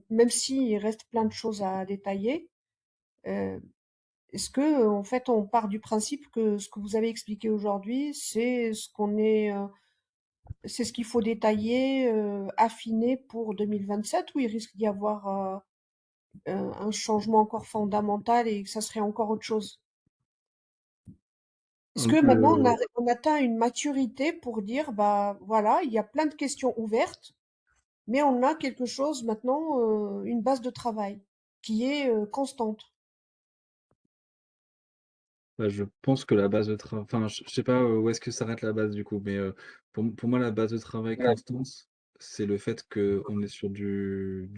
même s'il reste plein de choses à détailler, est-ce que, en fait, on part du principe que ce que vous avez expliqué aujourd'hui, c'est ce qu'il faut détailler, affiner pour 2027, ou il risque d'y avoir un changement encore fondamental et que ça serait encore autre chose? Est-ce que maintenant on atteint une maturité pour dire, bah voilà, il y a plein de questions ouvertes, mais on a quelque chose maintenant, une base de travail qui est constante. Je pense que la base de travail, enfin, je sais pas où est-ce que s'arrête la base du coup, mais pour moi, la base de travail constante, c'est le fait qu'on est sur du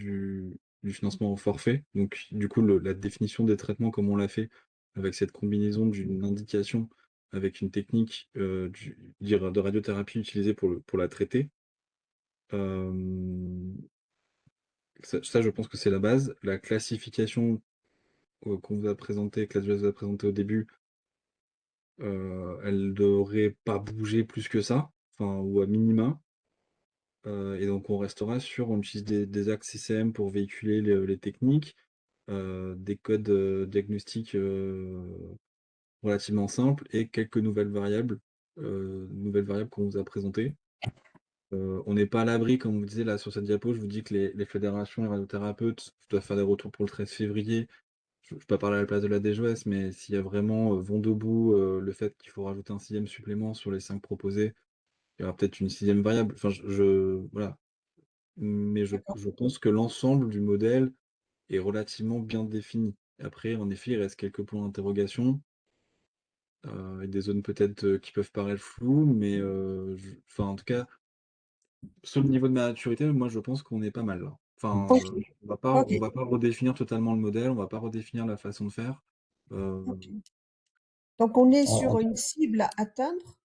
financement au forfait. Donc, du coup, la définition des traitements, comme on l'a fait, avec cette combinaison d'une indication avec une technique dire de radiothérapie utilisée pour la traiter. Ça, je pense que c'est la base. La classification qu'on vous a présentée, que la vous a présentée au début, elle devrait pas bouger plus que ça, enfin, ou à minima. Et donc on restera on utilise des axes CCM pour véhiculer les techniques, des codes diagnostiques relativement simples et quelques nouvelles variables qu'on vous a présentées. On n'est pas à l'abri, comme vous disiez là sur cette diapo, je vous dis que les fédérations, les radiothérapeutes doivent faire des retours pour le 13 février. Je ne vais pas parler à la place de la DGOS, mais s'il y a vraiment vent debout, le fait qu'il faut rajouter un 6e supplément sur les 5 proposés, il y aura peut-être une 6e variable. Enfin, voilà. Mais D'accord. je pense que l'ensemble du modèle est relativement bien défini. Après, en effet, il reste quelques points d'interrogation, et des zones peut-être qui peuvent paraître floues, mais enfin, en tout cas, sur le niveau de maturité, moi, je pense qu'on est pas mal là. Enfin, Ok, on ok, va pas redéfinir totalement le modèle, on va pas redéfinir la façon de faire. Euh, ok. Donc on est En- sur une cible à atteindre.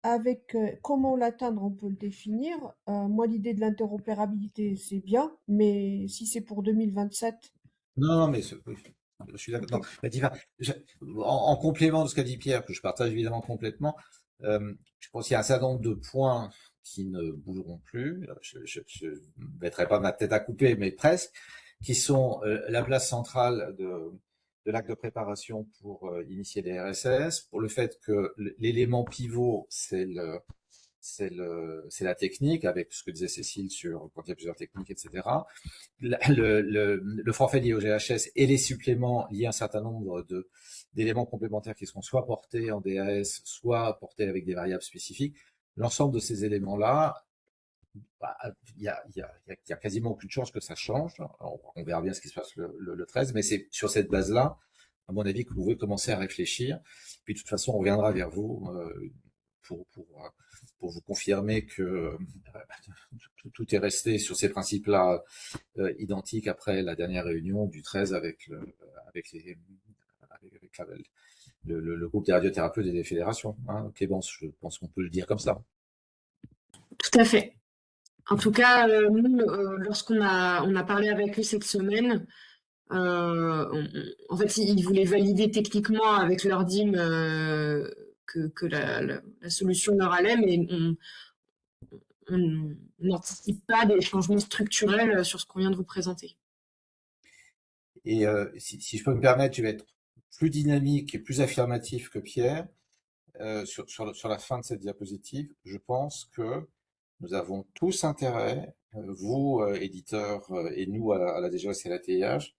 Avec comment l'atteindre, on peut le définir. Moi, l'idée de l'interopérabilité, c'est bien, mais si c'est pour 2027, Non, mais oui, je suis d'accord. ok. Non, mais en complément de ce qu'a dit Pierre, que je partage évidemment complètement, je pense qu'il y a un certain nombre de points qui ne bougeront plus. Je ne mettrai pas ma tête à couper, mais presque, qui sont la place centrale de l'acte de préparation pour initier les RSS, pour le fait que l'élément pivot, c'est la technique, avec ce que disait Cécile sur quand il y a plusieurs techniques, etc. Le forfait lié au GHS et les suppléments liés à un certain nombre d'éléments complémentaires qui seront soit portés en DAS, soit portés avec des variables spécifiques. L'ensemble de ces éléments-là, bah, il y a quasiment aucune chance que ça change. On verra bien ce qui se passe le 13, mais c'est sur cette base-là, à mon avis, que vous pouvez commencer à réfléchir. Puis de toute façon, on reviendra vers vous pour vous confirmer que tout est resté sur ces principes-là identiques après la dernière réunion du 13 avec le groupe des radiothérapeutes et des fédérations. Hein. Clémence, je pense qu'on peut le dire comme ça. Tout à fait. En tout cas, nous, lorsqu'on a parlé avec eux cette semaine, en fait, ils voulaient valider techniquement avec leur DIM que la solution leur allait, mais on n'anticipe pas des changements structurels sur ce qu'on vient de vous présenter. Et si je peux me permettre, je vais être plus dynamique et plus affirmatif que Pierre sur la fin de cette diapositive. Je pense que nous avons tous intérêt, vous, éditeurs, et nous, à la DGOS et à la TIH,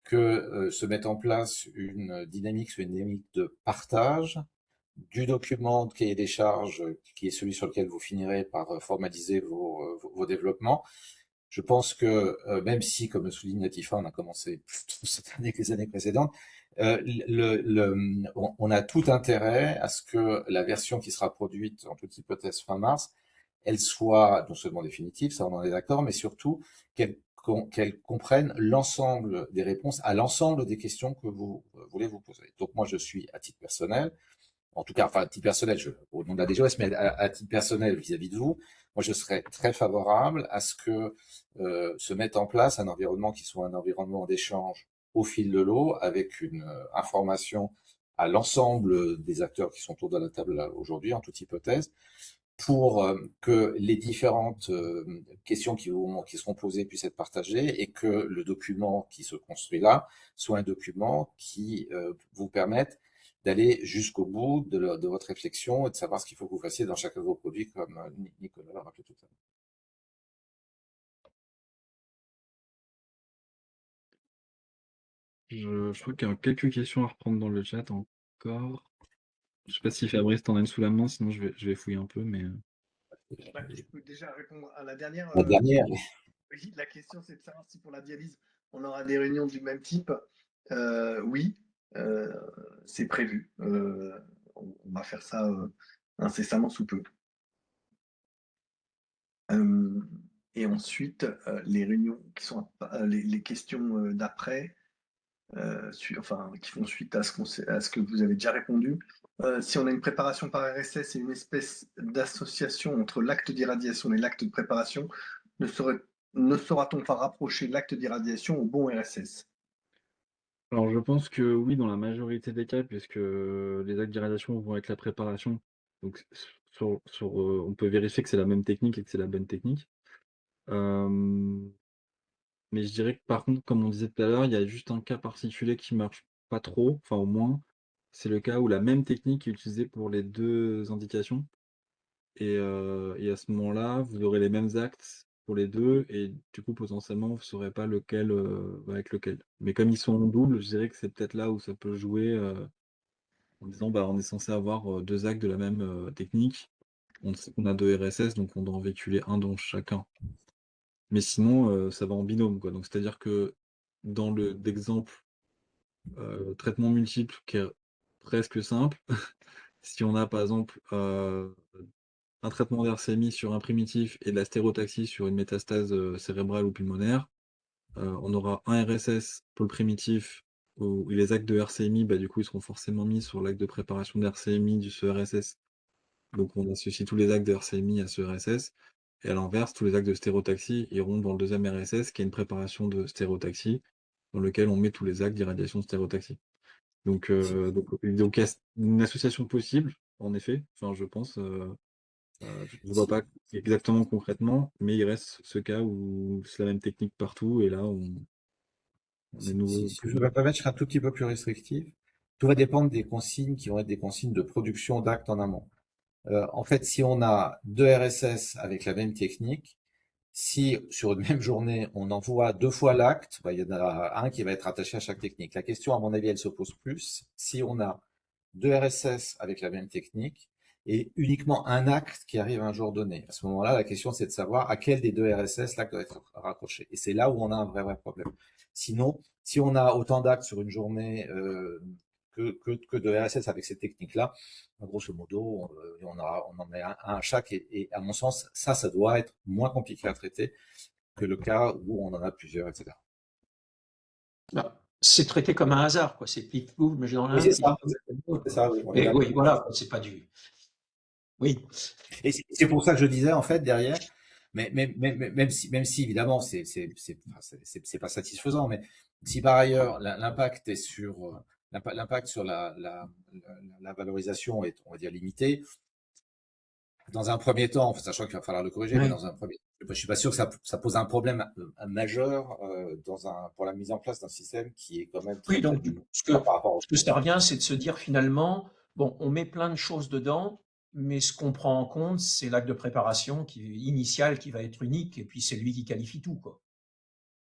que se mette en place une dynamique de partage du document de cahier des charges, qui est celui sur lequel vous finirez par formaliser vos développements. Je pense que, même si, comme le souligne Latifa, on a commencé cette année que les années précédentes, on a tout intérêt à ce que la version qui sera produite, en toute hypothèse fin mars, elle soit non seulement définitive, ça on en est d'accord, mais surtout qu'elle comprenne l'ensemble des réponses à l'ensemble des questions que vous voulez vous poser. Donc moi je suis, à titre personnel, en tout cas, enfin, à titre personnel, au nom de la DGOS, mais à titre personnel vis-à-vis de vous, moi je serais très favorable à ce que se mette en place un environnement qui soit un environnement d'échange au fil de l'eau, avec une information à l'ensemble des acteurs qui sont autour de la table aujourd'hui, en toute hypothèse, pour que les différentes questions qui seront posées puissent être partagées et que le document qui se construit là soit un document qui vous permette d'aller jusqu'au bout de votre réflexion et de savoir ce qu'il faut que vous fassiez dans chacun de vos produits, comme Nicolas l'a rappelé tout à l'heure. Je crois qu'il y a quelques questions à reprendre dans le chat encore. Je sais pas si Fabrice t'en as une sous la main, sinon je vais fouiller un peu, mais. Je peux déjà répondre à la dernière. La dernière. Oui, la question, c'est de savoir si pour la dialyse, on aura des réunions du même type. Oui, c'est prévu. On va faire ça incessamment sous peu. Et ensuite, les réunions qui sont les questions d'après, qui font suite à ce que vous avez déjà répondu. Si on a une préparation par RSS et une espèce d'association entre l'acte d'irradiation et l'acte de préparation, ne saura-t-on pas rapprocher l'acte d'irradiation au bon RSS? Alors je pense que oui, dans la majorité des cas, puisque les actes d'irradiation vont être la préparation. Donc on peut vérifier que c'est la même technique et que c'est la bonne technique. Mais je dirais que par contre, comme on disait tout à l'heure, il y a juste un cas particulier qui marche pas trop, enfin au moins, c'est le cas où la même technique est utilisée pour les 2 indications et à ce moment-là, vous aurez les mêmes actes pour les 2 et du coup, potentiellement, vous saurez pas lequel, va avec lequel. Mais comme ils sont en double, je dirais que c'est peut-être là où ça peut jouer, en disant: «Bah, on est censé avoir, 2 actes de la même, technique. On sait qu'on a 2 RSS, donc on doit en véhiculer un dans chacun». Mais sinon, ça va en binôme, quoi. Donc c'est-à-dire que dans l'exemple, traitement multiple qui est presque simple, si on a par exemple, un traitement d'RCMI sur un primitif et de la stéréotaxie sur une métastase, cérébrale ou pulmonaire, on aura un RSS pour le primitif où les actes de RCMI, bah, du coup, ils seront forcément mis sur l'acte de préparation d'RCMI de ce RSS. Donc on associe tous les actes de RCMI à ce RSS et à l'inverse, tous les actes de stéréotaxie iront dans le deuxième RSS qui est une préparation de stéréotaxie dans lequel on met tous les actes d'irradiation de stéréotaxie. Donc il y a une association possible, en effet, enfin je pense, je ne vois pas exactement concrètement, mais il reste ce cas où c'est la même technique partout et là les nouveaux Si je peux me permettre, je serai un tout petit peu plus restrictif. Tout va dépendre des consignes qui vont être des consignes de production d'actes en amont. En fait, si on a 2 RSS avec la même technique, si sur une même journée, on envoie 2 fois l'acte, il y en a un qui va être attaché à chaque technique. La question, à mon avis, elle se pose plus si on a 2 RSS avec la même technique et uniquement un acte qui arrive un jour donné. À ce moment-là, la question, c'est de savoir à quel des 2 RSS l'acte doit être raccroché. Et c'est là où on a un vrai problème. Sinon, si on a autant d'actes sur une journée que de RSS avec cette technique-là, grosso modo, on en met un à chaque. Et à mon sens, ça doit être moins compliqué à traiter que le cas où on en a plusieurs, etc. Bah, c'est traité comme un hasard, quoi. C'est pli-pouf, mais dans Oui, l'un, c'est ça. pli-pouf. C'est ça, oui, on est Mais d'accord. oui, voilà, c'est pas du. Oui. Et c'est pour ça que je disais, en fait, derrière, même si évidemment, c'est pas satisfaisant, mais si par ailleurs, l'impact est sur, l'impact sur la valorisation est, on va dire, limité, dans un premier temps, sachant qu'il va falloir le corriger, mais Oui. dans un premier temps, je suis pas sûr que ça pose un problème majeur pour la mise en place d'un système qui est quand même Oui, très donc dur ce par rapport au que ça revient, c'est de se dire finalement, bon, on met plein de choses dedans, mais ce qu'on prend en compte, c'est l'acte de préparation initial qui va être unique, et puis c'est lui qui qualifie tout, quoi.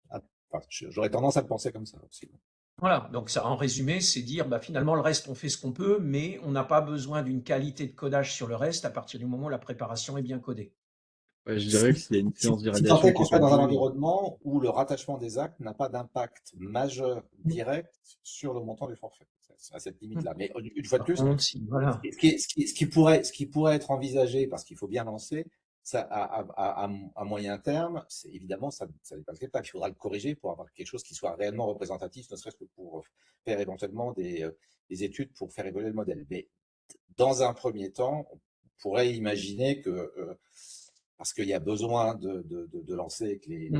Enfin, j'aurais tendance à le penser comme ça aussi. Voilà, donc ça, en résumé, c'est dire, bah, finalement, le reste, on fait ce qu'on peut, mais on n'a pas besoin d'une qualité de codage sur le reste à partir du moment où la préparation est bien codée. Ouais, je dirais que s'il y a une séance Si tant d'irradiation est qui qu'on est soit pas dans un douée, environnement où le rattachement des actes n'a pas d'impact majeur direct sur le montant du forfait. C'est à cette limite-là. Mais une fois de Par plus, contre, si, voilà. ce qui pourrait être envisagé, parce qu'il faut bien lancer, ça, à moyen terme, évidemment, ça n'est pas acceptable. Il faudra le corriger pour avoir quelque chose qui soit réellement représentatif, ne serait-ce que pour faire éventuellement des études pour faire évoluer le modèle. Mais dans un premier temps, on pourrait imaginer que parce qu'il y a besoin de lancer et que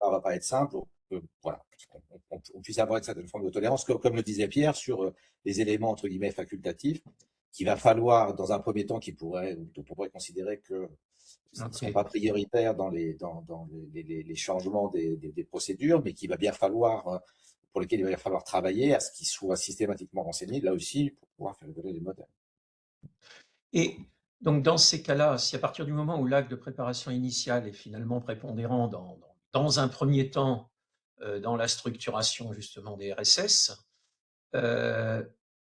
ça va pas être simple, voilà, on puisse avoir une certaine forme de tolérance, comme le disait Pierre, sur les éléments entre guillemets facultatifs, qu'il va falloir dans un premier temps, dont on pourrait considérer que ne sont pas prioritaires dans les changements des procédures, mais qu'il va bien falloir, pour lesquels il va bien falloir travailler à ce qu'ils soient systématiquement renseignés, là aussi, pour pouvoir faire évoluer les modèles. Et donc, dans ces cas-là, si à partir du moment où l'acte de préparation initiale est finalement prépondérant dans un premier temps dans la structuration justement des RSS,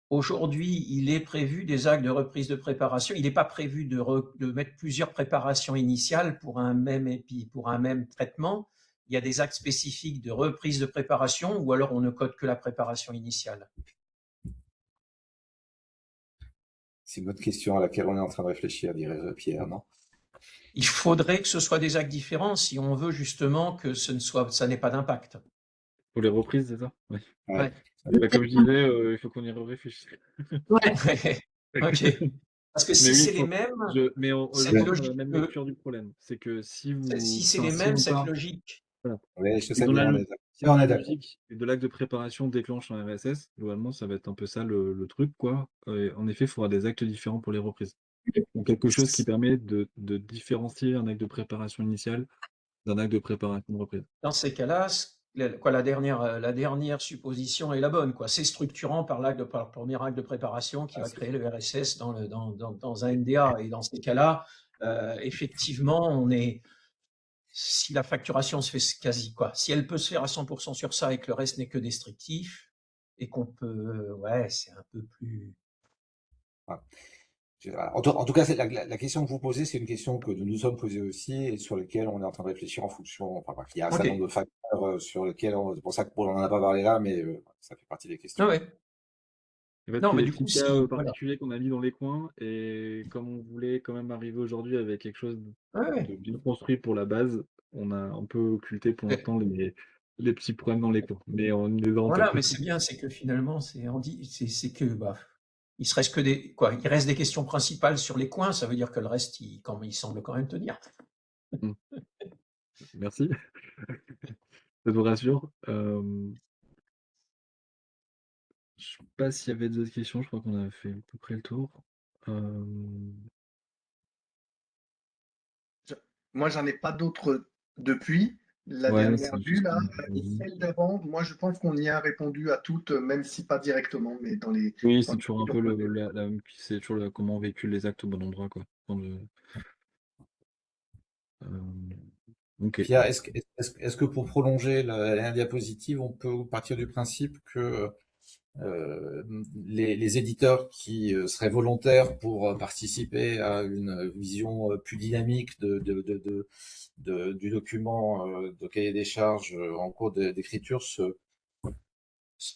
aujourd'hui, il est prévu des actes de reprise de préparation. Il n'est pas prévu de mettre plusieurs préparations initiales pour un même traitement. Il y a des actes spécifiques de reprise de préparation ou alors on ne code que la préparation initiale. C'est une autre question à laquelle on est en train de réfléchir, dirait Pierre, non? Il faudrait que ce soit des actes différents si on veut justement que ça n'ait pas d'impact. pour les reprises, c'est ça? Oui. Ouais. Bah, comme je disais, il faut qu'on y réfléchisse. Ouais. Ok. Parce que si Mais oui, c'est les mêmes, mais cette honnêtement, on a la logique, même lecture du problème. C'est que si c'est les mêmes, cette logique. Voilà. Oui, je sais Dans bien, la on lo- est d'accord. si dans On la est d'accord. logique de l'acte de préparation déclenche un RSS, globalement, ça va être un peu ça le truc, quoi. En effet, il faudra des actes différents pour les reprises. Donc quelque chose qui permet de différencier un acte de préparation initiale d'un acte de préparation de reprise. Dans ces cas-là, la dernière supposition est la bonne, quoi. C'est structurant par le premier acte de préparation qui va créer le RSS dans un NDA. Et dans ces cas-là, effectivement, si la facturation se fait quasi, quoi, si elle peut se faire à 100% sur ça et que le reste n'est que descriptif, et qu'on peut, ouais, c'est un peu plus. Voilà. En tout cas, la question que vous posez, c'est une question que nous nous sommes posés aussi et sur laquelle on est en train de réfléchir en fonction. Enfin, il y a un certain nombre de facteurs sur lesquels c'est pour ça qu'on n'en a pas parlé là, mais ça fait partie des questions. Ah ouais. En fait, Non, c'est mais des du petits coup, cas voilà. particuliers qu'on a mis dans les coins, et comme on voulait quand même arriver aujourd'hui avec quelque chose de bien construit pour la base, on a un peu occulté pour l'instant les petits problèmes dans les coins. Mais on les a en Voilà, tête. mais c'est bien, c'est que finalement, c'est que il reste il reste des questions principales sur les coins, ça veut dire que le reste, il semble quand même tenir. Merci. Ça vous rassure. Je sais pas s'il y avait d'autres questions, je crois qu'on a fait à peu près le tour. Moi, j'en ai pas d'autres depuis, La Ouais, dernière c'est vue, juste là, qu'on et celle d'avant, moi je pense qu'on y a répondu à toutes, même si pas directement, mais oui, dans c'est les toujours un questions peu posées. c'est toujours comment on véhicule les actes au bon endroit, quoi. Euh, ok. Pierre, est-ce que pour prolonger la diapositive, on peut partir du principe que les éditeurs qui seraient volontaires pour participer à une vision plus dynamique du document de cahier des charges en cours d'écriture se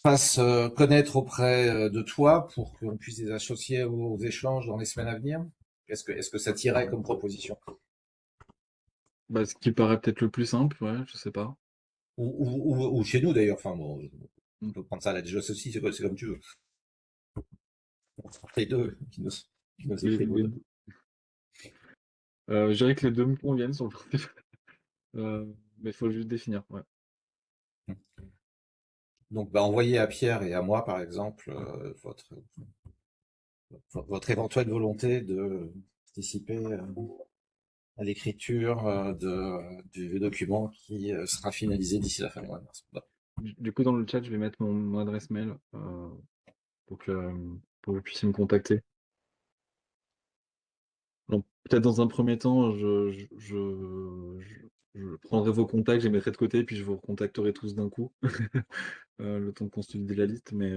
fassent connaître auprès de toi pour qu'on puisse les associer aux échanges dans les semaines à venir? Est-ce que ça tirait comme proposition? Bah, ce qui paraît peut-être le plus simple, ouais, je sais pas. Ou chez nous d'ailleurs, enfin bon, on Mm. peut prendre ça à la déjà ceci, c'est comme tu veux. Les deux qui nous Les- écrivent aux les- deux. je dirais que les deux me conviennent sur le principe. Mais il faut juste définir, ouais. Donc, bah, envoyez à Pierre et à moi, par exemple, votre éventuelle volonté de participer à l'écriture du document qui sera finalisé d'ici la fin du mois de mars. Voilà. Du coup, dans le chat, je vais mettre mon adresse mail pour que vous puissiez me contacter. Donc, peut-être dans un premier temps, je prendrai vos contacts, je les mettrai de côté, puis je vous recontacterai tous d'un coup, le temps de constituer la liste. Mais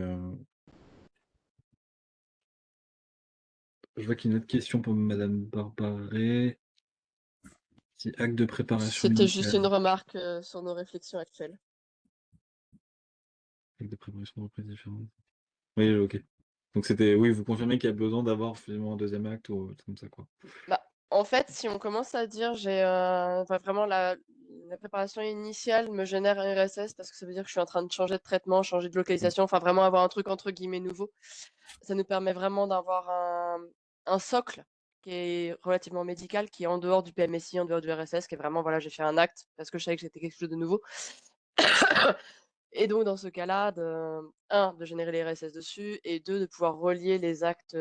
je vois qu'il y a une autre question pour Madame Barbaret. Si acte de préparation C'était juste initiale. une remarque sur nos réflexions actuelles. Acte de préparation de reprise différente. Oui, ok. Donc c'était, oui, vous confirmez qu'il y a besoin d'avoir finalement un deuxième acte ou un truc comme ça, quoi. Bah, en fait, si on commence à dire enfin, vraiment la préparation initiale me génère un RSS parce que ça veut dire que je suis en train de changer de traitement, changer de localisation, enfin vraiment avoir un truc entre guillemets nouveau. Ça nous permet vraiment d'avoir un socle qui est relativement médical, qui est en dehors du PMSI, en dehors du RSS, qui est vraiment, voilà, j'ai fait un acte parce que je savais que c'était quelque chose de nouveau. Et donc, dans ce cas-là, de générer les RSS dessus, et deux, de pouvoir relier les actes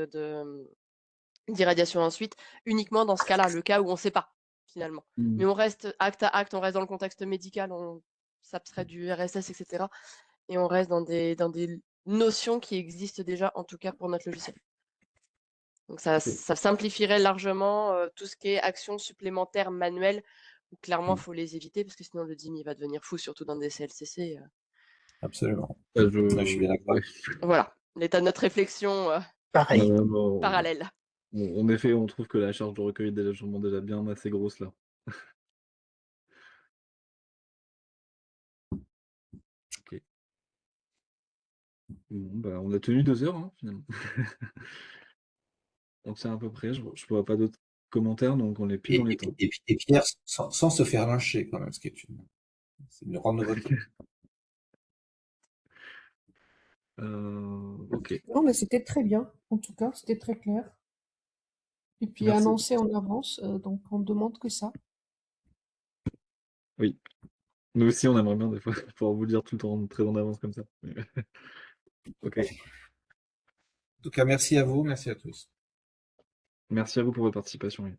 d'irradiation ensuite, uniquement dans ce cas-là, le cas où on ne sait pas, finalement. Mais on reste acte à acte, on reste dans le contexte médical, on s'abstrait du RSS, etc. Et on reste dans des notions qui existent déjà, en tout cas pour notre logiciel. Donc ça simplifierait largement tout ce qui est actions supplémentaires manuelles, où clairement, il faut les éviter, parce que sinon le DIM, il va devenir fou, surtout dans des CLCC. Absolument. Je suis bien d'accord. ouais. Voilà, l'état de notre réflexion Pareil. Bon, parallèle. en effet, on trouve que la charge de recueil est déjà sûrement déjà bien assez grosse là. Ok. Bon, bah, on a tenu 2 heures, hein, finalement. On tient à peu près, je vois pas d'autres commentaires, donc on est pile dans les temps. Et Pierre, sans se faire lyncher quand même, ce qui est une grande nouveauté. Ok. Non, mais c'était très bien, en tout cas, c'était très clair. Et puis Merci. annoncé en avance, donc on ne demande que ça. Oui. Nous aussi, on aimerait bien des fois pouvoir vous le dire tout le temps très en avance comme ça. Mais ok. En tout cas, merci à vous, merci à tous. Merci à vous pour votre participation. Oui.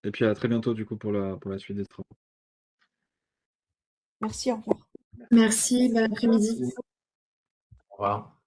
Et puis à très bientôt du coup pour la suite des travaux. Merci, au revoir. Merci, bon après-midi. Au revoir.